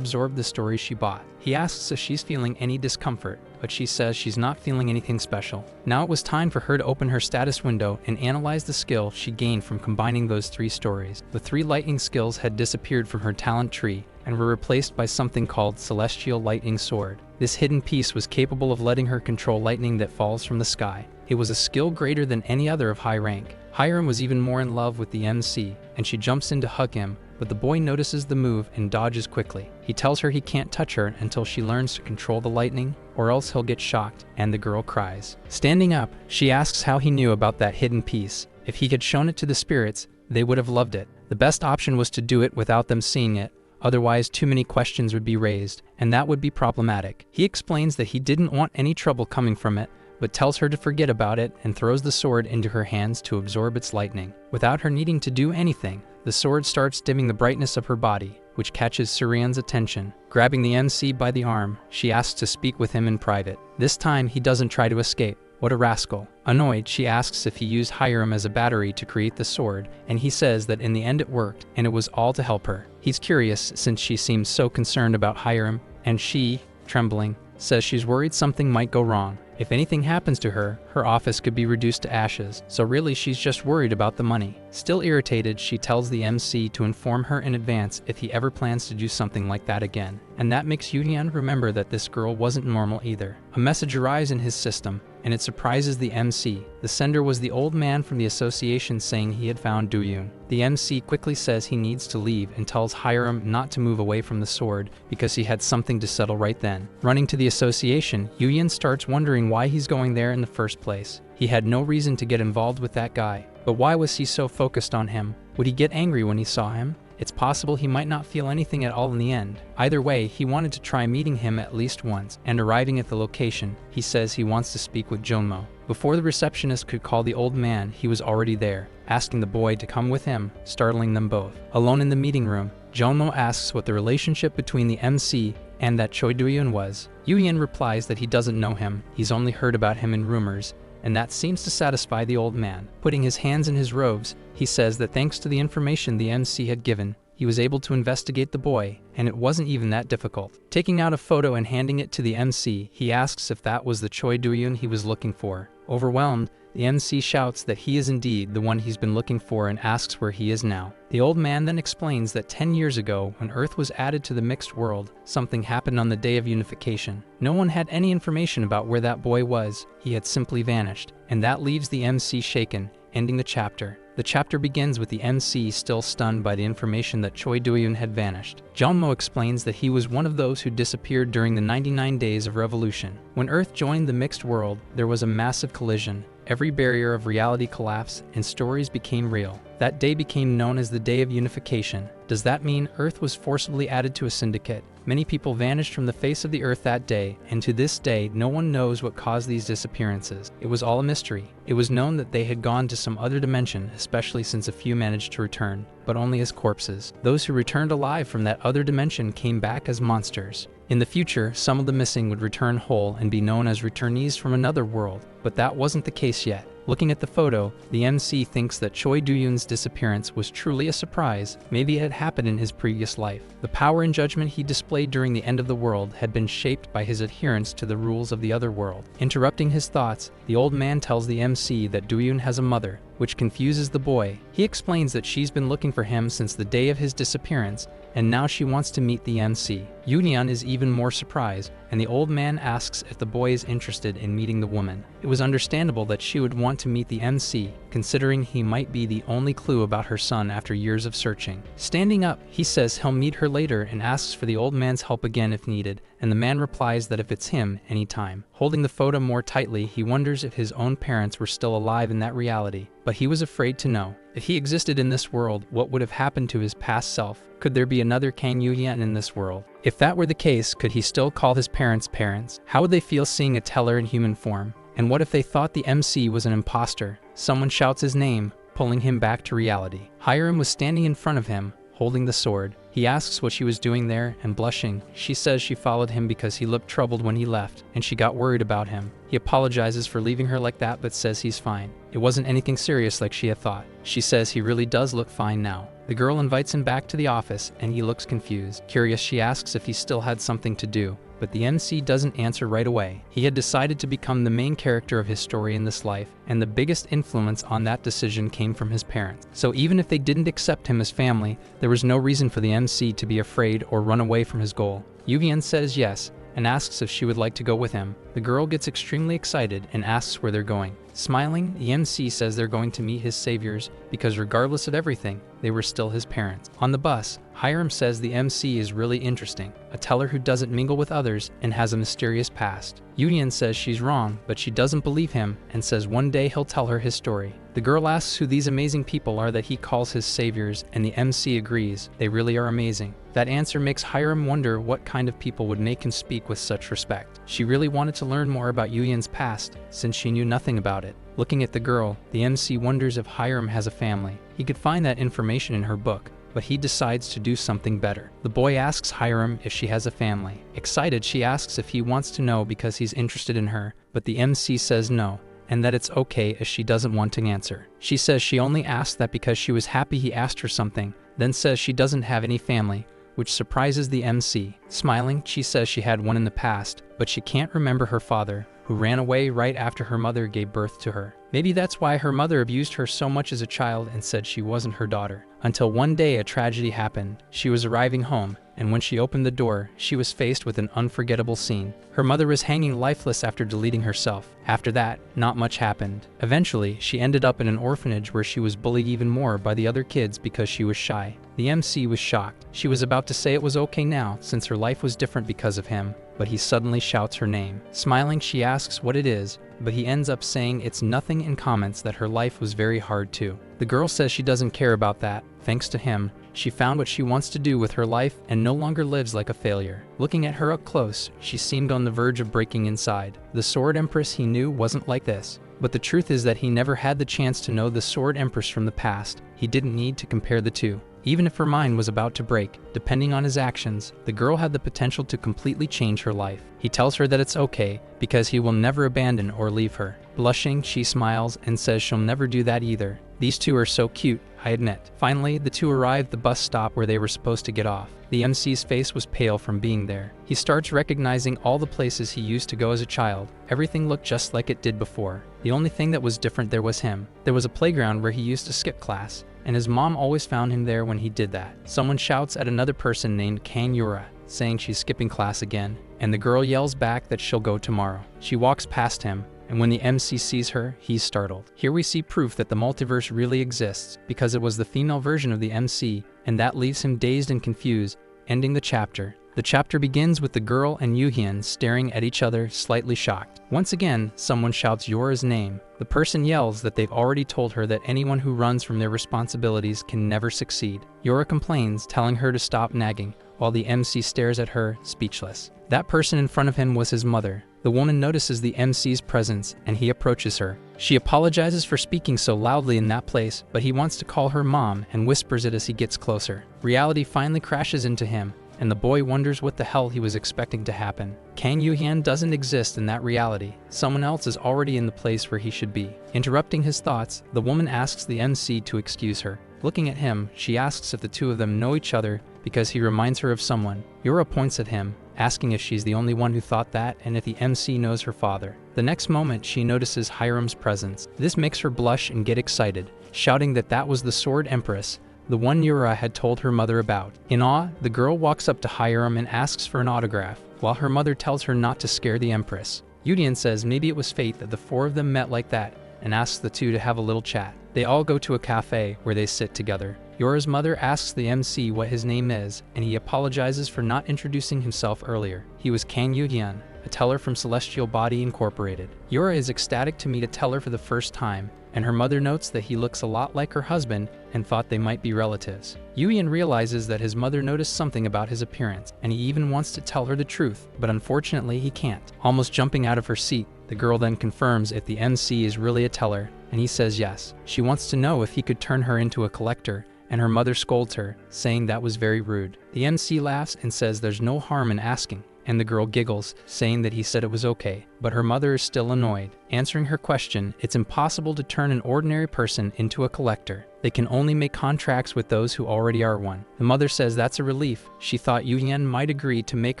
A: absorb the stories she bought. He asks if she's feeling any discomfort, but she says she's not feeling anything special. Now it was time for her to open her status window and analyze the skill she gained from combining those 3 stories. The 3 lightning skills had disappeared from her talent tree and were replaced by something called Celestial Lightning Sword. This hidden piece was capable of letting her control lightning that falls from the sky. It was a skill greater than any other of high rank. Hyram was even more in love with the MC, and she jumps in to hug him, but the boy notices the move and dodges quickly. He tells her he can't touch her until she learns to control the lightning, or else he'll get shocked, and the girl cries. Standing up, she asks how he knew about that hidden piece. If he had shown it to the spirits, they would have loved it. The best option was to do it without them seeing it, otherwise too many questions would be raised, and that would be problematic. He explains that he didn't want any trouble coming from it, but tells her to forget about it and throws the sword into her hands to absorb its lightning. Without her needing to do anything, the sword starts dimming the brightness of her body, which catches Sur-ran's attention. Grabbing the MC by the arm, she asks to speak with him in private. This time, he doesn't try to escape. What a rascal. Annoyed, she asks if he used Hyram as a battery to create the sword, and he says that in the end it worked, and it was all to help her. He's curious since she seems so concerned about Hyram, and she, trembling, says she's worried something might go wrong. If anything happens to her, her office could be reduced to ashes, so really she's just worried about the money. Still irritated, she tells the MC to inform her in advance if he ever plans to do something like that again. And that makes Yudian remember that this girl wasn't normal either. A message arrives in his system, and it surprises the MC. The sender was the old man from the association saying he had found Duun. The MC quickly says he needs to leave and tells Hyram not to move away from the sword because he had something to settle right then. Running to the association, Yudian starts wondering why he's going there in the first place. He had no reason to get involved with that guy, but why was he so focused on him? Would he get angry when he saw him? It's possible he might not feel anything at all in the end. Either way, he wanted to try meeting him at least once, and arriving at the location, he says he wants to speak with Jonmo. Before the receptionist could call the old man, he was already there, asking the boy to come with him, startling them both. Alone in the meeting room, Jonmo asks what the relationship between the MC and that Choi Duun was. Yuyan replies that he doesn't know him, he's only heard about him in rumors, and that seems to satisfy the old man. Putting his hands in his robes, he says that thanks to the information the MC had given, he was able to investigate the boy, and it wasn't even that difficult. Taking out a photo and handing it to the MC, he asks if that was the Choi Duun he was looking for. Overwhelmed, the MC shouts that he is indeed the one he's been looking for and asks where he is now. The old man then explains that 10 years ago, when Earth was added to the mixed world, something happened on the day of unification. No one had any information about where that boy was, he had simply vanished, and that leaves the MC shaken, ending the chapter. The chapter begins with the MC still stunned by the information that Choi Duun had vanished. Jonmo explains that he was one of those who disappeared during the 99 days of revolution. When Earth joined the mixed world, there was a massive collision. Every barrier of reality collapsed and stories became real. That day became known as the Day of Unification. Does that mean Earth was forcibly added to a syndicate? Many people vanished from the face of the earth that day, and to this day, no one knows what caused these disappearances. It was all a mystery. It was known that they had gone to some other dimension, especially since a few managed to return, but only as corpses. Those who returned alive from that other dimension came back as monsters. In the future, some of the missing would return whole and be known as returnees from another world, but that wasn't the case yet. Looking at the photo, the MC thinks that Choi Duun's disappearance was truly a surprise. Maybe it had happened in his previous life. The power and judgment he displayed during the end of the world had been shaped by his adherence to the rules of the other world. Interrupting his thoughts, the old man tells the MC that Duun has a mother, which confuses the boy. He explains that she's been looking for him since the day of his disappearance, and now she wants to meet the MC. Yoonyeon is even more surprised, and the old man asks if the boy is interested in meeting the woman. It was understandable that she would want to meet the MC, considering he might be the only clue about her son after years of searching. Standing up, he says he'll meet her later and asks for the old man's help again if needed, and the man replies that if it's him, anytime. Holding the photo more tightly, he wonders if his own parents were still alive in that reality, but he was afraid to know. If he existed in this world, what would have happened to his past self? Could there be another Kang Yuyan in this world? If that were the case, could he still call his parents parents? How would they feel seeing a teller in human form? And what if they thought the MC was an imposter? Someone shouts his name, pulling him back to reality. Hyram was standing in front of him, holding the sword. He asks what she was doing there, and blushing, she says she followed him because he looked troubled when he left, and she got worried about him. He apologizes for leaving her like that but says he's fine. It wasn't anything serious like she had thought. She says he really does look fine now. The girl invites him back to the office, and he looks confused. Curious, she asks if he still had something to do, but the MC doesn't answer right away. He had decided to become the main character of his story in this life, and the biggest influence on that decision came from his parents. So even if they didn't accept him as family, there was no reason for the MC to be afraid or run away from his goal. Yuhyun says yes, and asks if she would like to go with him. The girl gets extremely excited and asks where they're going. Smiling, the MC says they're going to meet his saviors because regardless of everything, they were still his parents. On the bus, Hyram says the MC is really interesting, a teller who doesn't mingle with others and has a mysterious past. Yuhyun says she's wrong, but she doesn't believe him and says one day he'll tell her his story. The girl asks who these amazing people are that he calls his saviors, and the MC agrees, they really are amazing. That answer makes Hyram wonder what kind of people would make him speak with such respect. She really wanted to learn more about Yuhyun's past, since she knew nothing about it. Looking at the girl, the MC wonders if Hyram has a family. He could find that information in her book, but he decides to do something better. The boy asks Hyram if she has a family. Excited, she asks if he wants to know because he's interested in her, but the MC says no, and that it's okay as she doesn't want to answer. She says she only asked that because she was happy he asked her something, then says she doesn't have any family, which surprises the MC. Smiling, she says she had one in the past, but she can't remember her father, who ran away right after her mother gave birth to her. Maybe that's why her mother abused her so much as a child and said she wasn't her daughter. Until one day a tragedy happened. She was arriving home, and when she opened the door, she was faced with an unforgettable scene. Her mother was hanging lifeless after deleting herself. After that, not much happened. Eventually, she ended up in an orphanage where she was bullied even more by the other kids because she was shy. The MC was shocked. She was about to say it was okay now, since her life was different because of him, but he suddenly shouts her name. Smiling, she asks what it is, but he ends up saying it's nothing and comments that her life was very hard too. The girl says she doesn't care about that. Thanks to him, she found what she wants to do with her life and no longer lives like a failure. Looking at her up close, she seemed on the verge of breaking inside. The Sword Empress he knew wasn't like this. But the truth is that he never had the chance to know the Sword Empress from the past. He didn't need to compare the two. Even if her mind was about to break, depending on his actions, the girl had the potential to completely change her life. He tells her that it's okay, because he will never abandon or leave her. Blushing, she smiles and says she'll never do that either. These two are so cute, I admit. Finally, the two arrive at the bus stop where they were supposed to get off. The MC's face was pale from being there. He starts recognizing all the places he used to go as a child. Everything looked just like it did before. The only thing that was different there was him. There was a playground where he used to skip class, and his mom always found him there when he did that. Someone shouts at another person named Kang Yura, saying she's skipping class again, and the girl yells back that she'll go tomorrow. She walks past him, and when the MC sees her, he's startled. Here we see proof that the multiverse really exists, because it was the female version of the MC, and that leaves him dazed and confused, ending the chapter. The chapter begins with the girl and Yuhyun staring at each other, slightly shocked. Once again, someone shouts Yora's name. The person yells that they've already told her that anyone who runs from their responsibilities can never succeed. Yora complains, telling her to stop nagging, while the MC stares at her, speechless. That person in front of him was his mother. The woman notices the MC's presence, and he approaches her. She apologizes for speaking so loudly in that place, but he wants to call her mom and whispers it as he gets closer. Reality finally crashes into him, and the boy wonders what the hell he was expecting to happen. Kang Yuhyun doesn't exist in that reality. Someone else is already in the place where he should be. Interrupting his thoughts, the woman asks the MC to excuse her. Looking at him, she asks if the two of them know each other because he reminds her of someone. Yura points at him, asking if she's the only one who thought that and if the MC knows her father. The next moment, she notices Hyram's presence. This makes her blush and get excited, shouting that that was the Sword Empress, the one Yura had told her mother about. In awe, the girl walks up to Hyram and asks for an autograph, while her mother tells her not to scare the Empress. Yuhyun says maybe it was fate that the four of them met like that, and asks the two to have a little chat. They all go to a cafe where they sit together. Yora's mother asks the MC what his name is, and he apologizes for not introducing himself earlier. He was Kang Yuhyun, a teller from Celestial Body Incorporated. Yura is ecstatic to meet a teller for the first time, and her mother notes that he looks a lot like her husband and thought they might be relatives. Yuhyun realizes that his mother noticed something about his appearance, and he even wants to tell her the truth, but unfortunately he can't. Almost jumping out of her seat, the girl then confirms if the MC is really a teller, and he says yes. She wants to know if he could turn her into a collector, and her mother scolds her, saying that was very rude. The MC laughs and says there's no harm in asking. and the girl giggles, saying that he said it was okay, but her mother is still annoyed. Answering her question, it's impossible to turn an ordinary person into a collector. They can only make contracts with those who already are one. The mother says that's a relief. She thought Yuyan might agree to make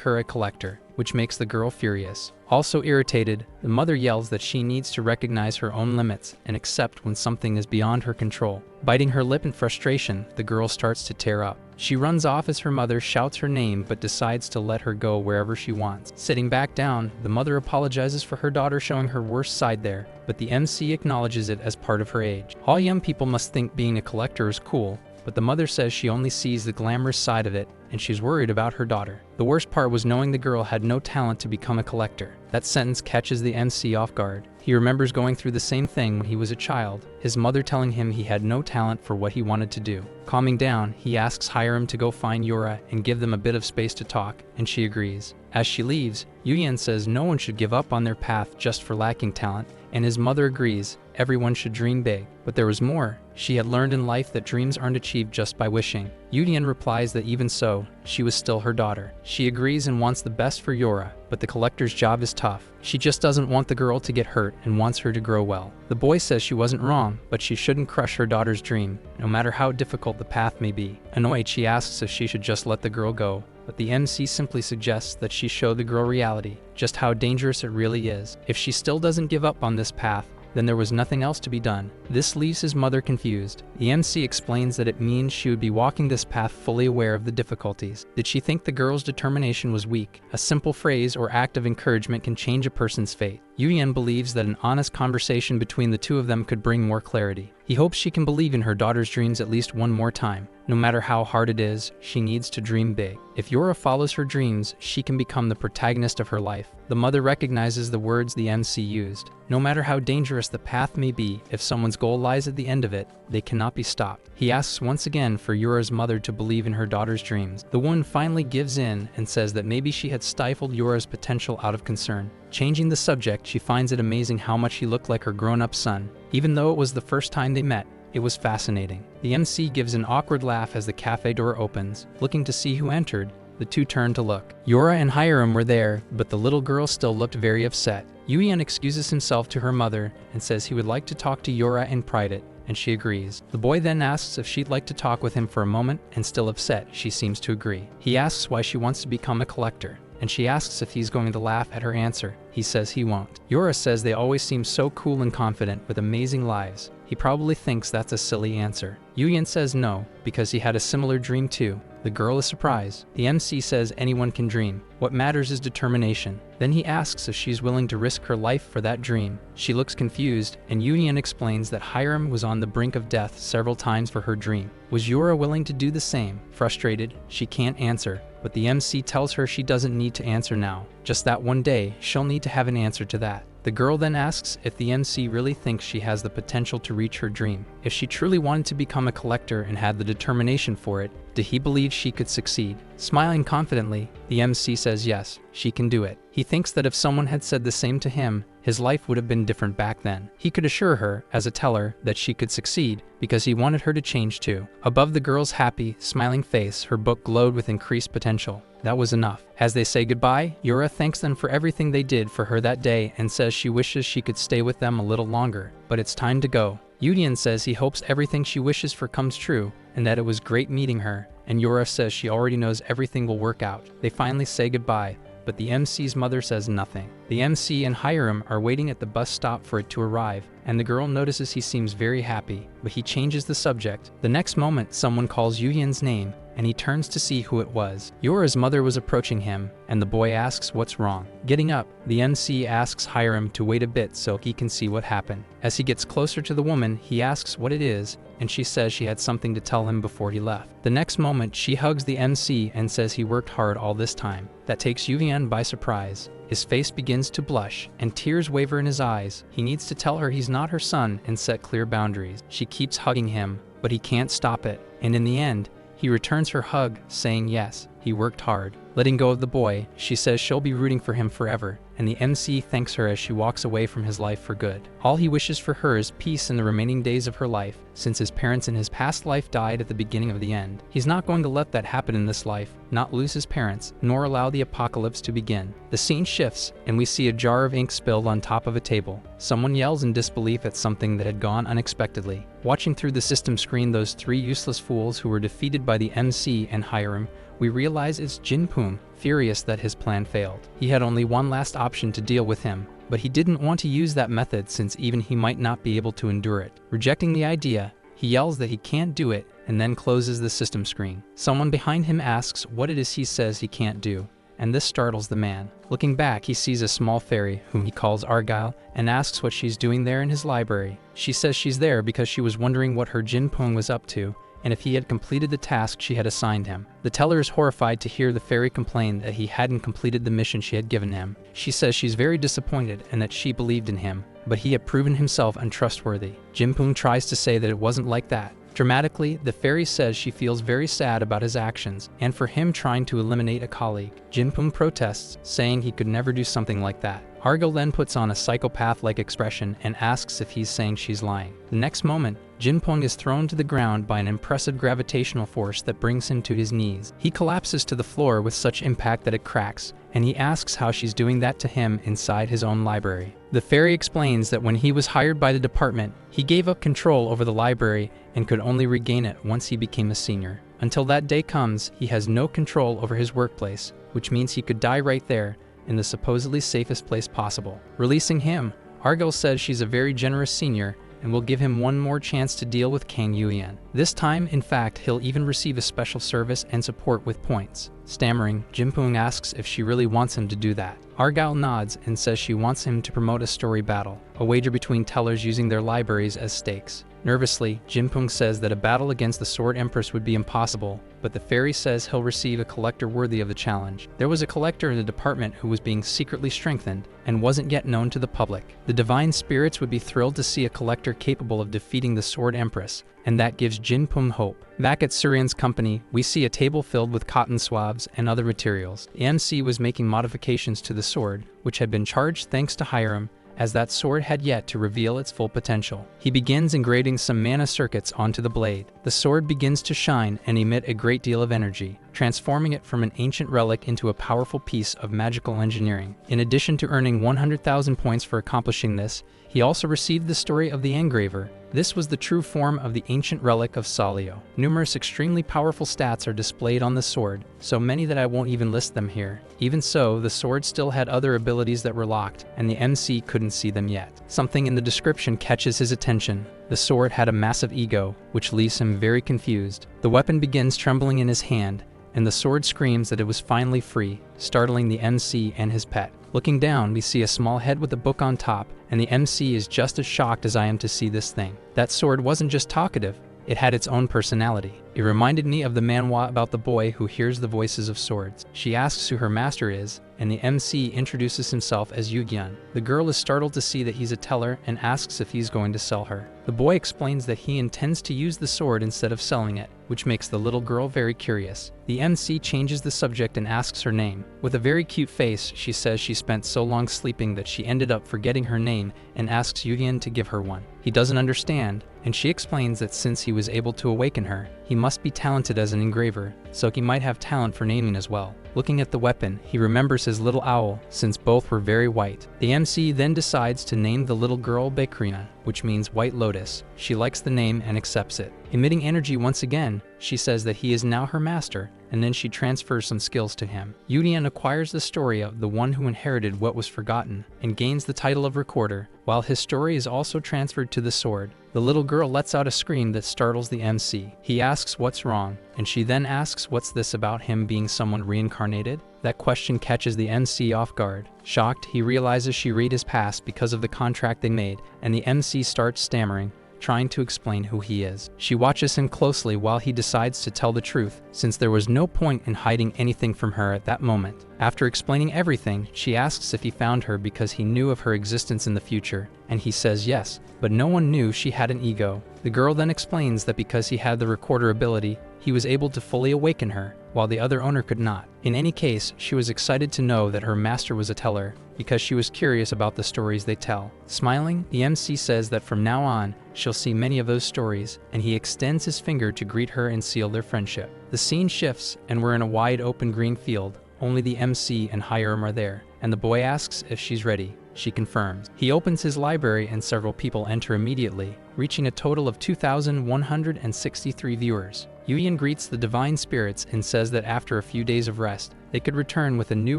A: her a collector, which makes the girl furious. Also irritated, the mother yells that she needs to recognize her own limits and accept when something is beyond her control. Biting her lip in frustration, the girl starts to tear up. She runs off as her mother shouts her name but decides to let her go wherever she wants. Sitting back down, the mother apologizes for her daughter showing her worst side there, but the MC acknowledges it as part of her age. All young people must think being a collector is cool, but the mother says she only sees the glamorous side of it, and she's worried about her daughter. The worst part was knowing the girl had no talent to become a collector. That sentence catches the MC off guard. He remembers going through the same thing when he was a child, his mother telling him he had no talent for what he wanted to do. Calming down, he asks Hyram to go find Yura and give them a bit of space to talk, and she agrees. As she leaves, Yuyan says no one should give up on their path just for lacking talent, and his mother agrees, everyone should dream big. But there was more. She had learned in life that dreams aren't achieved just by wishing. Yuyan replies that even so, she was still her daughter. She agrees and wants the best for Yura, but the collector's job is tough. She just doesn't want the girl to get hurt and wants her to grow well. The boy says she wasn't wrong, but she shouldn't crush her daughter's dream, no matter how difficult the path may be. Annoyed, she asks if she should just let the girl go, but the MC simply suggests that she show the girl reality, just how dangerous it really is. If she still doesn't give up on this path, then there was nothing else to be done. This leaves his mother confused. The MC explains that it means she would be walking this path fully aware of the difficulties. Did she think the girl's determination was weak? A simple phrase or act of encouragement can change a person's fate. Yuyan believes that an honest conversation between the two of them could bring more clarity. He hopes she can believe in her daughter's dreams at least one more time. No matter how hard it is, she needs to dream big. If Yura follows her dreams, she can become the protagonist of her life. The mother recognizes the words the MC used. No matter how dangerous the path may be, if someone's goal lies at the end of it, they cannot be stopped. He asks once again for Yura's mother to believe in her daughter's dreams. The woman finally gives in and says that maybe she had stifled Yura's potential out of concern. Changing the subject, she finds it amazing how much he looked like her grown-up son. Even though it was the first time they met, it was fascinating. The MC gives an awkward laugh as the cafe door opens. Looking to see who entered, the two turn to look. Yura and Hyram were there, but the little girl still looked very upset. Yuyan excuses himself to her mother and says he would like to talk to Yura in private, and she agrees. The boy then asks if she'd like to talk with him for a moment, and still upset, she seems to agree. He asks why she wants to become a collector, and she asks if he's going to laugh at her answer. He says he won't. Yura says they always seem so cool and confident with amazing lives. He probably thinks that's a silly answer. Yuyan says no, because he had a similar dream too. The girl is surprised. The MC says anyone can dream. What matters is determination. Then he asks if she's willing to risk her life for that dream. She looks confused, and Yuyan explains that Hyram was on the brink of death several times for her dream. Was Yura willing to do the same? Frustrated, she can't answer, but the MC tells her she doesn't need to answer now. Just that one day, she'll need to have an answer to that. The girl then asks if the MC really thinks she has the potential to reach her dream. If she truly wanted to become a collector and had the determination for it, did he believe she could succeed? Smiling confidently, the MC says yes, she can do it. He thinks that if someone had said the same to him, his life would have been different back then. He could assure her, as a teller, that she could succeed, because he wanted her to change too. Above the girl's happy, smiling face, her book glowed with increased potential. That was enough. As they say goodbye, Yura thanks them for everything they did for her that day and says she wishes she could stay with them a little longer, but it's time to go. Yuyan says he hopes everything she wishes for comes true, and that it was great meeting her, and Yura says she already knows everything will work out. They finally say goodbye, but the MC's mother says nothing. The MC and Hyram are waiting at the bus stop for it to arrive, and the girl notices he seems very happy, but he changes the subject. The next moment, someone calls Yuyan's name, and he turns to see who it was. Yura's mother was approaching him, and the boy asks what's wrong. Getting up, the MC asks Hyram to wait a bit so he can see what happened. As he gets closer to the woman, he asks what it is, and she says she had something to tell him before he left. The next moment, she hugs the MC and says he worked hard all this time. That takes Yuyan by surprise. His face begins to blush, and tears waver in his eyes. He needs to tell her he's not her son and set clear boundaries. She keeps hugging him, but he can't stop it, and in the end, he returns her hug, saying yes, he worked hard. Letting go of the boy, she says she'll be rooting for him forever, and the MC thanks her as she walks away from his life for good. All he wishes for her is peace in the remaining days of her life, since his parents in his past life died at the beginning of the end. He's not going to let that happen in this life, not lose his parents, nor allow the apocalypse to begin. The scene shifts, and we see a jar of ink spilled on top of a table. Someone yells in disbelief at something that had gone unexpectedly. Watching through the system screen those three useless fools who were defeated by the MC and Hyram, we realize it's Jinpung, furious that his plan failed. He had only one last option to deal with him, but he didn't want to use that method since even he might not be able to endure it. Rejecting the idea, he yells that he can't do it and then closes the system screen. Someone behind him asks what it is he says he can't do, and this startles the man. Looking back, he sees a small fairy, whom he calls Argyle, and asks what she's doing there in his library. She says she's there because she was wondering what her Jinpung was up to, and if he had completed the task she had assigned him. The teller is horrified to hear the fairy complain that he hadn't completed the mission she had given him. She says she's very disappointed and that she believed in him, but he had proven himself untrustworthy. Jinpung tries to say that it wasn't like that. Dramatically, the fairy says she feels very sad about his actions and for him trying to eliminate a colleague. Jinpung protests, saying he could never do something like that. Argyle then puts on a psychopath-like expression and asks if he's saying she's lying. The next moment, Jinpung is thrown to the ground by an impressive gravitational force that brings him to his knees. He collapses to the floor with such impact that it cracks, and he asks how she's doing that to him inside his own library. The fairy explains that when he was hired by the department, he gave up control over the library and could only regain it once he became a senior. Until that day comes, he has no control over his workplace, which means he could die right there, in the supposedly safest place possible. Releasing him, Argyle says she's a very generous senior and will give him one more chance to deal with Kang Yuyan. This time, in fact, he'll even receive a special service and support with points. Stammering, Jinpung asks if she really wants him to do that. Argyle nods and says she wants him to promote a story battle, a wager between tellers using their libraries as stakes. Nervously, Jinpung says that a battle against the Sword Empress would be impossible, but the fairy says he'll receive a collector worthy of the challenge. There was a collector in the department who was being secretly strengthened and wasn't yet known to the public. The divine spirits would be thrilled to see a collector capable of defeating the Sword Empress, and that gives Jinpung hope. Back at Suryan's company, we see a table filled with cotton swabs and other materials. The MC was making modifications to the sword, which had been charged thanks to Hyram, as that sword had yet to reveal its full potential. He begins engraving some mana circuits onto the blade. The sword begins to shine and emit a great deal of energy, transforming it from an ancient relic into a powerful piece of magical engineering. In addition to earning 100,000 points for accomplishing this, he also received the story of the engraver. This was the true form of the ancient relic of Salio. Numerous extremely powerful stats are displayed on the sword, so many that I won't even list them here. Even so, the sword still had other abilities that were locked, and the MC couldn't see them yet. Something in the description catches his attention. The sword had a massive ego, which leaves him very confused. The weapon begins trembling in his hand, and the sword screams that it was finally free, startling the MC and his pet. Looking down, we see a small head with a book on top, and the MC is just as shocked as I am to see this thing. That sword wasn't just talkative, it had its own personality. It reminded me of the manhwa about the boy who hears the voices of swords. She asks who her master is, and the MC introduces himself as Yugyeon. The girl is startled to see that he's a teller and asks if he's going to sell her. The boy explains that he intends to use the sword instead of selling it, which makes the little girl very curious. The MC changes the subject and asks her name. With a very cute face, she says she spent so long sleeping that she ended up forgetting her name and asks Yugyeon to give her one. He doesn't understand, and she explains that since he was able to awaken her, he must be talented as an engraver, so he might have talent for naming as well. Looking at the weapon, he remembers his little owl, since both were very white. The MC then decides to name the little girl Bakrina, which means White Lotus. She likes the name and accepts it. Emitting energy once again, she says that he is now her master, and then she transfers some skills to him. Yugyeon acquires the story of the one who inherited what was forgotten, and gains the title of recorder, while his story is also transferred to the sword. The little girl lets out a scream that startles the MC. He asks what's wrong, and she then asks what's this about him being someone reincarnated? That question catches the MC off guard. Shocked, he realizes she read his past because of the contract they made, and the MC starts stammering, trying to explain who he is. She watches him closely while he decides to tell the truth, since there was no point in hiding anything from her at that moment. After explaining everything, she asks if he found her because he knew of her existence in the future, and he says yes, but no one knew she had an ego. The girl then explains that because he had the recorder ability, he was able to fully awaken her, while the other owner could not. In any case, she was excited to know that her master was a teller, because she was curious about the stories they tell. Smiling, the MC says that from now on, she'll see many of those stories, and he extends his finger to greet her and seal their friendship. The scene shifts, and we're in a wide open green field. Only the MC and Hyram are there, and the boy asks if she's ready. She confirms. He opens his library and several people enter immediately, reaching a total of 2,163 viewers. Yuyan greets the divine spirits and says that after a few days of rest, they could return with a new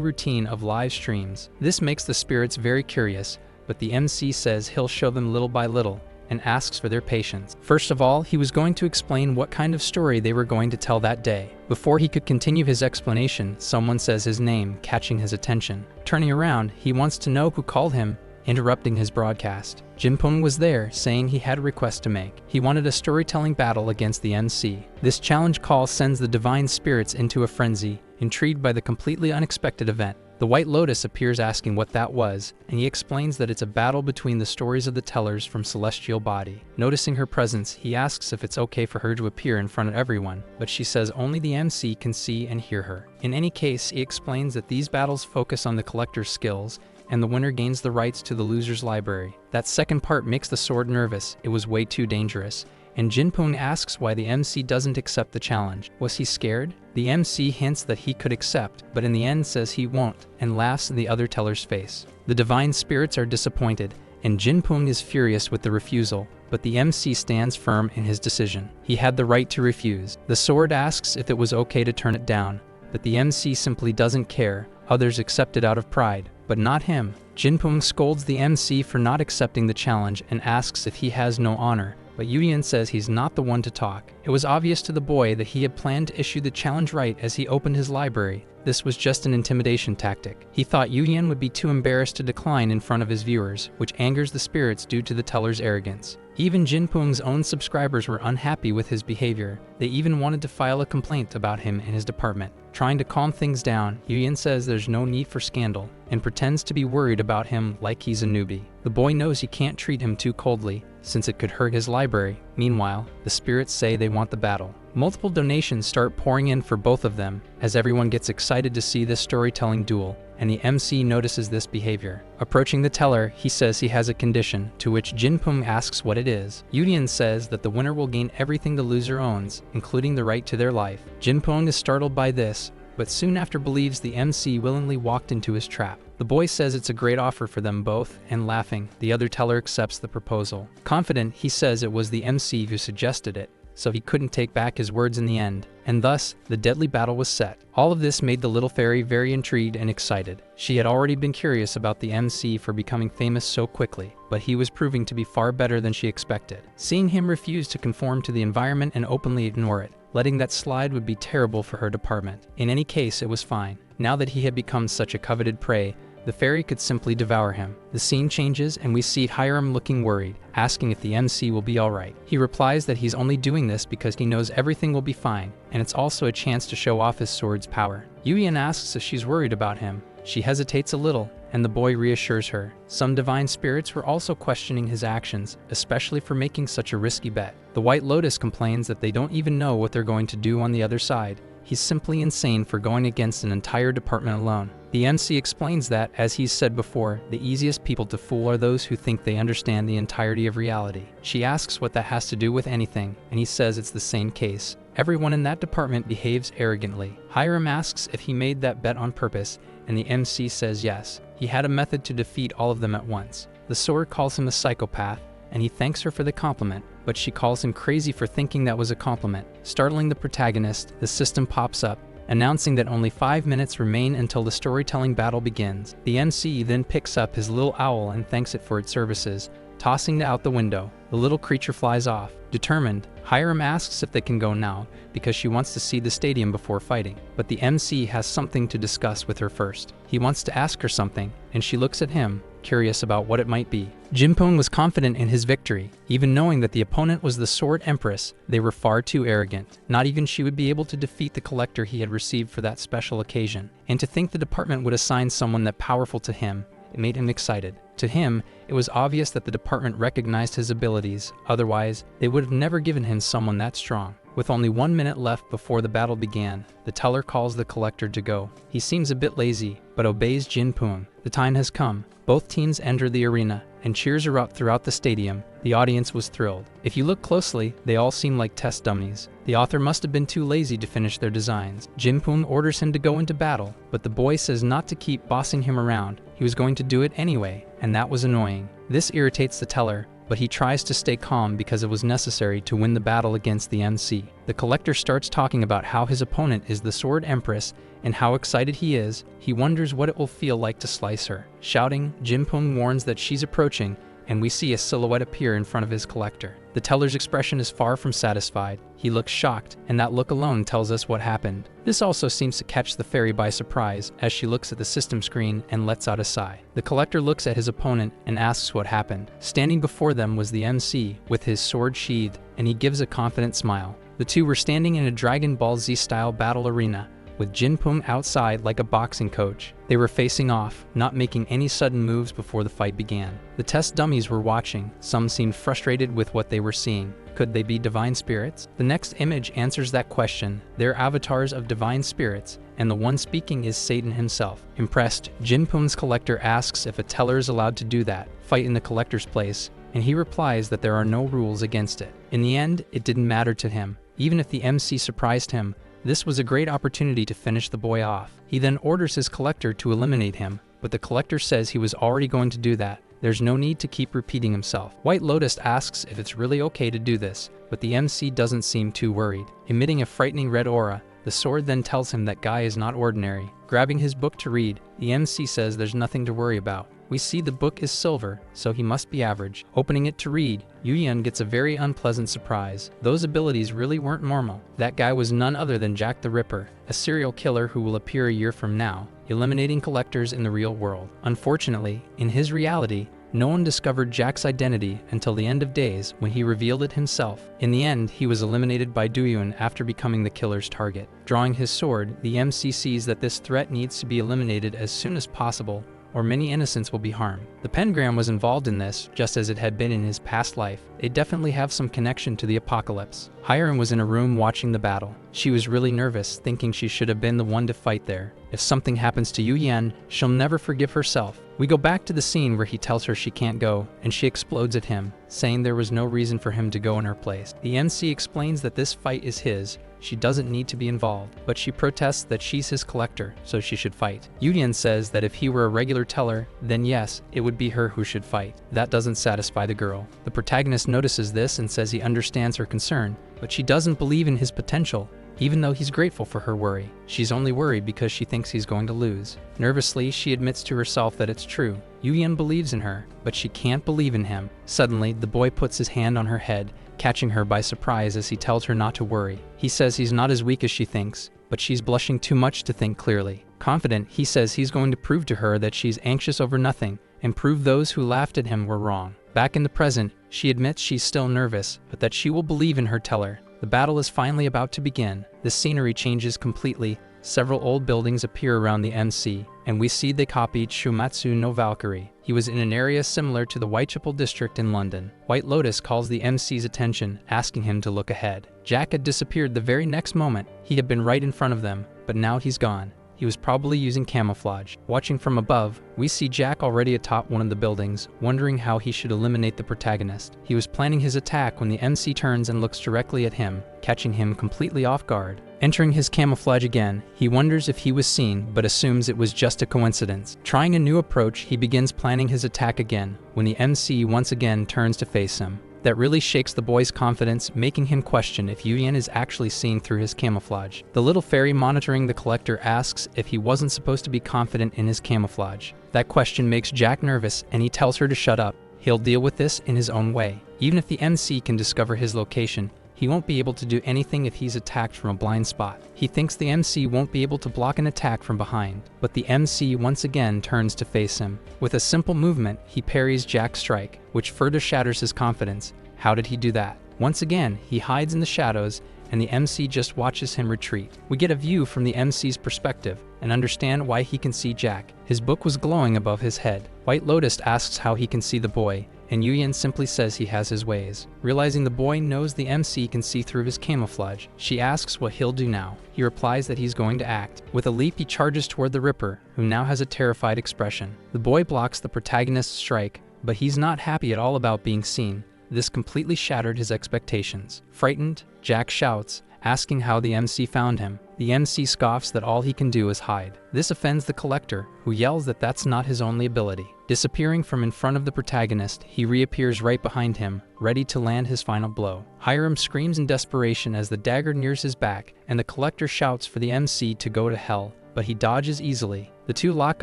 A: routine of live streams. This makes the spirits very curious, but the MC says he'll show them little by little, and asks for their patience. First of all, he was going to explain what kind of story they were going to tell that day. Before he could continue his explanation, someone says his name, catching his attention. Turning around, he wants to know who called him, interrupting his broadcast. Jinpeng was there, saying he had a request to make. He wanted a storytelling battle against the MC. This challenge call sends the divine spirits into a frenzy, intrigued by the completely unexpected event. The White Lotus appears asking what that was, and he explains that it's a battle between the stories of the tellers from Celestial Body. Noticing her presence, he asks if it's okay for her to appear in front of everyone, but she says only the MC can see and hear her. In any case, he explains that these battles focus on the collector's skills, and the winner gains the rights to the loser's library. That second part makes the sword nervous. It was way too dangerous. And Jinpeng asks why the MC doesn't accept the challenge. Was he scared? The MC hints that he could accept, but in the end says he won't, and laughs in the other teller's face. The divine spirits are disappointed, and Jinpeng is furious with the refusal, but the MC stands firm in his decision. He had the right to refuse. The sword asks if it was okay to turn it down, but the MC simply doesn't care. Others accept it out of pride, but not him. Jinpeng scolds the MC for not accepting the challenge and asks if he has no honor, but Yuyan says he's not the one to talk. It was obvious to the boy that he had planned to issue the challenge right as he opened his library. This was just an intimidation tactic. He thought Yuyan would be too embarrassed to decline in front of his viewers, which angers the spirits due to the teller's arrogance. Even Jinpeng's own subscribers were unhappy with his behavior. They even wanted to file a complaint about him in his department. Trying to calm things down, Yuyan says there's no need for scandal, and pretends to be worried about him like he's a newbie. The boy knows he can't treat him too coldly, since it could hurt his library. Meanwhile, the spirits say they want the battle. Multiple donations start pouring in for both of them, as everyone gets excited to see this storytelling duel, and the MC notices this behavior. Approaching the teller, he says he has a condition, to which Jinpeng asks what it is. Yuyan says that the winner will gain everything the loser owns, including the right to their life. Jinpeng is startled by this, but soon after believes the MC willingly walked into his trap. The boy says it's a great offer for them both, and laughing, the other teller accepts the proposal. Confident, he says it was the MC who suggested it, so he couldn't take back his words in the end, and thus, the deadly battle was set. All of this made the little fairy very intrigued and excited. She had already been curious about the MC for becoming famous so quickly, but he was proving to be far better than she expected. Seeing him refuse to conform to the environment and openly ignore it, letting that slide would be terrible for her department. In any case, it was fine. Now that he had become such a coveted prey, the fairy could simply devour him. The scene changes and we see Hyram looking worried, asking if the MC will be alright. He replies that he's only doing this because he knows everything will be fine, and it's also a chance to show off his sword's power. Yuyan asks if she's worried about him. She hesitates a little, and the boy reassures her. Some divine spirits were also questioning his actions, especially for making such a risky bet. The White Lotus complains that they don't even know what they're going to do on the other side. He's simply insane for going against an entire department alone. The MC explains that, as he's said before, the easiest people to fool are those who think they understand the entirety of reality. She asks what that has to do with anything, and he says it's the same case. Everyone in that department behaves arrogantly. Hyram asks if he made that bet on purpose, and the MC says yes. He had a method to defeat all of them at once. The sword calls him a psychopath, and he thanks her for the compliment, but she calls him crazy for thinking that was a compliment. Startling the protagonist, the system pops up, announcing that only 5 minutes remain until the storytelling battle begins. The MC then picks up his little owl and thanks it for its services, tossing it out the window. The little creature flies off. Determined, Hyram asks if they can go now, because she wants to see the stadium before fighting. But the MC has something to discuss with her first. He wants to ask her something, and she looks at him, curious about what it might be. Jinpeng was confident in his victory. Even knowing that the opponent was the Sword Empress, they were far too arrogant. Not even she would be able to defeat the collector he had received for that special occasion. And to think the department would assign someone that powerful to him, it made him excited. To him, it was obvious that the department recognized his abilities, otherwise, they would have never given him someone that strong. With only 1 minute left before the battle began, the teller calls the collector to go. He seems a bit lazy, but obeys Jinpung. The time has come. Both teams enter the arena, and cheers erupt throughout the stadium. The audience was thrilled. If you look closely, they all seem like test dummies. The author must have been too lazy to finish their designs. Jinpung orders him to go into battle, but the boy says not to keep bossing him around. He was going to do it anyway, and that was annoying. This irritates the teller, but he tries to stay calm because it was necessary to win the battle against the MC. The collector starts talking about how his opponent is the Sword Empress and how excited he is. He wonders what it will feel like to slice her. Shouting, Jinpung warns that she's approaching, and we see a silhouette appear in front of his collector. The teller's expression is far from satisfied. He looks shocked, and that look alone tells us what happened. This also seems to catch the fairy by surprise as she looks at the system screen and lets out a sigh. The collector looks at his opponent and asks what happened. Standing before them was the MC with his sword sheathed, and he gives a confident smile. The two were standing in a Dragon Ball Z-style battle arena, with Jinpung outside like a boxing coach. They were facing off, not making any sudden moves before the fight began. The test dummies were watching. Some seemed frustrated with what they were seeing. Could they be divine spirits? The next image answers that question. They're avatars of divine spirits, and the one speaking is Satan himself. Impressed, Jinpung's collector asks if a teller is allowed to do that, fight in the collector's place, and he replies that there are no rules against it. In the end, it didn't matter to him. Even if the MC surprised him, this was a great opportunity to finish the boy off. He then orders his collector to eliminate him, but the collector says he was already going to do that. There's no need to keep repeating himself. White Lotus asks if it's really okay to do this, but the MC doesn't seem too worried. Emitting a frightening red aura, the sword then tells him that Guy is not ordinary. Grabbing his book to read, the MC says there's nothing to worry about. We see the book is silver, so he must be average. Opening it to read, Yuyan gets a very unpleasant surprise. Those abilities really weren't normal. That guy was none other than Jack the Ripper, a serial killer who will appear a year from now, eliminating collectors in the real world. Unfortunately, in his reality, no one discovered Jack's identity until the end of days when he revealed it himself. In the end, he was eliminated by Duun after becoming the killer's target. Drawing his sword, the MC sees that this threat needs to be eliminated as soon as possible, or many innocents will be harmed. The pentagram was involved in this, just as it had been in his past life. They definitely have some connection to the apocalypse. Hyram was in a room watching the battle. She was really nervous, thinking she should have been the one to fight there. If something happens to Yuyan, she'll never forgive herself. We go back to the scene where he tells her she can't go, and she explodes at him, saying there was no reason for him to go in her place. The MC explains that this fight is his. She doesn't need to be involved, but she protests that she's his collector, so she should fight. Yuyan says that if he were a regular teller, then yes, it would be her who should fight. That doesn't satisfy the girl. The protagonist notices this and says he understands her concern, but she doesn't believe in his potential, even though he's grateful for her worry. She's only worried because she thinks he's going to lose. Nervously, she admits to herself that it's true. Yuyan believes in her, but she can't believe in him. Suddenly, the boy puts his hand on her head, catching her by surprise as he tells her not to worry. He says he's not as weak as she thinks, but she's blushing too much to think clearly. Confident, he says he's going to prove to her that she's anxious over nothing and prove those who laughed at him were wrong. Back in the present, she admits she's still nervous, but that she will believe in her teller. The battle is finally about to begin. The scenery changes completely. Several old buildings appear around the MC, and we see they copied Shumatsu no Valkyrie. He was in an area similar to the Whitechapel district in London. White Lotus calls the MC's attention, asking him to look ahead. Jack had disappeared the very next moment. He had been right in front of them, but now he's gone. He was probably using camouflage. Watching from above, we see Jack already atop one of the buildings, wondering how he should eliminate the protagonist. He was planning his attack when the MC turns and looks directly at him, catching him completely off guard. Entering his camouflage again, he wonders if he was seen, but assumes it was just a coincidence. Trying a new approach, he begins planning his attack again, when the MC once again turns to face him. That really shakes the boy's confidence, making him question if Yuyan is actually seeing through his camouflage. The little fairy monitoring the collector asks if he wasn't supposed to be confident in his camouflage. That question makes Jack nervous, and he tells her to shut up. He'll deal with this in his own way. Even if the MC can discover his location, he won't be able to do anything if he's attacked from a blind spot. He thinks the MC won't be able to block an attack from behind, but the MC once again turns to face him. With a simple movement, he parries Jack's strike, which further shatters his confidence. How did he do that? Once again, he hides in the shadows, and the MC just watches him retreat. We get a view from the MC's perspective, and understand why he can see Jack. His book was glowing above his head. White Lotus asks how he can see the boy, and Yuyan simply says he has his ways. Realizing the boy knows the MC can see through his camouflage, she asks what he'll do now. He replies that he's going to act. With a leap, he charges toward the Ripper, who now has a terrified expression. The boy blocks the protagonist's strike, but he's not happy at all about being seen. This completely shattered his expectations. Frightened, Jack shouts, asking how the MC found him. The MC scoffs that all he can do is hide. This offends the collector, who yells that that's not his only ability. Disappearing from in front of the protagonist, he reappears right behind him, ready to land his final blow. Hyram screams in desperation as the dagger nears his back, and the collector shouts for the MC to go to hell, but he dodges easily. The two lock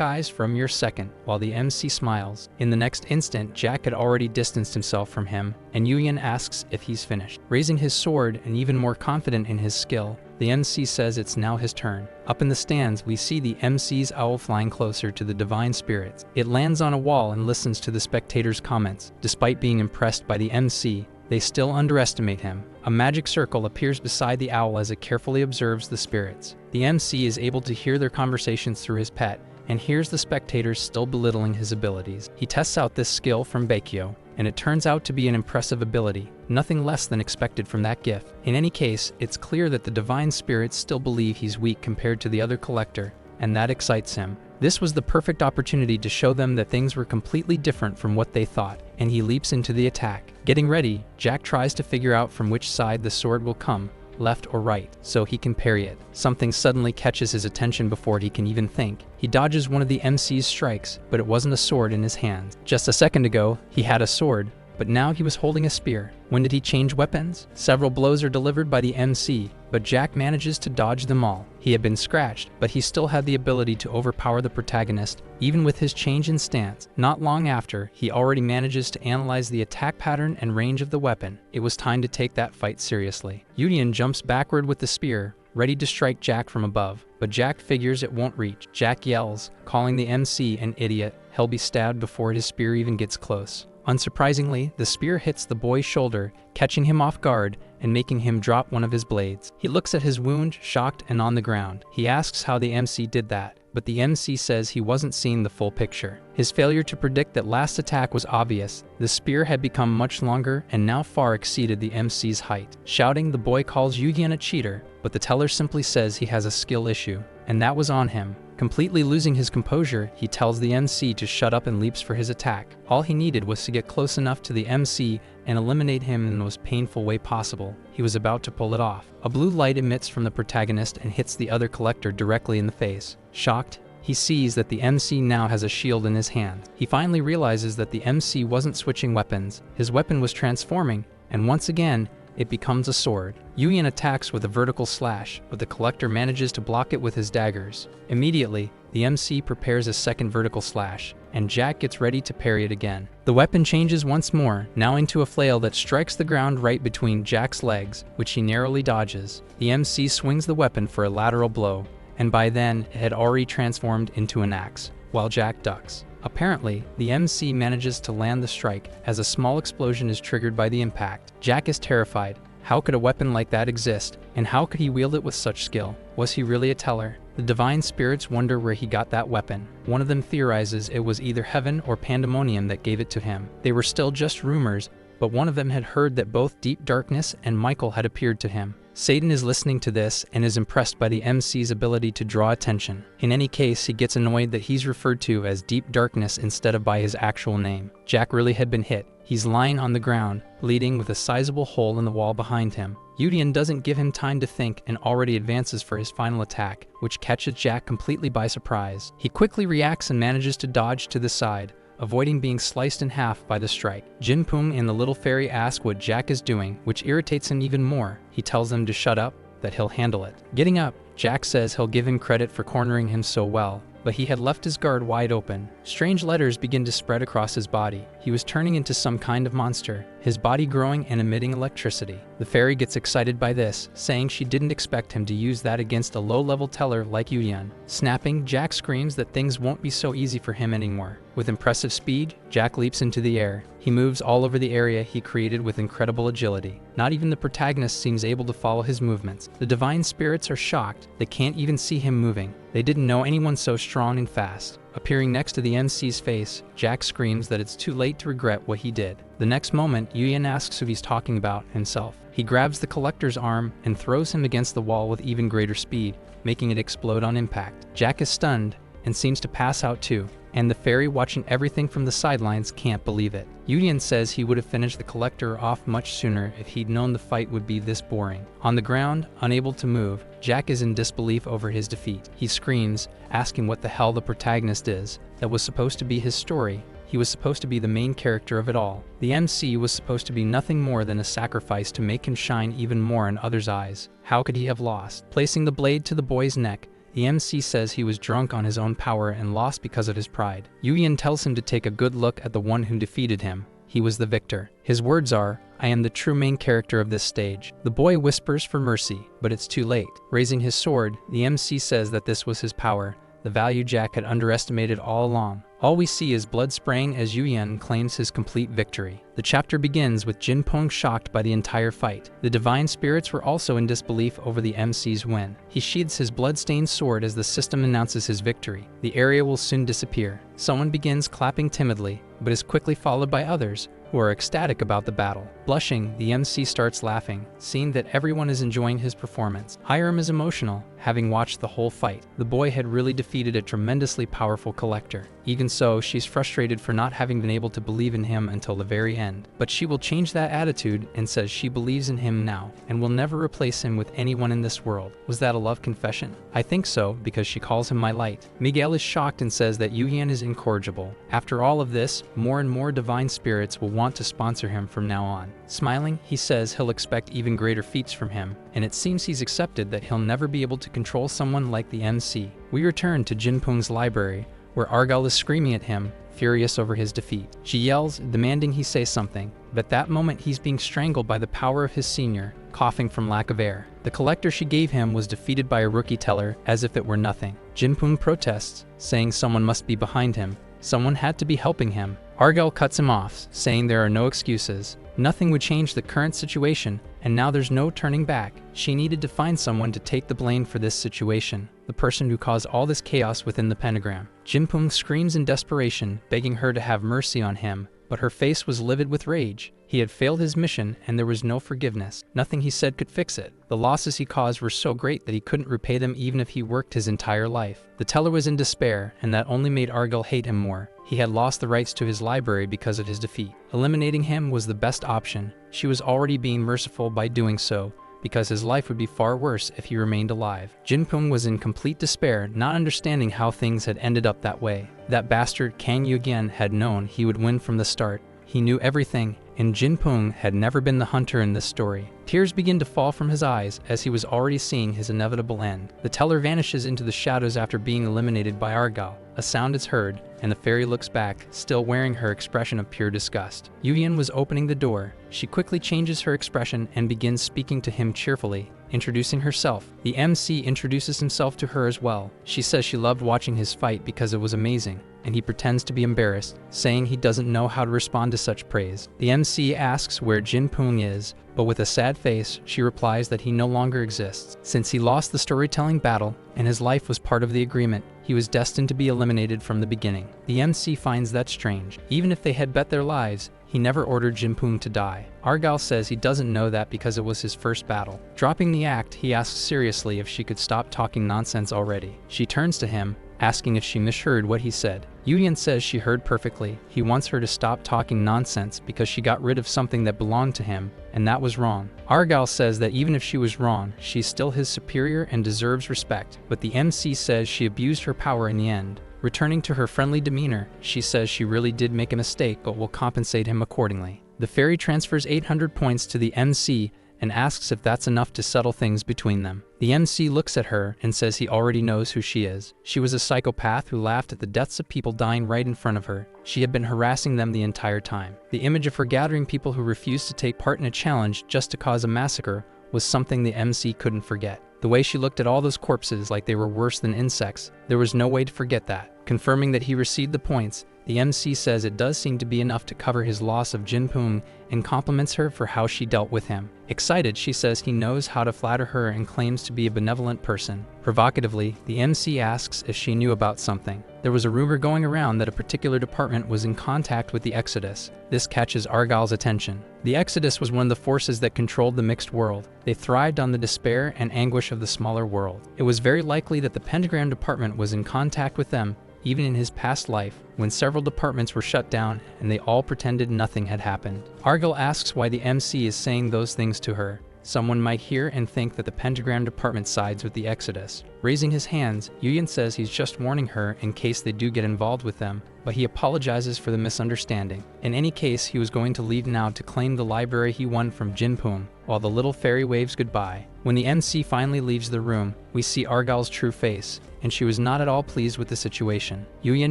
A: eyes for a mere second, while the MC smiles. In the next instant, Jack had already distanced himself from him, and Yuyan asks if he's finished. Raising his sword and even more confident in his skill, the MC says it's now his turn. Up in the stands, we see the MC's owl flying closer to the divine spirits. It lands on a wall and listens to the spectators' comments. Despite being impressed by the MC, they still underestimate him. A magic circle appears beside the owl as it carefully observes the spirits. The MC is able to hear their conversations through his pet, and hears the spectators still belittling his abilities. He tests out this skill from Baekyo, and it turns out to be an impressive ability, nothing less than expected from that gift. In any case, it's clear that the divine spirits still believe he's weak compared to the other collector, and that excites him. This was the perfect opportunity to show them that things were completely different from what they thought, and he leaps into the attack. Getting ready, Jack tries to figure out from which side the sword will come, left or right, so he can parry it. Something suddenly catches his attention before he can even think. He dodges one of the MC's strikes, but it wasn't a sword in his hands. Just a second ago, he had a sword, but now he was holding a spear. When did he change weapons? Several blows are delivered by the MC, but Jack manages to dodge them all. He had been scratched, but he still had the ability to overpower the protagonist, even with his change in stance. Not long after, he already manages to analyze the attack pattern and range of the weapon. It was time to take that fight seriously. Yuyan jumps backward with the spear, ready to strike Jack from above, but Jack figures it won't reach. Jack yells, calling the MC an idiot. He'll be stabbed before his spear even gets close. Unsurprisingly, the spear hits the boy's shoulder, catching him off guard and making him drop one of his blades. He looks at his wound, shocked and on the ground. He asks how the MC did that, but the MC says he wasn't seeing the full picture. His failure to predict that last attack was obvious. The spear had become much longer and now far exceeded the MC's height. Shouting, the boy calls Yuyan a cheater, but the teller simply says he has a skill issue, and that was on him. Completely losing his composure, he tells the MC to shut up and leaps for his attack. All he needed was to get close enough to the MC and eliminate him in the most painful way possible. He was about to pull it off. A blue light emits from the protagonist and hits the other collector directly in the face. Shocked, he sees that the MC now has a shield in his hand. He finally realizes that the MC wasn't switching weapons. His weapon was transforming, and once again, it becomes a sword. Yuyan attacks with a vertical slash, but the collector manages to block it with his daggers. Immediately, the MC prepares a second vertical slash, and Jack gets ready to parry it again. The weapon changes once more, now into a flail that strikes the ground right between Jack's legs, which he narrowly dodges. The MC swings the weapon for a lateral blow, and by then, it had already transformed into an axe, while Jack ducks. Apparently, the MC manages to land the strike as a small explosion is triggered by the impact. Jack is terrified. How could a weapon like that exist, and how could he wield it with such skill? Was he really a teller? The divine spirits wonder where he got that weapon. One of them theorizes it was either heaven or pandemonium that gave it to him. They were still just rumors, but one of them had heard that both Deep Darkness and Michael had appeared to him. Satan is listening to this and is impressed by the MC's ability to draw attention. In any case, he gets annoyed that he's referred to as Deep Darkness instead of by his actual name. Jack really had been hit. He's lying on the ground, bleeding with a sizable hole in the wall behind him. Yuyan doesn't give him time to think and already advances for his final attack, which catches Jack completely by surprise. He quickly reacts and manages to dodge to the side, avoiding being sliced in half by the strike. Jinpung and the little fairy ask what Jack is doing, which irritates him even more. He tells them to shut up, that he'll handle it. Getting up, Jack says he'll give him credit for cornering him so well, but he had left his guard wide open. Strange letters begin to spread across his body. He was turning into some kind of monster, his body growing and emitting electricity. The fairy gets excited by this, saying she didn't expect him to use that against a low-level teller like Yuyan. Snapping, Jack screams that things won't be so easy for him anymore. With impressive speed, Jack leaps into the air. He moves all over the area he created with incredible agility. Not even the protagonist seems able to follow his movements. The divine spirits are shocked. They can't even see him moving. They didn't know anyone so strong and fast. Appearing next to the MC's face, Jack screams that it's too late to regret what he did. The next moment, Yuyan asks who he's talking about, himself. He grabs the collector's arm and throws him against the wall with even greater speed, making it explode on impact. Jack is stunned and seems to pass out too, and the fairy watching everything from the sidelines can't believe it. Yuyan says he would have finished the collector off much sooner if he'd known the fight would be this boring. On the ground, unable to move, Jack is in disbelief over his defeat. He screams, asking what the hell the protagonist is. That was supposed to be his story. He was supposed to be the main character of it all. The MC was supposed to be nothing more than a sacrifice to make him shine even more in others' eyes. How could he have lost? Placing the blade to the boy's neck, the MC says he was drunk on his own power and lost because of his pride. Yuyan tells him to take a good look at the one who defeated him. He was the victor. His words are, "I am the true main character of this stage." The boy whispers for mercy, but it's too late. Raising his sword, the MC says that this was his power, the value Jack had underestimated all along. All we see is blood spraying as Yuyan claims his complete victory. The chapter begins with Jinpeng shocked by the entire fight. The divine spirits were also in disbelief over the MC's win. He sheathes his blood-stained sword as the system announces his victory. The area will soon disappear. Someone begins clapping timidly, but is quickly followed by others, who are ecstatic about the battle. Blushing, the MC starts laughing, seeing that everyone is enjoying his performance. Hyram is emotional, having watched the whole fight. The boy had really defeated a tremendously powerful collector. Even so, she's frustrated for not having been able to believe in him until the very end. But she will change that attitude and says she believes in him now, and will never replace him with anyone in this world. Was that a love confession? I think so, because she calls him my light. Miguel is shocked and says that Yuyan is incorrigible. After all of this, more and more divine spirits will want to sponsor him from now on. Smiling, he says he'll expect even greater feats from him, and it seems he's accepted that he'll never be able to control someone like the MC. We return to Jinpeng's library, where Argal is screaming at him, furious over his defeat. She yells, demanding he say something, but at that moment he's being strangled by the power of his senior, coughing from lack of air. The collector she gave him was defeated by a rookie teller as if it were nothing. Jinpeng protests, saying someone must be behind him. Someone had to be helping him. Argal cuts him off, saying there are no excuses. Nothing would change the current situation, and now there's no turning back. She needed to find someone to take the blame for this situation, the person who caused all this chaos within the pentagram. Jinpeng screams in desperation, begging her to have mercy on him, but her face was livid with rage. He had failed his mission, and there was no forgiveness. Nothing he said could fix it. The losses he caused were so great that he couldn't repay them even if he worked his entire life. The teller was in despair, and that only made Argal hate him more. He had lost the rights to his library because of his defeat. Eliminating him was the best option. She was already being merciful by doing so, because his life would be far worse if he remained alive. Jinpeng was in complete despair, not understanding how things had ended up that way. That bastard Kang Yugen had known he would win from the start. He knew everything, and Jinpeng had never been the hunter in this story. Tears begin to fall from his eyes as he was already seeing his inevitable end. The teller vanishes into the shadows after being eliminated by Argal. A sound is heard, and the fairy looks back, still wearing her expression of pure disgust. Yuyan was opening the door. She quickly changes her expression and begins speaking to him cheerfully, introducing herself. The MC introduces himself to her as well. She says she loved watching his fight because it was amazing, and he pretends to be embarrassed, saying he doesn't know how to respond to such praise. The MC asks where Jinpeng is, but with a sad face, she replies that he no longer exists. Since he lost the storytelling battle, and his life was part of the agreement, he was destined to be eliminated from the beginning. The MC finds that strange. Even if they had bet their lives, he never ordered Jinpeng to die. Argal says he doesn't know that because it was his first battle. Dropping the act, he asks seriously if she could stop talking nonsense already. She turns to him, asking if she misheard what he said. Yuyan says she heard perfectly. He wants her to stop talking nonsense because she got rid of something that belonged to him, and that was wrong. Argal says that even if she was wrong, she's still his superior and deserves respect, but the MC says she abused her power in the end. Returning to her friendly demeanor, she says she really did make a mistake but will compensate him accordingly. The fairy transfers 800 points to the MC and asks if that's enough to settle things between them. The MC looks at her and says he already knows who she is. She was a psychopath who laughed at the deaths of people dying right in front of her. She had been harassing them the entire time. The image of her gathering people who refused to take part in a challenge just to cause a massacre was something the MC couldn't forget. The way she looked at all those corpses like they were worse than insects, there was no way to forget that. Confirming that he received the points, the MC says it does seem to be enough to cover his loss of Jinpung and compliments her for how she dealt with him. Excited, she says he knows how to flatter her and claims to be a benevolent person. Provocatively, the MC asks if she knew about something. There was a rumor going around that a particular department was in contact with the Exodus. This catches Argyle's attention. The Exodus was one of the forces that controlled the mixed world. They thrived on the despair and anguish of the smaller world. It was very likely that the Pentagram department was in contact with them, even in his past life, when several departments were shut down and they all pretended nothing had happened. Argyle asks why the MC is saying those things to her. Someone might hear and think that the Pentagram department sides with the Exodus. Raising his hands, Yuyan says he's just warning her in case they do get involved with them, but he apologizes for the misunderstanding. In any case, he was going to leave now to claim the library he won from Jinpung, while the little fairy waves goodbye. When the MC finally leaves the room, we see Argyle's true face, and she was not at all pleased with the situation. Yuyan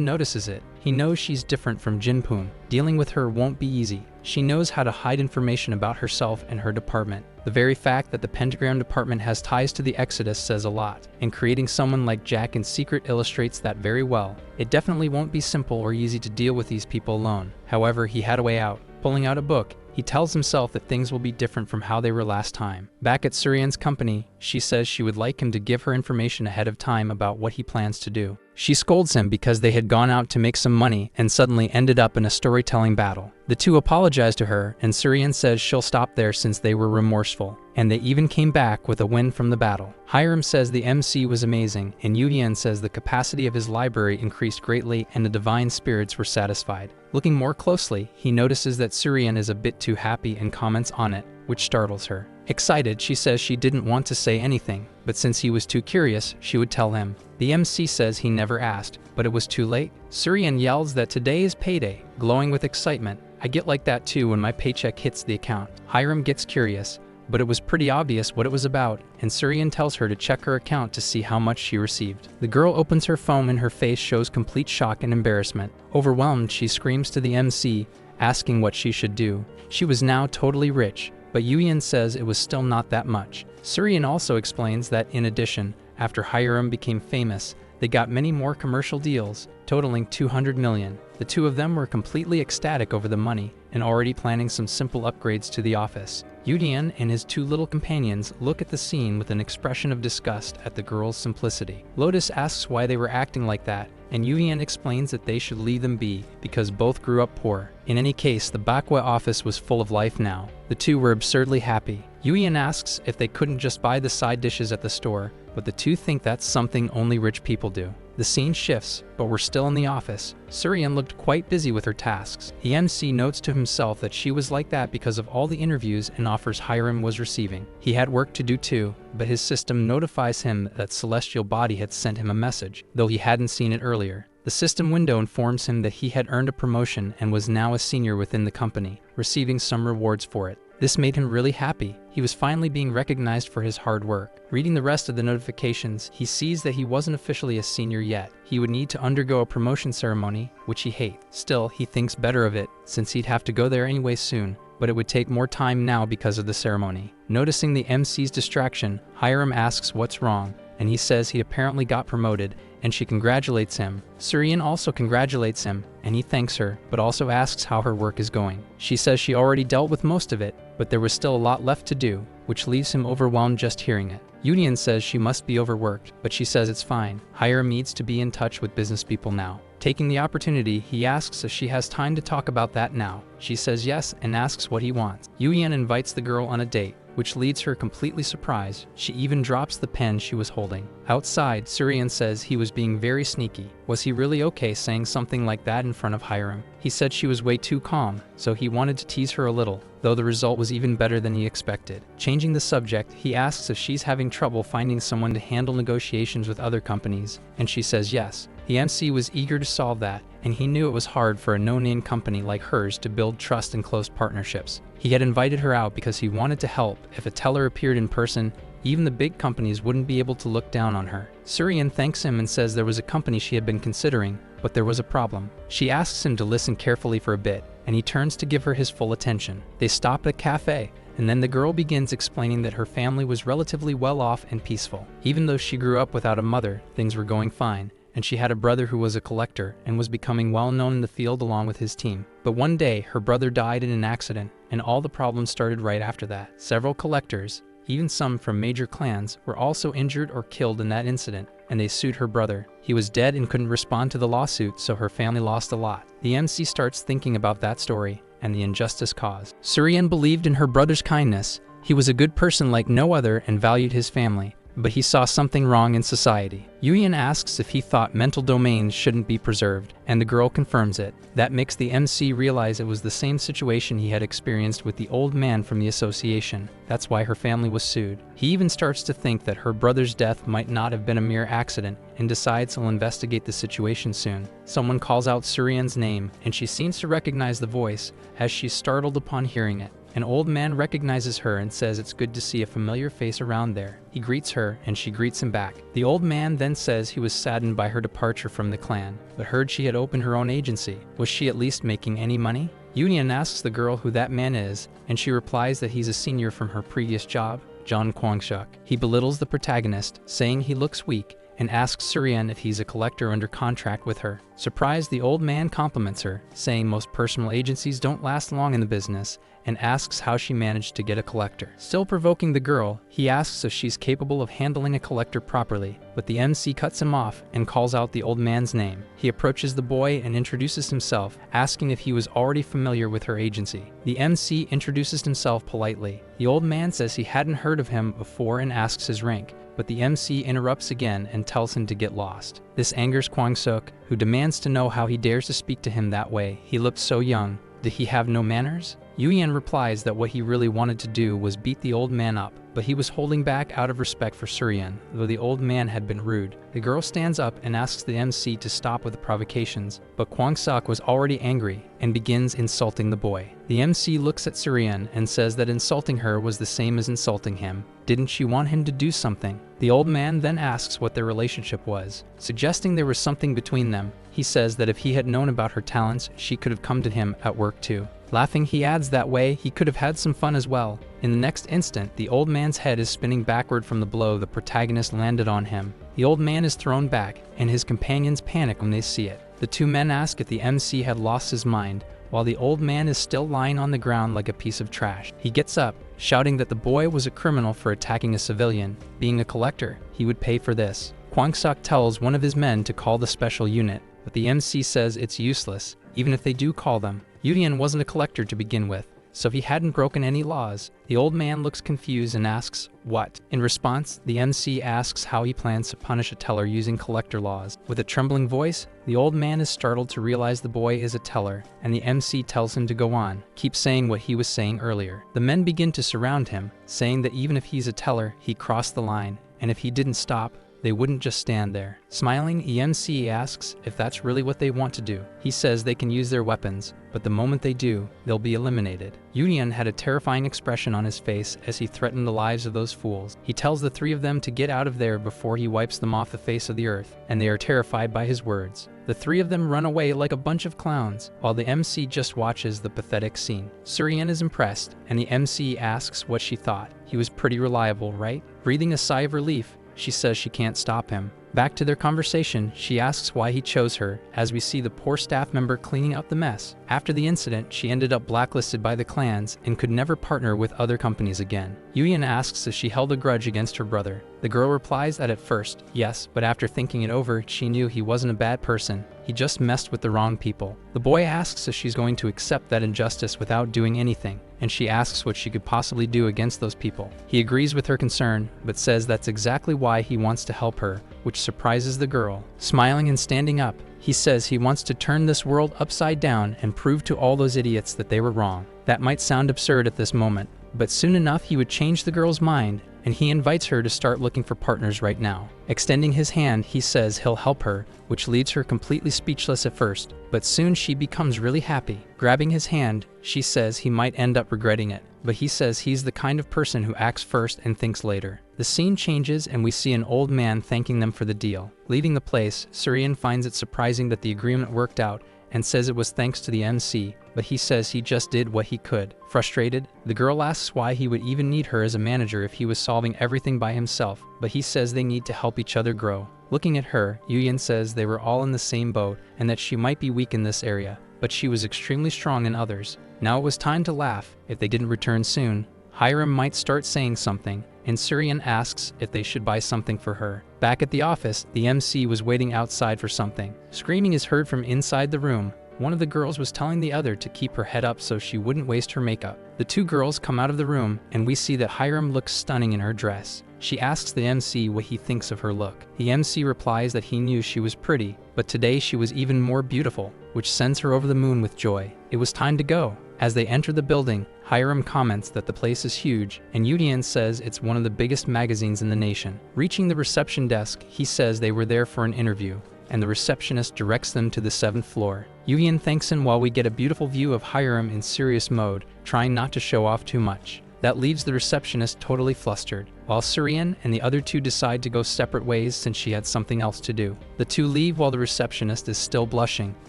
A: notices it. He knows she's different from Jinpung. Dealing with her won't be easy. She knows how to hide information about herself and her department. The very fact that the Pentagram department has ties to the Exodus says a lot, and creating someone like Jack in secret illustrates that very well. It definitely won't be simple or easy to deal with these people alone. However, he had a way out. Pulling out a book, he tells himself that things will be different from how they were last time. Back at Surian's company, she says she would like him to give her information ahead of time about what he plans to do. She scolds him because they had gone out to make some money and suddenly ended up in a storytelling battle. The two apologize to her, and Surian says she'll stop there since they were remorseful, and they even came back with a win from the battle. Hyram says the MC was amazing, and Yuyan says the capacity of his library increased greatly and the divine spirits were satisfied. Looking more closely, he notices that Surian is a bit too happy and comments on it, which startles her. Excited, she says she didn't want to say anything, but since he was too curious, she would tell him. The MC says he never asked, but it was too late. Surian yells that today is payday, glowing with excitement. I get like that too when my paycheck hits the account. Hyram gets curious, but it was pretty obvious what it was about, and Surian tells her to check her account to see how much she received. The girl opens her phone and her face shows complete shock and embarrassment. Overwhelmed, she screams to the MC, asking what she should do. She was now totally rich, but Yuyan says it was still not that much. Surian also explains that in addition, after Hyram became famous, they got many more commercial deals, totaling 200 million. The two of them were completely ecstatic over the money and already planning some simple upgrades to the office. Yuyan and his two little companions look at the scene with an expression of disgust at the girl's simplicity. Lotus asks why they were acting like that, and Yuyan explains that they should leave them be because both grew up poor. In any case, the Bakwa office was full of life now. The two were absurdly happy. Yuyan asks if they couldn't just buy the side dishes at the store, but the two think that's something only rich people do. The scene shifts, but we're still in the office. Surian looked quite busy with her tasks. The MC notes to himself that she was like that because of all the interviews and offers Hyram was receiving. He had work to do too, but his system notifies him that Celestial Body had sent him a message, though he hadn't seen it earlier. The system window informs him that he had earned a promotion and was now a senior within the company, receiving some rewards for it. This made him really happy. He was finally being recognized for his hard work. Reading the rest of the notifications, he sees that he wasn't officially a senior yet. He would need to undergo a promotion ceremony, which he hates. Still, he thinks better of it, since he'd have to go there anyway soon, but it would take more time now because of the ceremony. Noticing the MC's distraction, Hyram asks what's wrong, and he says he apparently got promoted, and she congratulates him. Surian also congratulates him, and he thanks her, but also asks how her work is going. She says she already dealt with most of it, but there was still a lot left to do, which leaves him overwhelmed just hearing it. Yuyan says she must be overworked, but she says it's fine. Hyram needs to be in touch with business people now. Taking the opportunity, he asks if she has time to talk about that now. She says yes and asks what he wants. Yuyan invites the girl on a date, which leads her completely surprised. She even drops the pen she was holding. Outside, Surian says he was being very sneaky. Was he really okay saying something like that in front of Hyram? He said she was way too calm, so he wanted to tease her a little, though the result was even better than he expected. Changing the subject, he asks if she's having trouble finding someone to handle negotiations with other companies, and she says yes. The MC was eager to solve that, and he knew it was hard for a no-name company like hers to build trust and close partnerships. He had invited her out because he wanted to help. If a teller appeared in person, even the big companies wouldn't be able to look down on her. Surian thanks him and says there was a company she had been considering, but there was a problem. She asks him to listen carefully for a bit, and he turns to give her his full attention. They stop at a cafe, and then the girl begins explaining that her family was relatively well off and peaceful. Even though she grew up without a mother, things were going fine, and she had a brother who was a collector and was becoming well known in the field along with his team. But one day, her brother died in an accident, and all the problems started right after that. Several collectors, even some from major clans, were also injured or killed in that incident, and they sued her brother. He was dead and couldn't respond to the lawsuit, so her family lost a lot. The MC starts thinking about that story and the injustice caused. Surian believed in her brother's kindness. He was a good person like no other and valued his family, but he saw something wrong in society. Yuyan asks if he thought mental domains shouldn't be preserved, and the girl confirms it. That makes the MC realize it was the same situation he had experienced with the old man from the association. That's why her family was sued. He even starts to think that her brother's death might not have been a mere accident, and decides he'll investigate the situation soon. Someone calls out Surian's name, and she seems to recognize the voice, as she's startled upon hearing it. An old man recognizes her and says it's good to see a familiar face around there. He greets her, and she greets him back. The old man then says he was saddened by her departure from the clan, but heard she had opened her own agency. Was she at least making any money? Union asks the girl who that man is, and she replies that he's a senior from her previous job, John Kwangshuk. He belittles the protagonist, saying he looks weak, and asks Surian if he's a collector under contract with her. Surprised, the old man compliments her, saying most personal agencies don't last long in the business, and asks how she managed to get a collector. Still provoking the girl, he asks if she's capable of handling a collector properly, but the MC cuts him off and calls out the old man's name. He approaches the boy and introduces himself, asking if he was already familiar with her agency. The MC introduces himself politely. The old man says he hadn't heard of him before and asks his rank, but the MC interrupts again and tells him to get lost. This angers Kwang-suk, who demands to know how he dares to speak to him that way. He looked so young. Did he have no manners? Yuyan replies that what he really wanted to do was beat the old man up, but he was holding back out of respect for Surian, though the old man had been rude. The girl stands up and asks the MC to stop with the provocations, but Kwang-suk was already angry and begins insulting the boy. The MC looks at Surian and says that insulting her was the same as insulting him. Didn't she want him to do something? The old man then asks what their relationship was, suggesting there was something between them. He says that if he had known about her talents, she could have come to him at work too. Laughing, he adds that way he could have had some fun as well. In the next instant, the old man's head is spinning backward from the blow the protagonist landed on him. The old man is thrown back, and his companions panic when they see it. The two men ask if the MC had lost his mind, while the old man is still lying on the ground like a piece of trash. He gets up, shouting that the boy was a criminal for attacking a civilian. Being a collector, he would pay for this. Kwang-suk tells one of his men to call the special unit, but the MC says it's useless, even if they do call them. Yudian wasn't a collector to begin with, so he hadn't broken any laws. The old man looks confused and asks, what? In response, the MC asks how he plans to punish a teller using collector laws. With a trembling voice, the old man is startled to realize the boy is a teller, and the MC tells him to go on, keep saying what he was saying earlier. The men begin to surround him, saying that even if he's a teller, he crossed the line, and if he didn't stop, they wouldn't just stand there. Smiling, EMC asks if that's really what they want to do. He says they can use their weapons, but the moment they do, they'll be eliminated. Yudian had a terrifying expression on his face as he threatened the lives of those fools. He tells the three of them to get out of there before he wipes them off the face of the earth, and they are terrified by his words. The three of them run away like a bunch of clowns, while the MC just watches the pathetic scene. Surian is impressed, and the MC asks what she thought. He was pretty reliable, right? Breathing a sigh of relief, she says she can't stop him. Back to their conversation, she asks why he chose her, as we see the poor staff member cleaning up the mess. After the incident, she ended up blacklisted by the clans and could never partner with other companies again. Yuyan asks if she held a grudge against her brother. The girl replies that at first, yes, but after thinking it over, she knew he wasn't a bad person. He just messed with the wrong people. The boy asks if she's going to accept that injustice without doing anything, and she asks what she could possibly do against those people. He agrees with her concern, but says that's exactly why he wants to help her, which surprises the girl. Smiling and standing up, he says he wants to turn this world upside down and prove to all those idiots that they were wrong. That might sound absurd at this moment, but soon enough he would change the girl's mind and he invites her to start looking for partners right now. Extending his hand, he says he'll help her, which leaves her completely speechless at first, but soon she becomes really happy. Grabbing his hand, she says he might end up regretting it, but he says he's the kind of person who acts first and thinks later. The scene changes and we see an old man thanking them for the deal. Leaving the place, Surian finds it surprising that the agreement worked out and says it was thanks to the MC, but he says he just did what he could. Frustrated, the girl asks why he would even need her as a manager if he was solving everything by himself, but he says they need to help each other grow. Looking at her, Yuyan says they were all in the same boat and that she might be weak in this area, but she was extremely strong in others. Now it was time to laugh. If they didn't return soon, Hyram might start saying something, and Surian asks if they should buy something for her. Back at the office, the MC was waiting outside for something. Screaming is heard from inside the room. One of the girls was telling the other to keep her head up so she wouldn't waste her makeup. The two girls come out of the room, and we see that Hyram looks stunning in her dress. She asks the MC what he thinks of her look. The MC replies that he knew she was pretty, but today she was even more beautiful, which sends her over the moon with joy. It was time to go. As they enter the building, Hyram comments that the place is huge, and Yudian says it's one of the biggest magazines in the nation. Reaching the reception desk, he says they were there for an interview, and the receptionist directs them to the 7th floor. Yudian thanks him while we get a beautiful view of Hyram in serious mode, trying not to show off too much. That leaves the receptionist totally flustered, while Surian and the other two decide to go separate ways since she had something else to do. The two leave while the receptionist is still blushing.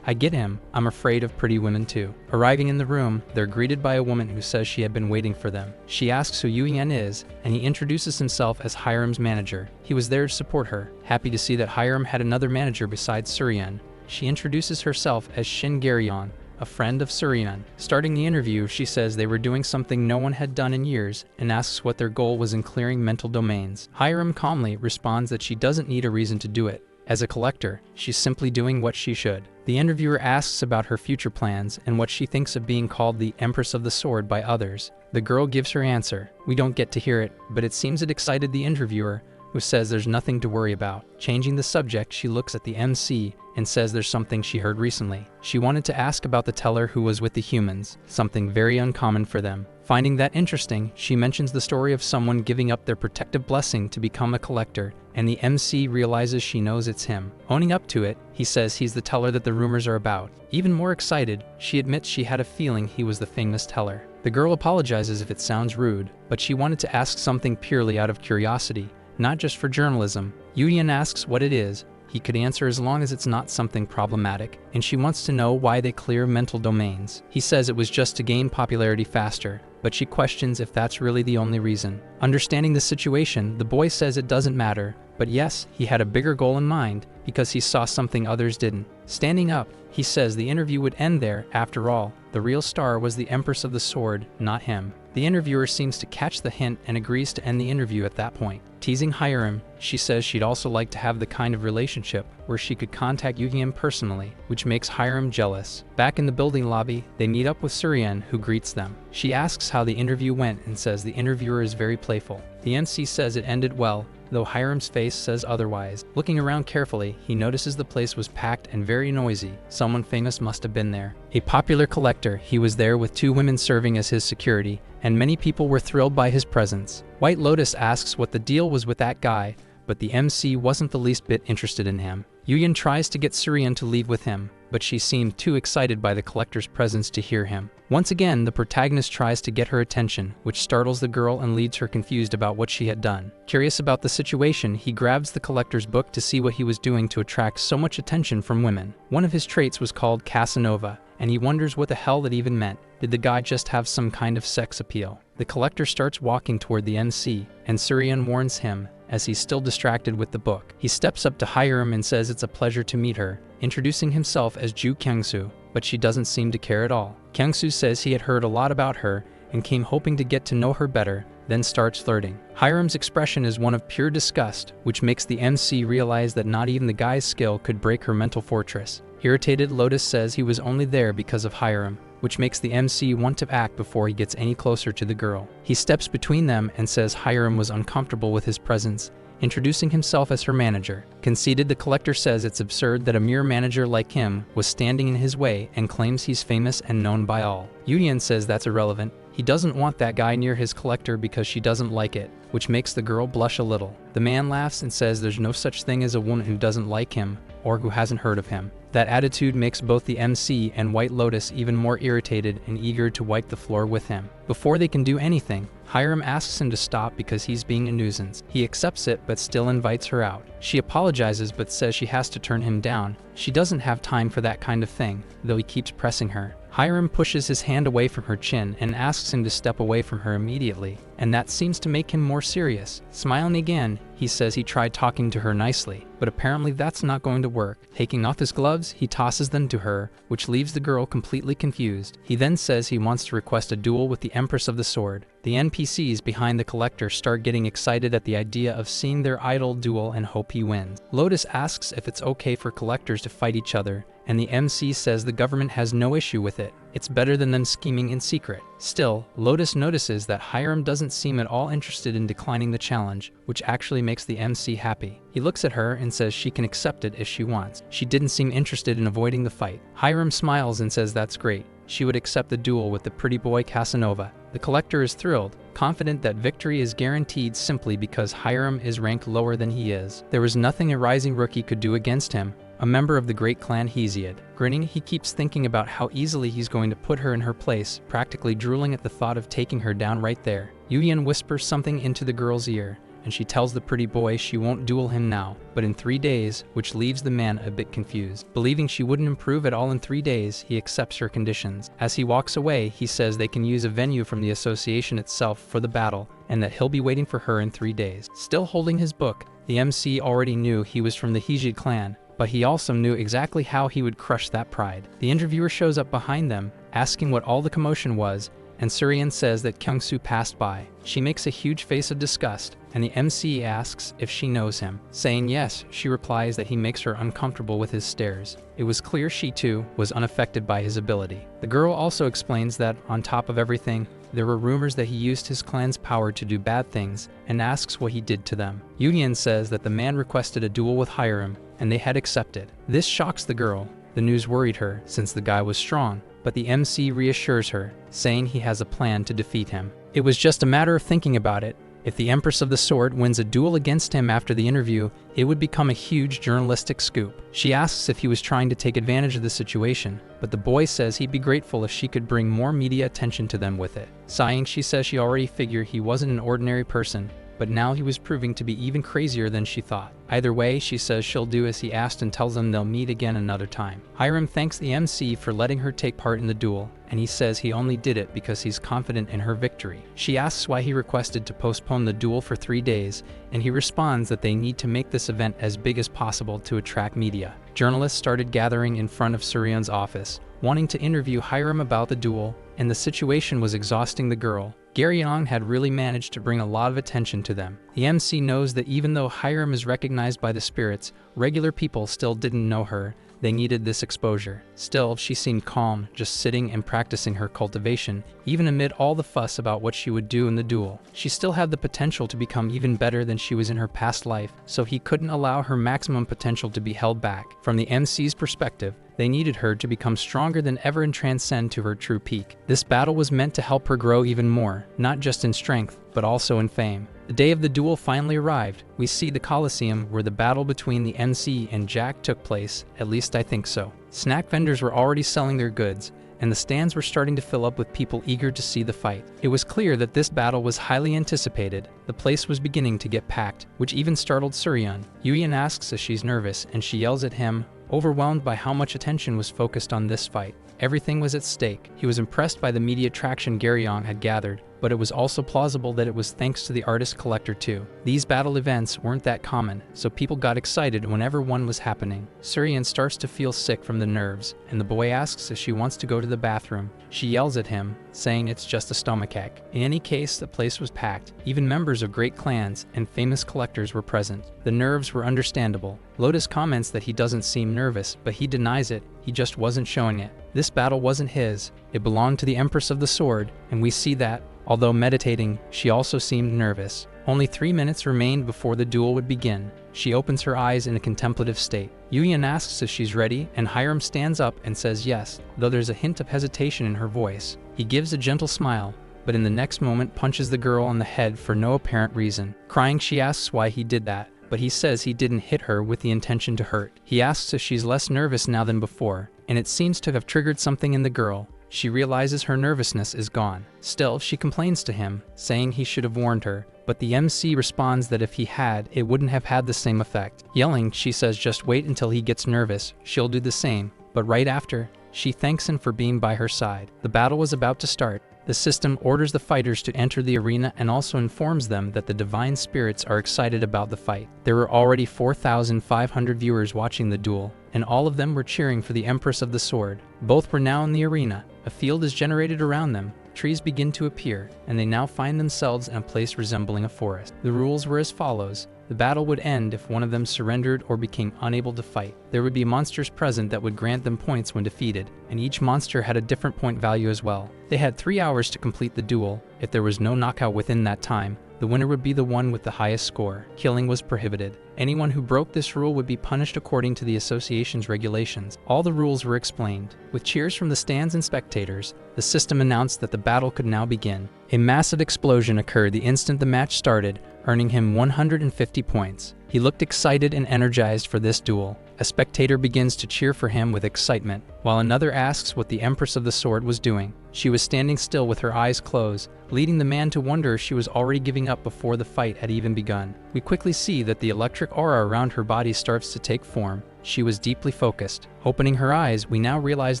A: I get him, I'm afraid of pretty women too. Arriving in the room, they're greeted by a woman who says she had been waiting for them. She asks who Yuyan is, and he introduces himself as Hyram's manager. He was there to support her. Happy to see that Hyram had another manager besides Surian, she introduces herself as Shin Garyon, a friend of Surian. Starting the interview, she says they were doing something no one had done in years and asks what their goal was in clearing mental domains. Hyram calmly responds that she doesn't need a reason to do it. As a collector, she's simply doing what she should. The interviewer asks about her future plans and what she thinks of being called the Empress of the Sword by others. The girl gives her answer. We don't get to hear it, but it seems it excited the interviewer, who says there's nothing to worry about. Changing the subject, she looks at the MC and says there's something she heard recently. She wanted to ask about the teller who was with the humans, something very uncommon for them. Finding that interesting, she mentions the story of someone giving up their protective blessing to become a collector, and the MC realizes she knows it's him. Owning up to it, he says he's the teller that the rumors are about. Even more excited, she admits she had a feeling he was the famous teller. The girl apologizes if it sounds rude, but she wanted to ask something purely out of curiosity, not just for journalism. Yudian asks what it is. He could answer as long as it's not something problematic, and she wants to know why they clear mental domains. He says it was just to gain popularity faster, but she questions if that's really the only reason. Understanding the situation, the boy says it doesn't matter, but yes, he had a bigger goal in mind because he saw something others didn't. Standing up, he says the interview would end there. After all, the real star was the Empress of the Sword, not him. The interviewer seems to catch the hint and agrees to end the interview at that point. Teasing Hyram, she says she'd also like to have the kind of relationship where she could contact Yugian personally, which makes Hyram jealous. Back in the building lobby, they meet up with Surian, who greets them. She asks how the interview went and says the interviewer is very playful. The MC says it ended well, though Hyram's face says otherwise. Looking around carefully, he notices the place was packed and very noisy. Someone famous must have been there. A popular collector, he was there with 2 women serving as his security, and many people were thrilled by his presence. White Lotus asks what the deal was with that guy, but the MC wasn't the least bit interested in him. Yuyan tries to get Surian to leave with him, but she seemed too excited by the collector's presence to hear him. Once again, the protagonist tries to get her attention, which startles the girl and leaves her confused about what she had done. Curious about the situation, he grabs the collector's book to see what he was doing to attract so much attention from women. One of his traits was called Casanova, and he wonders what the hell that even meant. Did the guy just have some kind of sex appeal? The collector starts walking toward the MC, and Surian warns him, as he's still distracted with the book. He steps up to Hyram and says it's a pleasure to meet her, introducing himself as Ju Kyungsu, but she doesn't seem to care at all. Kyungsu says he had heard a lot about her and came hoping to get to know her better, then starts flirting. Hyram's expression is one of pure disgust, which makes the MC realize that not even the guy's skill could break her mental fortress. Irritated, Lotus says he was only there because of Hyram, which makes the MC want to act before he gets any closer to the girl. He steps between them and says Hyram was uncomfortable with his presence, introducing himself as her manager. Conceited, the collector says it's absurd that a mere manager like him was standing in his way and claims he's famous and known by all. Yudian says that's irrelevant. He He doesn't want that guy near his collector because she doesn't like it, which makes the girl blush a little. The man laughs and says there's no such thing as a woman who doesn't like him or who hasn't heard of him. That attitude makes both the MC and White Lotus even more irritated and eager to wipe the floor with him. Before they can do anything, Hyram asks him to stop because he's being a nuisance. He accepts it but still invites her out. She apologizes but says she has to turn him down. She doesn't have time for that kind of thing, though he keeps pressing her. Hyram pushes his hand away from her chin and asks him to step away from her immediately, and that seems to make him more serious. Smiling again, he says he tried talking to her nicely, but apparently that's not going to work. Taking off his gloves, he tosses them to her, which leaves the girl completely confused. He then says he wants to request a duel with the Empress of the Sword. The NPCs behind the collector start getting excited at the idea of seeing their idol duel and hope he wins. Lotus asks if it's okay for collectors to fight each other, and the MC says the government has no issue with it. It's better than them scheming in secret. Still, Lotus notices that Hyram doesn't seem at all interested in declining the challenge, which actually makes the MC happy. He looks at her and says she can accept it if she wants. She didn't seem interested in avoiding the fight. Hyram smiles and says that's great. She would accept the duel with the pretty boy Casanova. The collector is thrilled, confident that victory is guaranteed simply because Hyram is ranked lower than he is. There was nothing a rising rookie could do against him, a member of the great clan Hesiod. Grinning, he keeps thinking about how easily he's going to put her in her place, practically drooling at the thought of taking her down right there. Yuyan whispers something into the girl's ear, and she tells the pretty boy she won't duel him now, but in 3 days, which leaves the man a bit confused. Believing she wouldn't improve at all in 3 days, he accepts her conditions. As he walks away, he says they can use a venue from the association itself for the battle, and that he'll be waiting for her in 3 days. Still holding his book, the MC already knew he was from the Hesiod clan, but he also knew exactly how he would crush that pride. The interviewer shows up behind them, asking what all the commotion was, and Surian says that Kyungsu passed by. She makes a huge face of disgust, and the MC asks if she knows him. Saying yes, she replies that he makes her uncomfortable with his stares. It was clear she too was unaffected by his ability. The girl also explains that, on top of everything, there were rumors that he used his clan's power to do bad things, and asks what he did to them. Yuyan says that the man requested a duel with Hyram, and they had accepted. This shocks the girl. The news worried her, since the guy was strong, but the MC reassures her, saying he has a plan to defeat him. It was just a matter of thinking about it. If the Empress of the Sword wins a duel against him after the interview, it would become a huge journalistic scoop. She asks if he was trying to take advantage of the situation, but the boy says he'd be grateful if she could bring more media attention to them with it. Sighing, she says she already figured he wasn't an ordinary person, but now he was proving to be even crazier than she thought. Either way, she says she'll do as he asked and tells them they'll meet again another time. Hyram thanks the MC for letting her take part in the duel, and he says he only did it because he's confident in her victory. She asks why he requested to postpone the duel for 3 days, and he responds that they need to make this event as big as possible to attract media. Journalists started gathering in front of Surian's office, wanting to interview Hyram about the duel, and the situation was exhausting the girl. Garyeong had really managed to bring a lot of attention to them. The MC knows that even though Hyram is recognized by the spirits, regular people still didn't know her. They needed this exposure. Still, she seemed calm, just sitting and practicing her cultivation, even amid all the fuss about what she would do in the duel. She still had the potential to become even better than she was in her past life, so he couldn't allow her maximum potential to be held back. From the MC's perspective, they needed her to become stronger than ever and transcend to her true peak. This battle was meant to help her grow even more, not just in strength, but also in fame. The day of the duel finally arrived. We see the Colosseum where the battle between the MC and Jack took place, at least I think so. Snack vendors were already selling their goods, and the stands were starting to fill up with people eager to see the fight. It was clear that this battle was highly anticipated. The place was beginning to get packed, which even startled Surian. Yuyan asks if she's nervous, and she yells at him, overwhelmed by how much attention was focused on this fight. Everything was at stake. He was impressed by the media traction Garyeong had gathered, but it was also plausible that it was thanks to the artist collector too. These battle events weren't that common, so people got excited whenever one was happening. Surian starts to feel sick from the nerves, and the boy asks if she wants to go to the bathroom. She yells at him, saying it's just a stomachache. In any case, the place was packed. Even members of great clans and famous collectors were present. The nerves were understandable. Lotus comments that he doesn't seem nervous, but he denies it. He just wasn't showing it. This battle wasn't his. It belonged to the Empress of the Sword, and we see that, although meditating, she also seemed nervous. Only 3 minutes remained before the duel would begin. She opens her eyes in a contemplative state. Yuyan asks if she's ready, and Hyram stands up and says yes, though there's a hint of hesitation in her voice. He gives a gentle smile, but in the next moment punches the girl on the head for no apparent reason. Crying, she asks why he did that, but he says he didn't hit her with the intention to hurt. He asks if she's less nervous now than before, and it seems to have triggered something in the girl. She realizes her nervousness is gone. Still, she complains to him, saying he should have warned her, but the MC responds that if he had, it wouldn't have had the same effect. Yelling, she says just wait until he gets nervous, she'll do the same, but right after, she thanks him for being by her side. The battle was about to start. The system orders the fighters to enter the arena and also informs them that the divine spirits are excited about the fight. There were already 4,500 viewers watching the duel, and all of them were cheering for the Empress of the Sword. Both were now in the arena. A field is generated around them. Trees begin to appear, and they now find themselves in a place resembling a forest. The rules were as follows. The battle would end if one of them surrendered or became unable to fight. There would be monsters present that would grant them points when defeated, and each monster had a different point value as well. They had 3 hours to complete the duel. If there was no knockout within that time, the winner would be the one with the highest score. Killing was prohibited. Anyone who broke this rule would be punished according to the association's regulations. All the rules were explained. With cheers from the stands and spectators, the system announced that the battle could now begin. A massive explosion occurred the instant the match started, earning him 150 points. He looked excited and energized for this duel. A spectator begins to cheer for him with excitement, while another asks what the Empress of the Sword was doing. She was standing still with her eyes closed, leading the man to wonder if she was already giving up before the fight had even begun. We quickly see that the electric aura around her body starts to take form. She was deeply focused. Opening her eyes, we now realize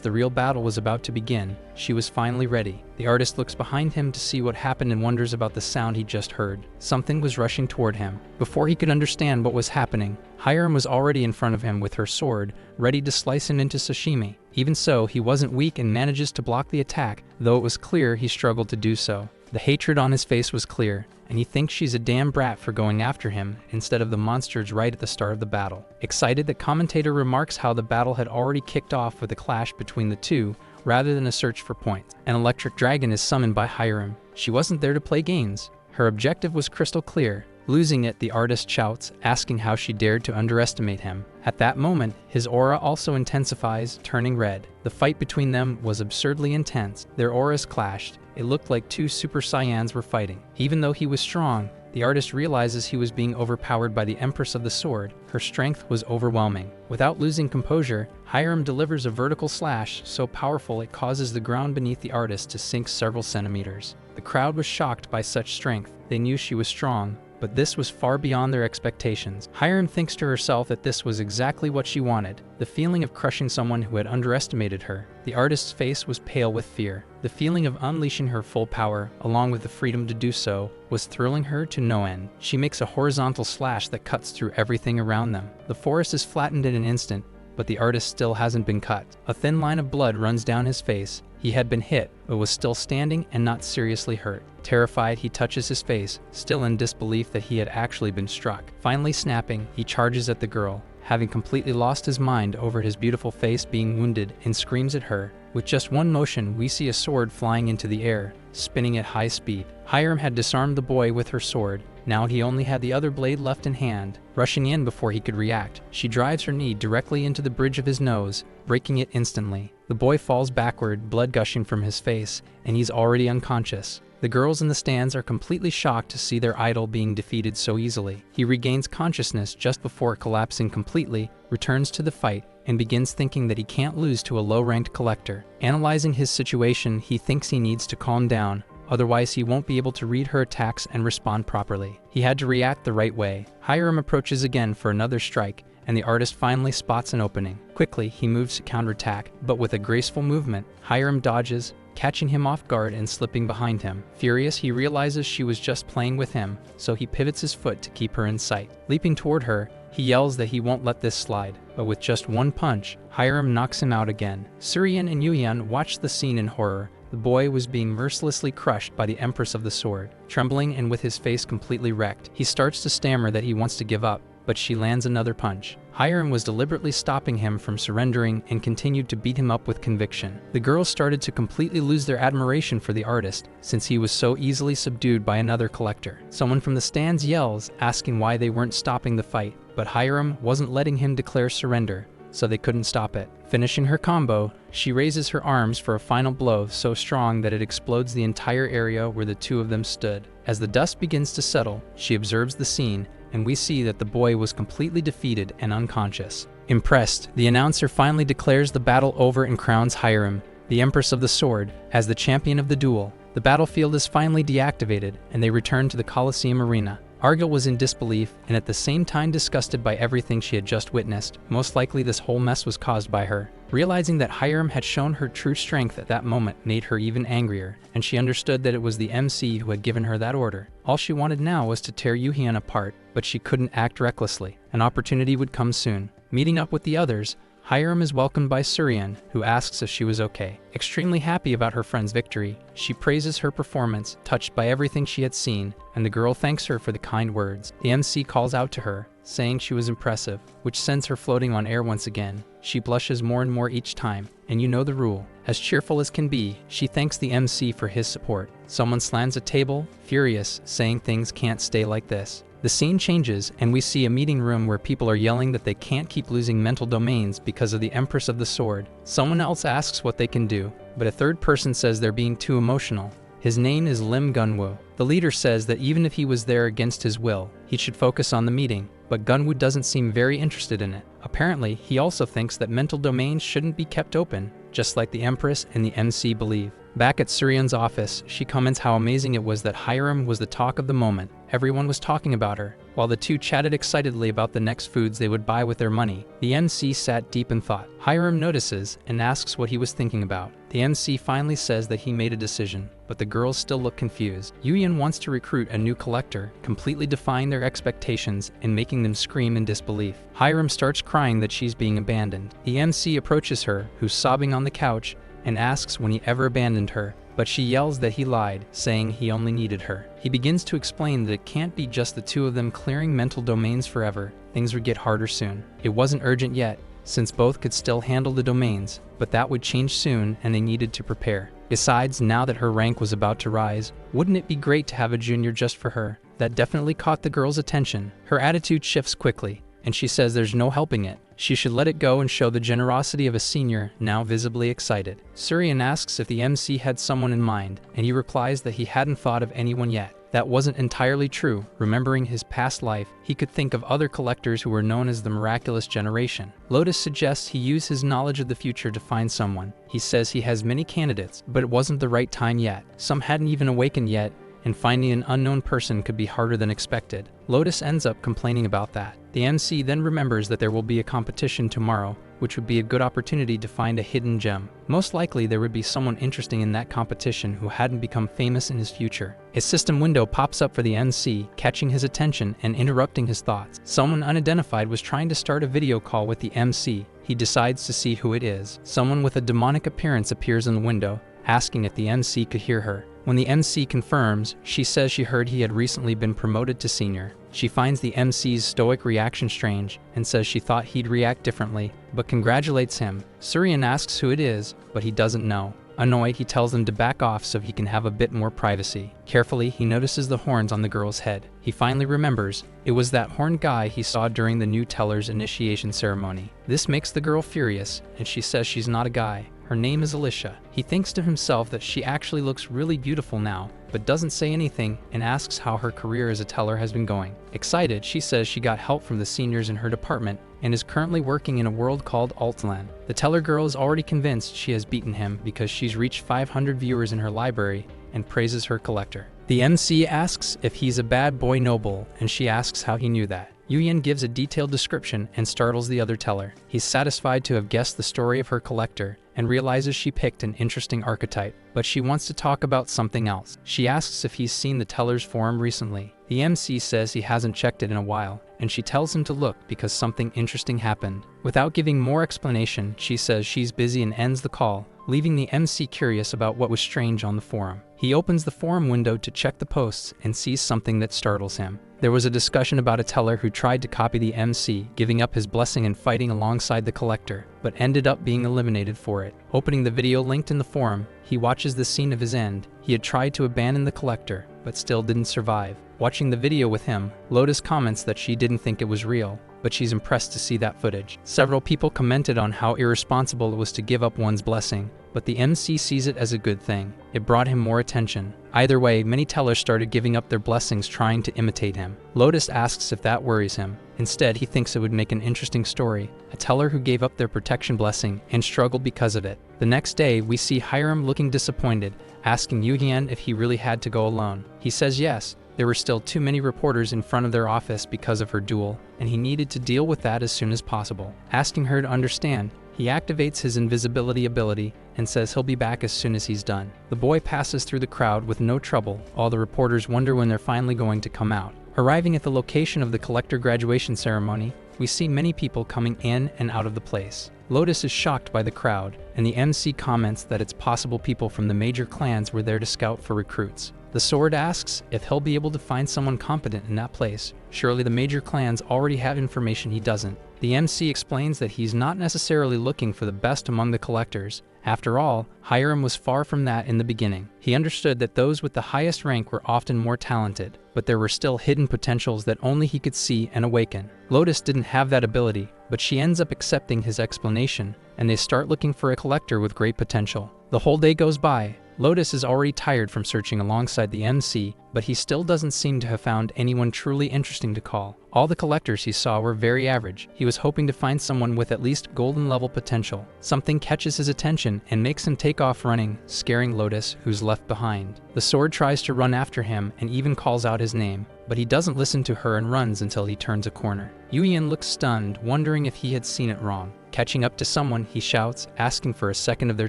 A: the real battle was about to begin. She was finally ready. The artist looks behind him to see what happened and wonders about the sound he just heard. Something was rushing toward him. Before he could understand what was happening, Hyram was already in front of him with her sword, ready to slice him into sashimi. Even so, he wasn't weak and manages to block the attack, though it was clear he struggled to do so. The hatred on his face was clear, and he thinks she's a damn brat for going after him instead of the monsters right at the start of the battle. Excited, the commentator remarks how the battle had already kicked off with a clash between the two, rather than a search for points. An electric dragon is summoned by Hyram. She wasn't there to play games. Her objective was crystal clear. Losing it, the artist shouts, asking how she dared to underestimate him. At that moment, his aura also intensifies, turning red. The fight between them was absurdly intense. Their auras clashed. It looked like two Super Saiyans were fighting. Even though he was strong, the artist realizes he was being overpowered by the Empress of the Sword. Her strength was overwhelming. Without losing composure, Hyram delivers a vertical slash so powerful it causes the ground beneath the artist to sink several centimeters. The crowd was shocked by such strength. They knew she was strong, but this was far beyond their expectations. Hyram thinks to herself that this was exactly what she wanted, the feeling of crushing someone who had underestimated her. The artist's face was pale with fear. The feeling of unleashing her full power, along with the freedom to do so, was thrilling her to no end. She makes a horizontal slash that cuts through everything around them. The forest is flattened in an instant, but the artist still hasn't been cut. A thin line of blood runs down his face. He had been hit, but was still standing and not seriously hurt. Terrified, he touches his face, still in disbelief that he had actually been struck. Finally snapping, he charges at the girl, having completely lost his mind over his beautiful face being wounded, and screams at her. With just one motion, we see a sword flying into the air, spinning at high speed. Hyram had disarmed the boy with her sword. Now he only had the other blade left in hand. Rushing in before he could react, she drives her knee directly into the bridge of his nose, breaking it instantly. The boy falls backward, blood gushing from his face, and he's already unconscious. The girls in the stands are completely shocked to see their idol being defeated so easily. He regains consciousness just before collapsing completely, returns to the fight, and begins thinking that he can't lose to a low-ranked collector. Analyzing his situation, he thinks he needs to calm down, otherwise he won't be able to read her attacks and respond properly. He had to react the right way. Hyram approaches again for another strike, and the artist finally spots an opening. Quickly, he moves to counterattack, but with a graceful movement, Hyram dodges, catching him off guard and slipping behind him. Furious, he realizes she was just playing with him, so he pivots his foot to keep her in sight. Leaping toward her, he yells that he won't let this slide, but with just one punch, Hyram knocks him out again. Suryan and Yuyan watched the scene in horror. The boy was being mercilessly crushed by the Empress of the Sword. Trembling and with his face completely wrecked, he starts to stammer that he wants to give up, but she lands another punch. Hyram was deliberately stopping him from surrendering and continued to beat him up with conviction. The girls started to completely lose their admiration for the artist, since he was so easily subdued by another collector. Someone from the stands yells, asking why they weren't stopping the fight, but Hyram wasn't letting him declare surrender. so they couldn't stop it. Finishing her combo, she raises her arms for a final blow so strong that it explodes the entire area where the two of them stood. As the dust begins to settle, she observes the scene, and we see that the boy was completely defeated and unconscious. Impressed, the announcer finally declares the battle over and crowns Hyram, the Empress of the Sword, as the champion of the duel. The battlefield is finally deactivated, and they return to the Colosseum arena. Argyle was in disbelief and at the same time disgusted by everything she had just witnessed. Most likely this whole mess was caused by her. Realizing that Hyram had shown her true strength at that moment made her even angrier, and she understood that it was the MC who had given her that order. All she wanted now was to tear Yuhyun apart, but she couldn't act recklessly. An opportunity would come soon. Meeting up with the others, Hyram is welcomed by Surian, who asks if she was okay. Extremely happy about her friend's victory, she praises her performance, touched by everything she had seen, and the girl thanks her for the kind words. The MC calls out to her, saying she was impressive, which sends her floating on air once again. She blushes more and more each time, and you know the rule. As cheerful as can be, she thanks the MC for his support. Someone slams a table, furious, saying things can't stay like this. The scene changes, and we see a meeting room where people are yelling that they can't keep losing mental domains because of the Empress of the Sword. Someone else asks what they can do, but a third person says they're being too emotional. His name is Lim Gunwoo. The leader says that even if he was there against his will, he should focus on the meeting, but Gunwoo doesn't seem very interested in it. Apparently, he also thinks that mental domains shouldn't be kept open, just like the Empress and the MC believe. Back at Surian's office, she comments how amazing it was that Hyram was the talk of the moment. Everyone was talking about her, while the two chatted excitedly about the next foods they would buy with their money. The MC sat deep in thought. Hyram notices and asks what he was thinking about. The MC finally says that he made a decision, but the girls still look confused. Yuhyun wants to recruit a new collector, completely defying their expectations and making them scream in disbelief. Hyram starts crying that she's being abandoned. The MC approaches her, who's sobbing on the couch, and asks when he ever abandoned her, but she yells that he lied, saying he only needed her. He begins to explain that it can't be just the two of them clearing mental domains forever. Things would get harder soon. It wasn't urgent yet, since both could still handle the domains, but that would change soon and they needed to prepare. Besides, now that her rank was about to rise, wouldn't it be great to have a junior just for her? That definitely caught the girl's attention. Her attitude shifts quickly, and she says there's no helping it. She should let it go and show the generosity of a senior, now visibly excited. Surian asks if the MC had someone in mind, and he replies that he hadn't thought of anyone yet. That wasn't entirely true. Remembering his past life, he could think of other collectors who were known as the Miraculous Generation. Lotus suggests he use his knowledge of the future to find someone. He says he has many candidates, but it wasn't the right time yet. Some hadn't even awakened yet, and finding an unknown person could be harder than expected. Lotus ends up complaining about that. The MC then remembers that there will be a competition tomorrow, which would be a good opportunity to find a hidden gem. Most likely there would be someone interesting in that competition who hadn't become famous in his future. A system window pops up for the MC, catching his attention and interrupting his thoughts. Someone unidentified was trying to start a video call with the MC. He decides to see who it is. Someone with a demonic appearance appears in the window, asking if the MC could hear her. When the MC confirms, she says she heard he had recently been promoted to senior. She finds the MC's stoic reaction strange and says she thought he'd react differently, but congratulates him. Surian asks who it is, but he doesn't know. Annoyed, he tells them to back off so he can have a bit more privacy. Carefully, he notices the horns on the girl's head. He finally remembers it was that horned guy he saw during the new teller's initiation ceremony. This makes the girl furious, and she says she's not a guy. Her name is Alicia. He thinks to himself that she actually looks really beautiful now, but doesn't say anything and asks how her career as a teller has been going. Excited, she says she got help from the seniors in her department and is currently working in a world called Altland. The teller girl is already convinced she has beaten him because she's reached 500 viewers in her library and praises her collector. The MC asks if he's a bad boy noble, and she asks how he knew that. Yuhyun gives a detailed description and startles the other teller. He's satisfied to have guessed the story of her collector and realizes she picked an interesting archetype, but she wants to talk about something else. She asks if he's seen the teller's forum recently. The MC says he hasn't checked it in a while, and she tells him to look because something interesting happened. Without giving more explanation, she says she's busy and ends the call, leaving the MC curious about what was strange on the forum. He opens the forum window to check the posts and sees something that startles him. There was a discussion about a teller who tried to copy the MC, giving up his blessing and fighting alongside the collector, but ended up being eliminated for it. Opening the video linked in the forum, he watches the scene of his end. He had tried to abandon the collector, but still didn't survive. Watching the video with him, Lotus comments that she didn't think it was real, but she's impressed to see that footage. Several people commented on how irresponsible it was to give up one's blessing, but the MC sees it as a good thing. It brought him more attention. Either way, many tellers started giving up their blessings trying to imitate him. Lotus asks if that worries him. Instead, he thinks it would make an interesting story. A teller who gave up their protection blessing and struggled because of it. The next day, we see Hyram looking disappointed, asking Yu-Hien if he really had to go alone. He says yes. There were still too many reporters in front of their office because of her duel, and he needed to deal with that as soon as possible. Asking her to understand, he activates his invisibility ability and says he'll be back as soon as he's done. The boy passes through the crowd with no trouble. All the reporters wonder when they're finally going to come out. Arriving at the location of the collector graduation ceremony, we see many people coming in and out of the place. Lotus is shocked by the crowd, and the MC comments that it's possible people from the major clans were there to scout for recruits. The Sword asks if he'll be able to find someone competent in that place. Surely the major clans already have information he doesn't. The MC explains that he's not necessarily looking for the best among the collectors. After all, Hyram was far from that in the beginning. He understood that those with the highest rank were often more talented, but there were still hidden potentials that only he could see and awaken. Lotus didn't have that ability, but she ends up accepting his explanation, and they start looking for a collector with great potential. The whole day goes by. Lotus is already tired from searching alongside the MC, but he still doesn't seem to have found anyone truly interesting to call. All the collectors he saw were very average. He was hoping to find someone with at least golden level potential. Something catches his attention and makes him take off running, scaring Lotus, who's left behind. The Sword tries to run after him and even calls out his name, but he doesn't listen to her and runs until he turns a corner. Yu-Hien looks stunned, wondering if he had seen it wrong. Catching up to someone, he shouts, asking for a second of their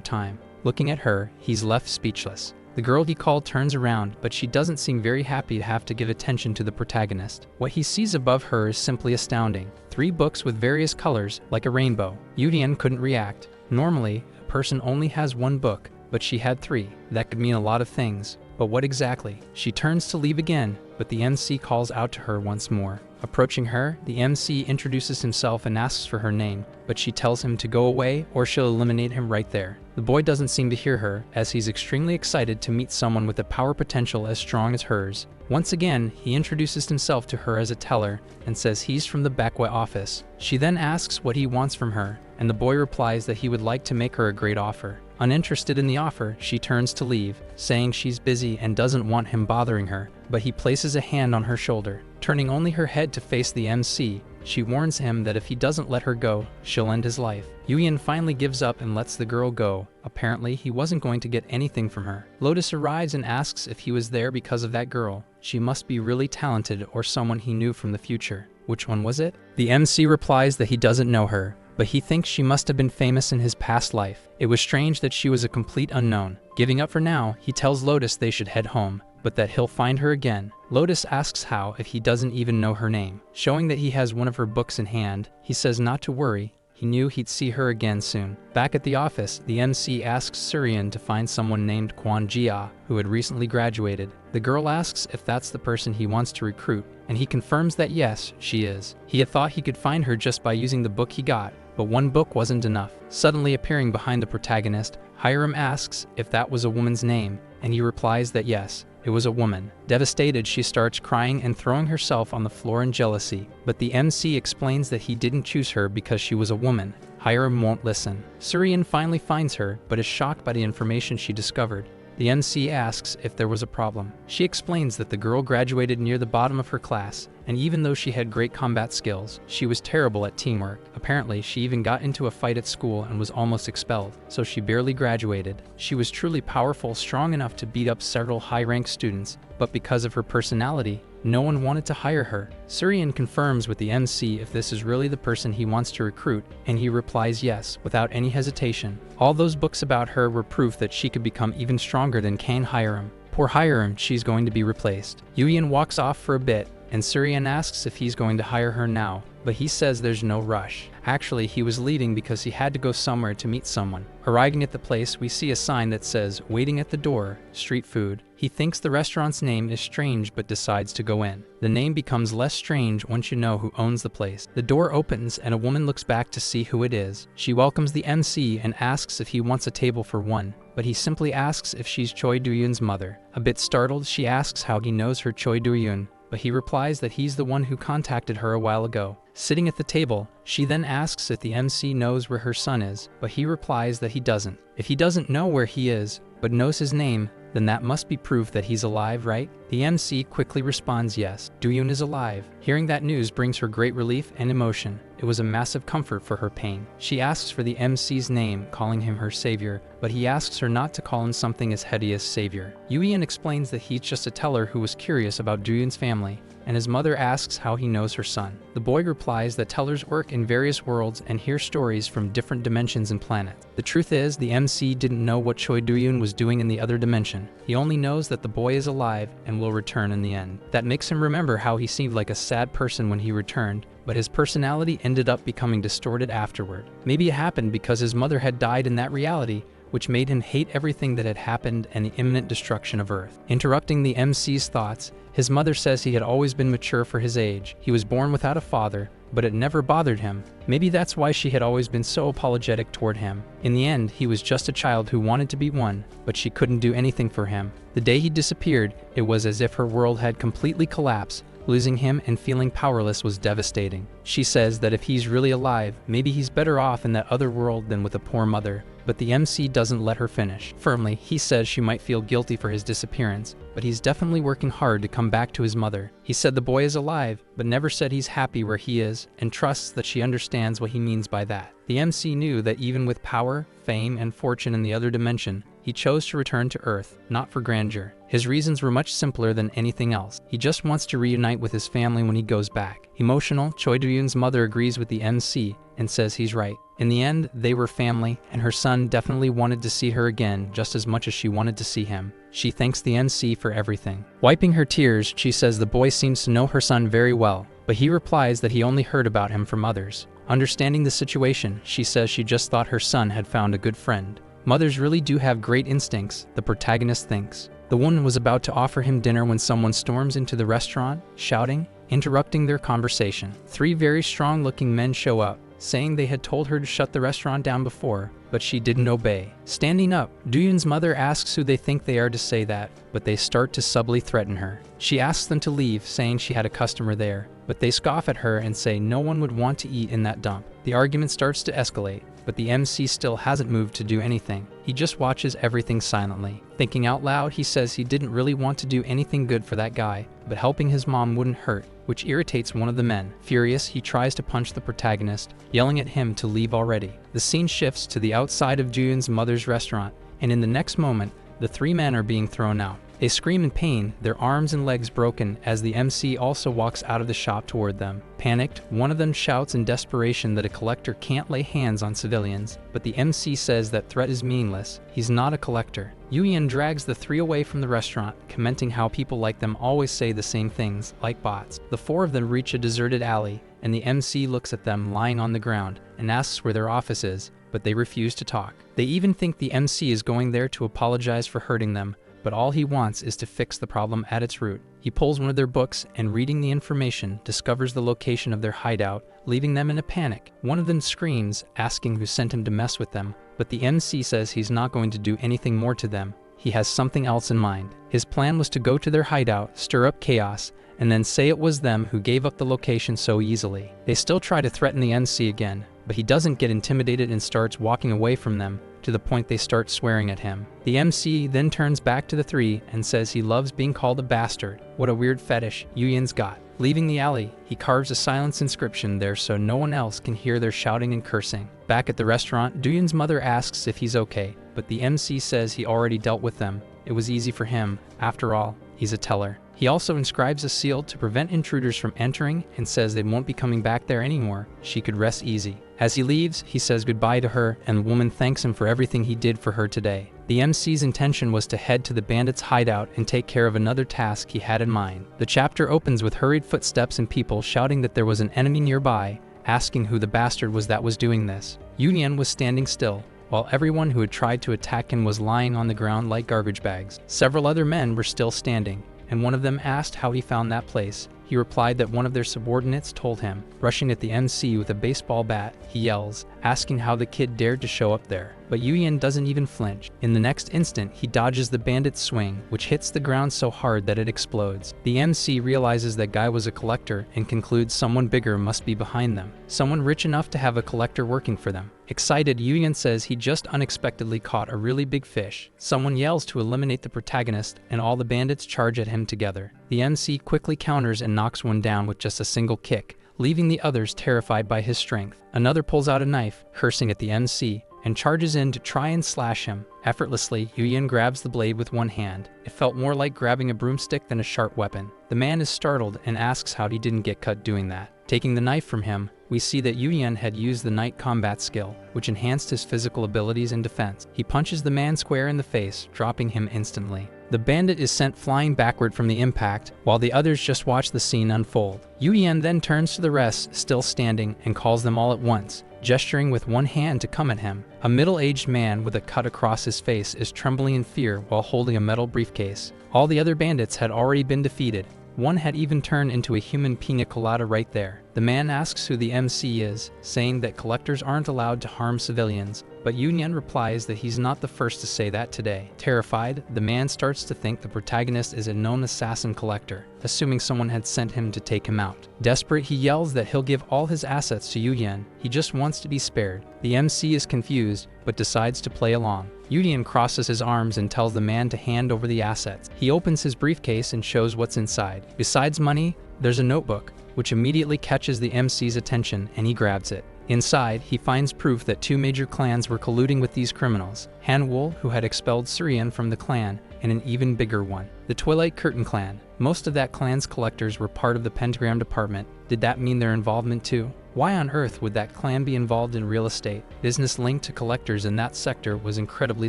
A: time. Looking at her, he's left speechless. The girl he called turns around, but she doesn't seem very happy to have to give attention to the protagonist. What he sees above her is simply astounding. 3 books with various colors, like a rainbow. Yu-Hien couldn't react. Normally, a person only has 1 book, but she had 3. That could mean a lot of things. But what exactly? She turns to leave again, but the MC calls out to her once more. Approaching her, the MC introduces himself and asks for her name, but she tells him to go away or she'll eliminate him right there. The boy doesn't seem to hear her, as he's extremely excited to meet someone with a power potential as strong as hers. Once again, he introduces himself to her as a teller and says he's from the Bakwa office. She then asks what he wants from her, and the boy replies that he would like to make her a great offer. Uninterested in the offer, she turns to leave, saying she's busy and doesn't want him bothering her, but he places a hand on her shoulder. Turning only her head to face the MC, she warns him that if he doesn't let her go, she'll end his life. Yu-Hien finally gives up and lets the girl go. Apparently, he wasn't going to get anything from her. Lotus arrives and asks if he was there because of that girl. She must be really talented or someone he knew from the future. Which one was it? The MC replies that he doesn't know her, but he thinks she must have been famous in his past life. It was strange that she was a complete unknown. Giving up for now, he tells Lotus they should head home, but that he'll find her again. Lotus asks how if he doesn't even know her name. Showing that he has one of her books in hand, he says not to worry. He knew he'd see her again soon. Back at the office, the MC asks Surian to find someone named Quan Jia, who had recently graduated. The girl asks if that's the person he wants to recruit, and he confirms that yes, she is. He had thought he could find her just by using the book he got, but 1 book wasn't enough. Suddenly appearing behind the protagonist, Hyram asks if that was a woman's name, and he replies that yes, it was a woman. Devastated, she starts crying and throwing herself on the floor in jealousy, but the MC explains that he didn't choose her because she was a woman. Hyram won't listen. Surian finally finds her, but is shocked by the information she discovered. The MC asks if there was a problem. She explains that the girl graduated near the bottom of her class, and even though she had great combat skills, she was terrible at teamwork. Apparently, she even got into a fight at school and was almost expelled, so she barely graduated. She was truly powerful, strong enough to beat up several high-ranked students, but because of her personality, no one wanted to hire her. Surian confirms with the MC if this is really the person he wants to recruit, and he replies yes, without any hesitation. All those books about her were proof that she could become even stronger than Kane Hyram. Poor Hyram, she's going to be replaced. Yu-Hien walks off for a bit, and Surian asks if he's going to hire her now, but he says there's no rush. Actually, he was leaving because he had to go somewhere to meet someone. Arriving at the place, we see a sign that says, "Waiting at the door, street food." He thinks the restaurant's name is strange but decides to go in. The name becomes less strange once you know who owns the place. The door opens and a woman looks back to see who it is. She welcomes the MC and asks if he wants a table for 1, but he simply asks if she's Choi Do-yoon's mother. A bit startled, she asks how he knows her Choi Do-yoon. but he replies that he's the one who contacted her a while ago. Sitting at the table, she then asks if the MC knows where her son is, but he replies that he doesn't. If he doesn't know where he is, but knows his name, then that must be proof that he's alive, right? The MC quickly responds yes, Duun is alive. Hearing that news brings her great relief and emotion. It was a massive comfort for her pain. She asks for the MC's name, calling him her savior, but he asks her not to call him something as heady as savior. Yuian explains that he's just a teller who was curious about Duun's family, and his mother asks how he knows her son. The boy replies that tellers work in various worlds and hear stories from different dimensions and planets. The truth is, the MC didn't know what Choi Duun was doing in the other dimension. He only knows that the boy is alive and will return in the end. That makes him remember how he seemed like a sad person when he returned, but his personality ended up becoming distorted afterward. Maybe it happened because his mother had died in that reality, which made him hate everything that had happened and the imminent destruction of Earth. Interrupting the MC's thoughts, his mother says he had always been mature for his age. He was born without a father, but it never bothered him. Maybe that's why she had always been so apologetic toward him. In the end, he was just a child who wanted to be one, but she couldn't do anything for him. The day he disappeared, it was as if her world had completely collapsed. Losing him and feeling powerless was devastating. She says that if he's really alive, maybe he's better off in that other world than with a poor mother. But the MC doesn't let her finish. Firmly, he says she might feel guilty for his disappearance, but he's definitely working hard to come back to his mother. He said the boy is alive, but never said he's happy where he is, and trusts that she understands what he means by that. The MC knew that even with power, fame, and fortune in the other dimension, he chose to return to Earth, not for grandeur. His reasons were much simpler than anything else. He just wants to reunite with his family when he goes back. Emotional, Choi Duun's mother agrees with the MC and says he's right. In the end, they were family, and her son definitely wanted to see her again just as much as she wanted to see him. She thanks the MC for everything. Wiping her tears, she says the boy seems to know her son very well, but he replies that he only heard about him from others. Understanding the situation, she says she just thought her son had found a good friend. Mothers really do have great instincts, the protagonist thinks. The woman was about to offer him dinner when someone storms into the restaurant, shouting, interrupting their conversation. 3 very strong-looking men show up, saying they had told her to shut the restaurant down before, but she didn't obey. Standing up, Duun's mother asks who they think they are to say that, but they start to subtly threaten her. She asks them to leave, saying she had a customer there, but they scoff at her and say no one would want to eat in that dump. The argument starts to escalate, but the MC still hasn't moved to do anything. He just watches everything silently. Thinking out loud, he says he didn't really want to do anything good for that guy, but helping his mom wouldn't hurt, which irritates one of the men. Furious, he tries to punch the protagonist, yelling at him to leave already. The scene shifts to the outside of Duun's mother's restaurant, and in the next moment, the 3 men are being thrown out. They scream in pain, their arms and legs broken, as the MC also walks out of the shop toward them. Panicked, one of them shouts in desperation that a collector can't lay hands on civilians, but the MC says that threat is meaningless. He's not a collector. Yuian drags the 3 away from the restaurant, commenting how people like them always say the same things, like bots. The 4 of them reach a deserted alley, and the MC looks at them lying on the ground and asks where their office is, but they refuse to talk. They even think the MC is going there to apologize for hurting them, but all he wants is to fix the problem at its root. He pulls one of their books and, reading the information, discovers the location of their hideout, leaving them in a panic. One of them screams, asking who sent him to mess with them, but the MC says he's not going to do anything more to them. He has something else in mind. His plan was to go to their hideout, stir up chaos, and then say it was them who gave up the location so easily. They still try to threaten the MC again, but he doesn't get intimidated and starts walking away from them, to the point they start swearing at him. The MC then turns back to the 3 and says he loves being called a bastard. What a weird fetish Yuian's got. Leaving the alley, he carves a silence inscription there so no one else can hear their shouting and cursing. Back at the restaurant, Duun's mother asks if he's okay, but the MC says he already dealt with them. It was easy for him. After all, he's a teller. He also inscribes a seal to prevent intruders from entering and says they won't be coming back there anymore. She could rest easy. As he leaves, he says goodbye to her, and the woman thanks him for everything he did for her today. The MC's intention was to head to the bandits' hideout and take care of another task he had in mind. The chapter opens with hurried footsteps and people shouting that there was an enemy nearby, asking who the bastard was that was doing this. Yuian was standing still, while everyone who had tried to attack him was lying on the ground like garbage bags. Several other men were still standing, and one of them asked how he found that place. He replied that one of their subordinates told him. Rushing at the MC with a baseball bat, he yells, asking how the kid dared to show up there. but Yuyan doesn't even flinch. In the next instant, he dodges the bandit's swing, which hits the ground so hard that it explodes. The MC realizes that Guy was a collector and concludes someone bigger must be behind them, someone rich enough to have a collector working for them. Excited, Yuyan says he just unexpectedly caught a really big fish. Someone yells to eliminate the protagonist, and all the bandits charge at him together. The MC quickly counters and knocks one down with just a single kick, leaving the others terrified by his strength. Another pulls out a knife, cursing at the MC, and charges in to try and slash him. Effortlessly, Yuyan grabs the blade with one hand. It felt more like grabbing a broomstick than a sharp weapon. The man is startled and asks how he didn't get cut doing that. Taking the knife from him, we see that Yuyan had used the night combat skill, which enhanced his physical abilities and defense. He punches the man square in the face, dropping him instantly. The bandit is sent flying backward from the impact, while the others just watch the scene unfold. Yuyan then turns to the rest, still standing, and calls them all at once, gesturing with one hand to come at him. A middle-aged man with a cut across his face is trembling in fear while holding a metal briefcase. All the other bandits had already been defeated. One had even turned into a human pina colada right there. The man asks who the MC is, saying that collectors aren't allowed to harm civilians, but Yuyan replies that he's not the first to say that today. Terrified, the man starts to think the protagonist is a known assassin collector, assuming someone had sent him to take him out. Desperate, he yells that he'll give all his assets to Yuyan. He just wants to be spared. The MC is confused, but decides to play along. Yuyan crosses his arms and tells the man to hand over the assets. He opens his briefcase and shows what's inside. Besides money, there's a notebook, which immediately catches the MC's attention, and he grabs it. Inside, he finds proof that two major clans were colluding with these criminals: Hanwol, who had expelled Surian from the clan, and an even bigger one, the Twilight Curtain clan. Most of that clan's collectors were part of the Pentagram department. Did that mean their involvement too? Why on earth would that clan be involved in real estate? Business linked to collectors in that sector was incredibly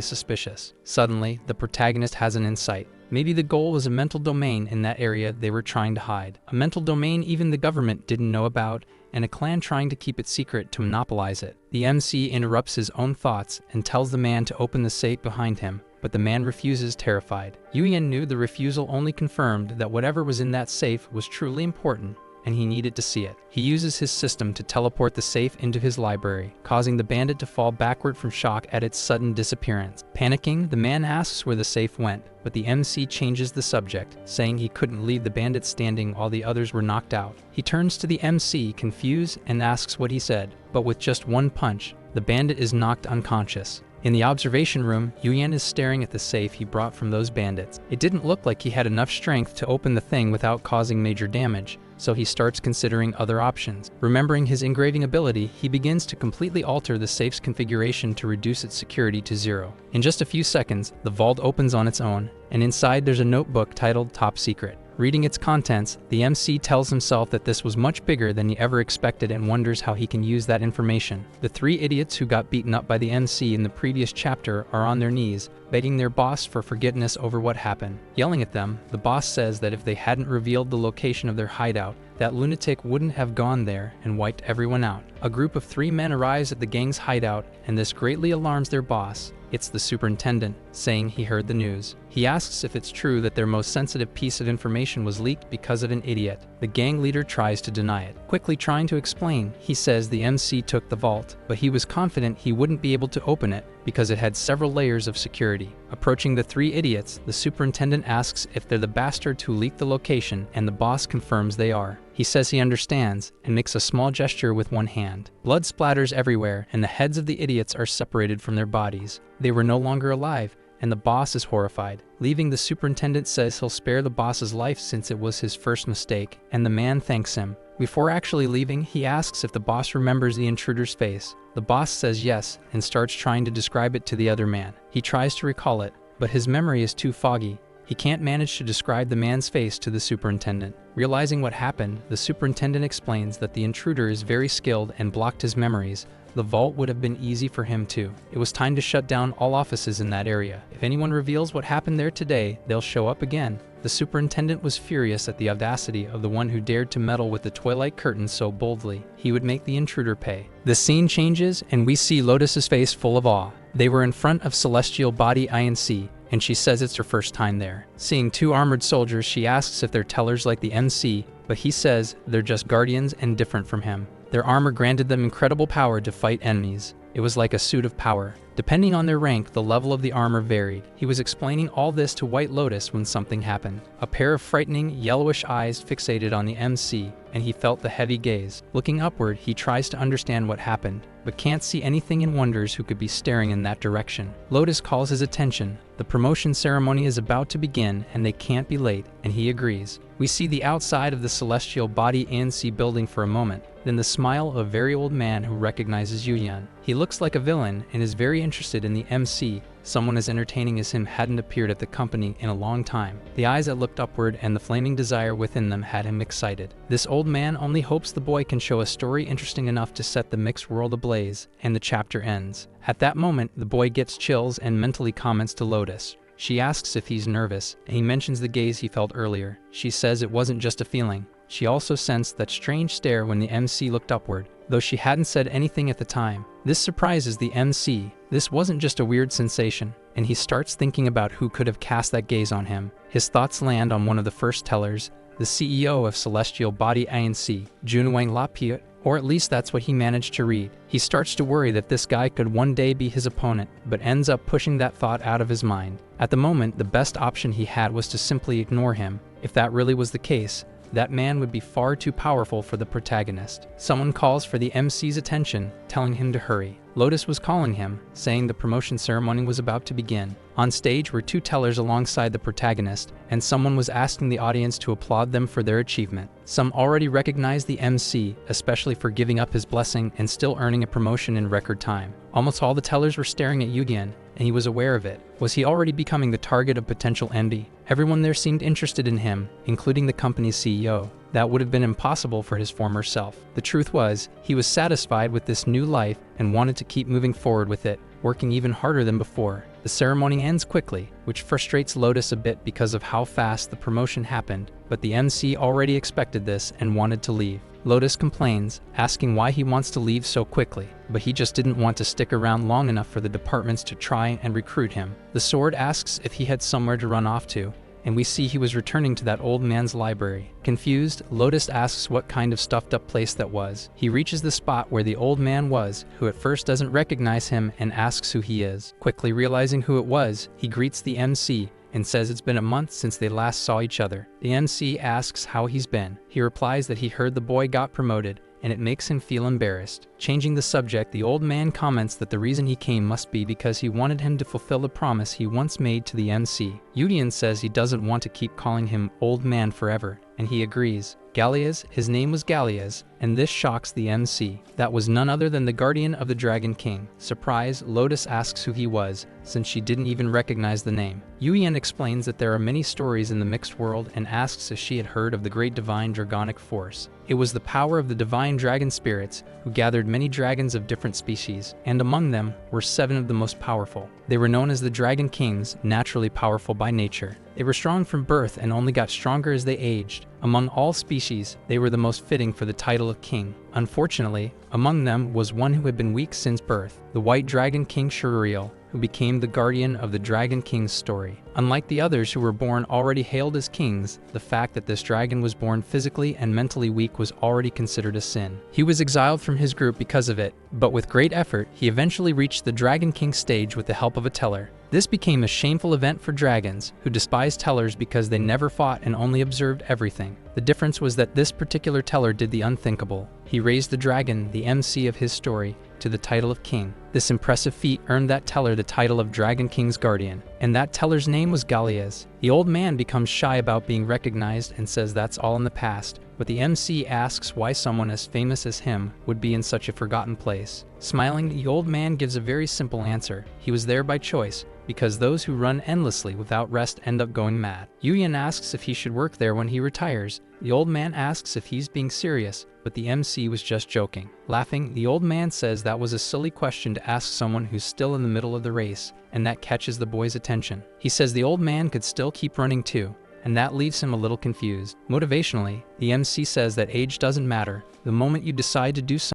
A: suspicious. Suddenly, the protagonist has an insight. Maybe the goal was a mental domain in that area they were trying to hide. A mental domain even the government didn't know about, and a clan trying to keep it secret to monopolize it. The MC interrupts his own thoughts and tells the man to open the safe behind him, but the man refuses, terrified. Yuyan knew the refusal only confirmed that whatever was in that safe was truly important, and he needed to see it. He uses his system to teleport the safe into his library, causing the bandit to fall backward from shock at its sudden disappearance. Panicking, the man asks where the safe went, but the MC changes the subject, saying he couldn't leave the bandit standing while the others were knocked out. He turns to the MC, confused, and asks what he said, but with just one punch, the bandit is knocked unconscious. In the observation room, Yuyan is staring at the safe he brought from those bandits. It didn't look like he had enough strength to open the thing without causing major damage, so he starts considering other options. Remembering his engraving ability, he begins to completely alter the safe's configuration to reduce its security to 0. In just a few seconds, the vault opens on its own, and inside there's a notebook titled Top Secret. Reading its contents, the MC tells himself that this was much bigger than he ever expected and wonders how he can use that information. The three idiots who got beaten up by the MC in the previous chapter are on their knees, begging their boss for forgiveness over what happened. Yelling at them, the boss says that if they hadn't revealed the location of their hideout, that lunatic wouldn't have gone there and wiped everyone out. A group of 3 men arrives at the gang's hideout, and this greatly alarms their boss. It's the superintendent, saying he heard the news. He asks if it's true that their most sensitive piece of information was leaked because of an idiot. The gang leader tries to deny it. Quickly trying to explain, he says the MC took the vault, but he was confident he wouldn't be able to open it because it had several layers of security. Approaching the 3 idiots, the superintendent asks if they're the bastards who leaked the location, and the boss confirms they are. He says he understands and makes a small gesture with one hand. Blood splatters everywhere, and the heads of the idiots are separated from their bodies. They were no longer alive, and the boss is horrified. Leaving, the superintendent says he'll spare the boss's life since it was his first mistake, and the man thanks him. Before actually leaving, he asks if the boss remembers the intruder's face. The boss says yes, and starts trying to describe it to the other man. He tries to recall it, but his memory is too foggy. He can't manage to describe the man's face to the superintendent. Realizing what happened, the superintendent explains that the intruder is very skilled and blocked his memories. The vault would have been easy for him too. It was time to shut down all offices in that area. If anyone reveals what happened there today, they'll show up again. The superintendent was furious at the audacity of the one who dared to meddle with the Twilight Curtain so boldly. He would make the intruder pay. The scene changes, and we see Lotus's face full of awe. They were in front of Celestial Body INC, and she says it's her first time there. Seeing 2 armored soldiers, she asks if they're tellers like the MC, but he says they're just guardians and different from him. Their armor granted them incredible power to fight enemies. It was like a suit of power. Depending on their rank, the level of the armor varied. He was explaining all this to White Lotus when something happened. A pair of frightening, yellowish eyes fixated on the MC, and he felt the heavy gaze. Looking upward, he tries to understand what happened, but can't see anything and wonders who could be staring in that direction. Lotus calls his attention. The promotion ceremony is about to begin, and they can't be late, and he agrees. We see the outside of the celestial body ANC building for a moment, then the smile of a very old man who recognizes Yuyan. He looks like a villain and is very interested in the MC. Someone as entertaining as him hadn't appeared at the company in a long time. The eyes that looked upward and the flaming desire within them had him excited. This old man only hopes the boy can show a story interesting enough to set the mixed world ablaze, and the chapter ends. At that moment, the boy gets chills and mentally comments to Lotus. She asks if he's nervous, and he mentions the gaze he felt earlier. She says it wasn't just a feeling. She also sensed that strange stare when the MC looked upward, though she hadn't said anything at the time. This surprises the MC. This wasn't just a weird sensation, and he starts thinking about who could have cast that gaze on him. His thoughts land on one of the first tellers, the CEO of Celestial Body ANC, Jun Wang Lapiot, or at least that's what he managed to read. He starts to worry that this guy could one day be his opponent, but ends up pushing that thought out of his mind. At the moment, the best option he had was to simply ignore him. If that really was the case, that man would be far too powerful for the protagonist. Someone calls for the MC's attention, telling him to hurry. Lotus was calling him, saying the promotion ceremony was about to begin. On stage were two tellers alongside the protagonist, and someone was asking the audience to applaud them for their achievement. Some already recognized the MC, especially for giving up his blessing and still earning a promotion in record time. Almost all the tellers were staring at Yugen, and he was aware of it. Was he already becoming the target of potential envy? Everyone there seemed interested in him, including the company's CEO. That would have been impossible for his former self. The truth was, he was satisfied with this new life and wanted to keep moving forward with it, working even harder than before. The ceremony ends quickly, which frustrates Lotus a bit because of how fast the promotion happened, but the MC already expected this and wanted to leave. Lotus complains, asking why he wants to leave so quickly, but he just didn't want to stick around long enough for the departments to try and recruit him. The sword asks if he had somewhere to run off to, and we see he was returning to that old man's library. Confused, Lotus asks what kind of stuffed up place that was. He reaches the spot where the old man was, who at first doesn't recognize him and asks who he is. Quickly realizing who it was, he greets the MC and says it's been a month since they last saw each other. The MC asks how he's been. He replies that he heard the boy got promoted, and it makes him feel embarrassed. Changing the subject, the old man comments that the reason he came must be because he wanted him to fulfill the promise he once made to the MC. Yudian says he doesn't want to keep calling him old man forever, and he agrees. Gallias, his name was Gallias, and this shocks the MC. That was none other than the guardian of the Dragon King. Surprised, Lotus asks who he was, since she didn't even recognize the name. Yuyan explains that there are many stories in the mixed world and asks if she had heard of the great divine dragonic force. It was the power of the divine dragon spirits who gathered many dragons of different species, and among them were 7 of the most powerful. They were known as the Dragon Kings, naturally powerful by nature. They were strong from birth and only got stronger as they aged. Among all species, they were the most fitting for the title of king. Unfortunately, among them was one who had been weak since birth, the White Dragon King Shuriel, who became the guardian of the Dragon King's story. Unlike the others who were born already hailed as kings, the fact that this dragon was born physically and mentally weak was already considered a sin. He was exiled from his group because of it, but with great effort, he eventually reached the Dragon King stage with the help of a teller. This became a shameful event for dragons, who despised tellers because they never fought and only observed everything. The difference was that this particular teller did the unthinkable. He raised the dragon, the MC of his story, to the title of king. This impressive feat earned that teller the title of Dragon King's guardian, and that teller's name was Gallias. The old man becomes shy about being recognized and says that's all in the past, but the MC asks why someone as famous as him would be in such a forgotten place. Smiling, the old man gives a very simple answer. He was there by choice, because those who run endlessly without rest end up going mad. Yuyan asks if he should work there when he retires. The old man asks if he's being serious, but the MC was just joking. Laughing, the old man says that was a silly question to ask someone who's still in the middle of the race, and that catches the boy's attention. He says the old man could still keep running too, and that leaves him a little confused. Motivationally, the MC says that age doesn't matter. The moment you decide to do something,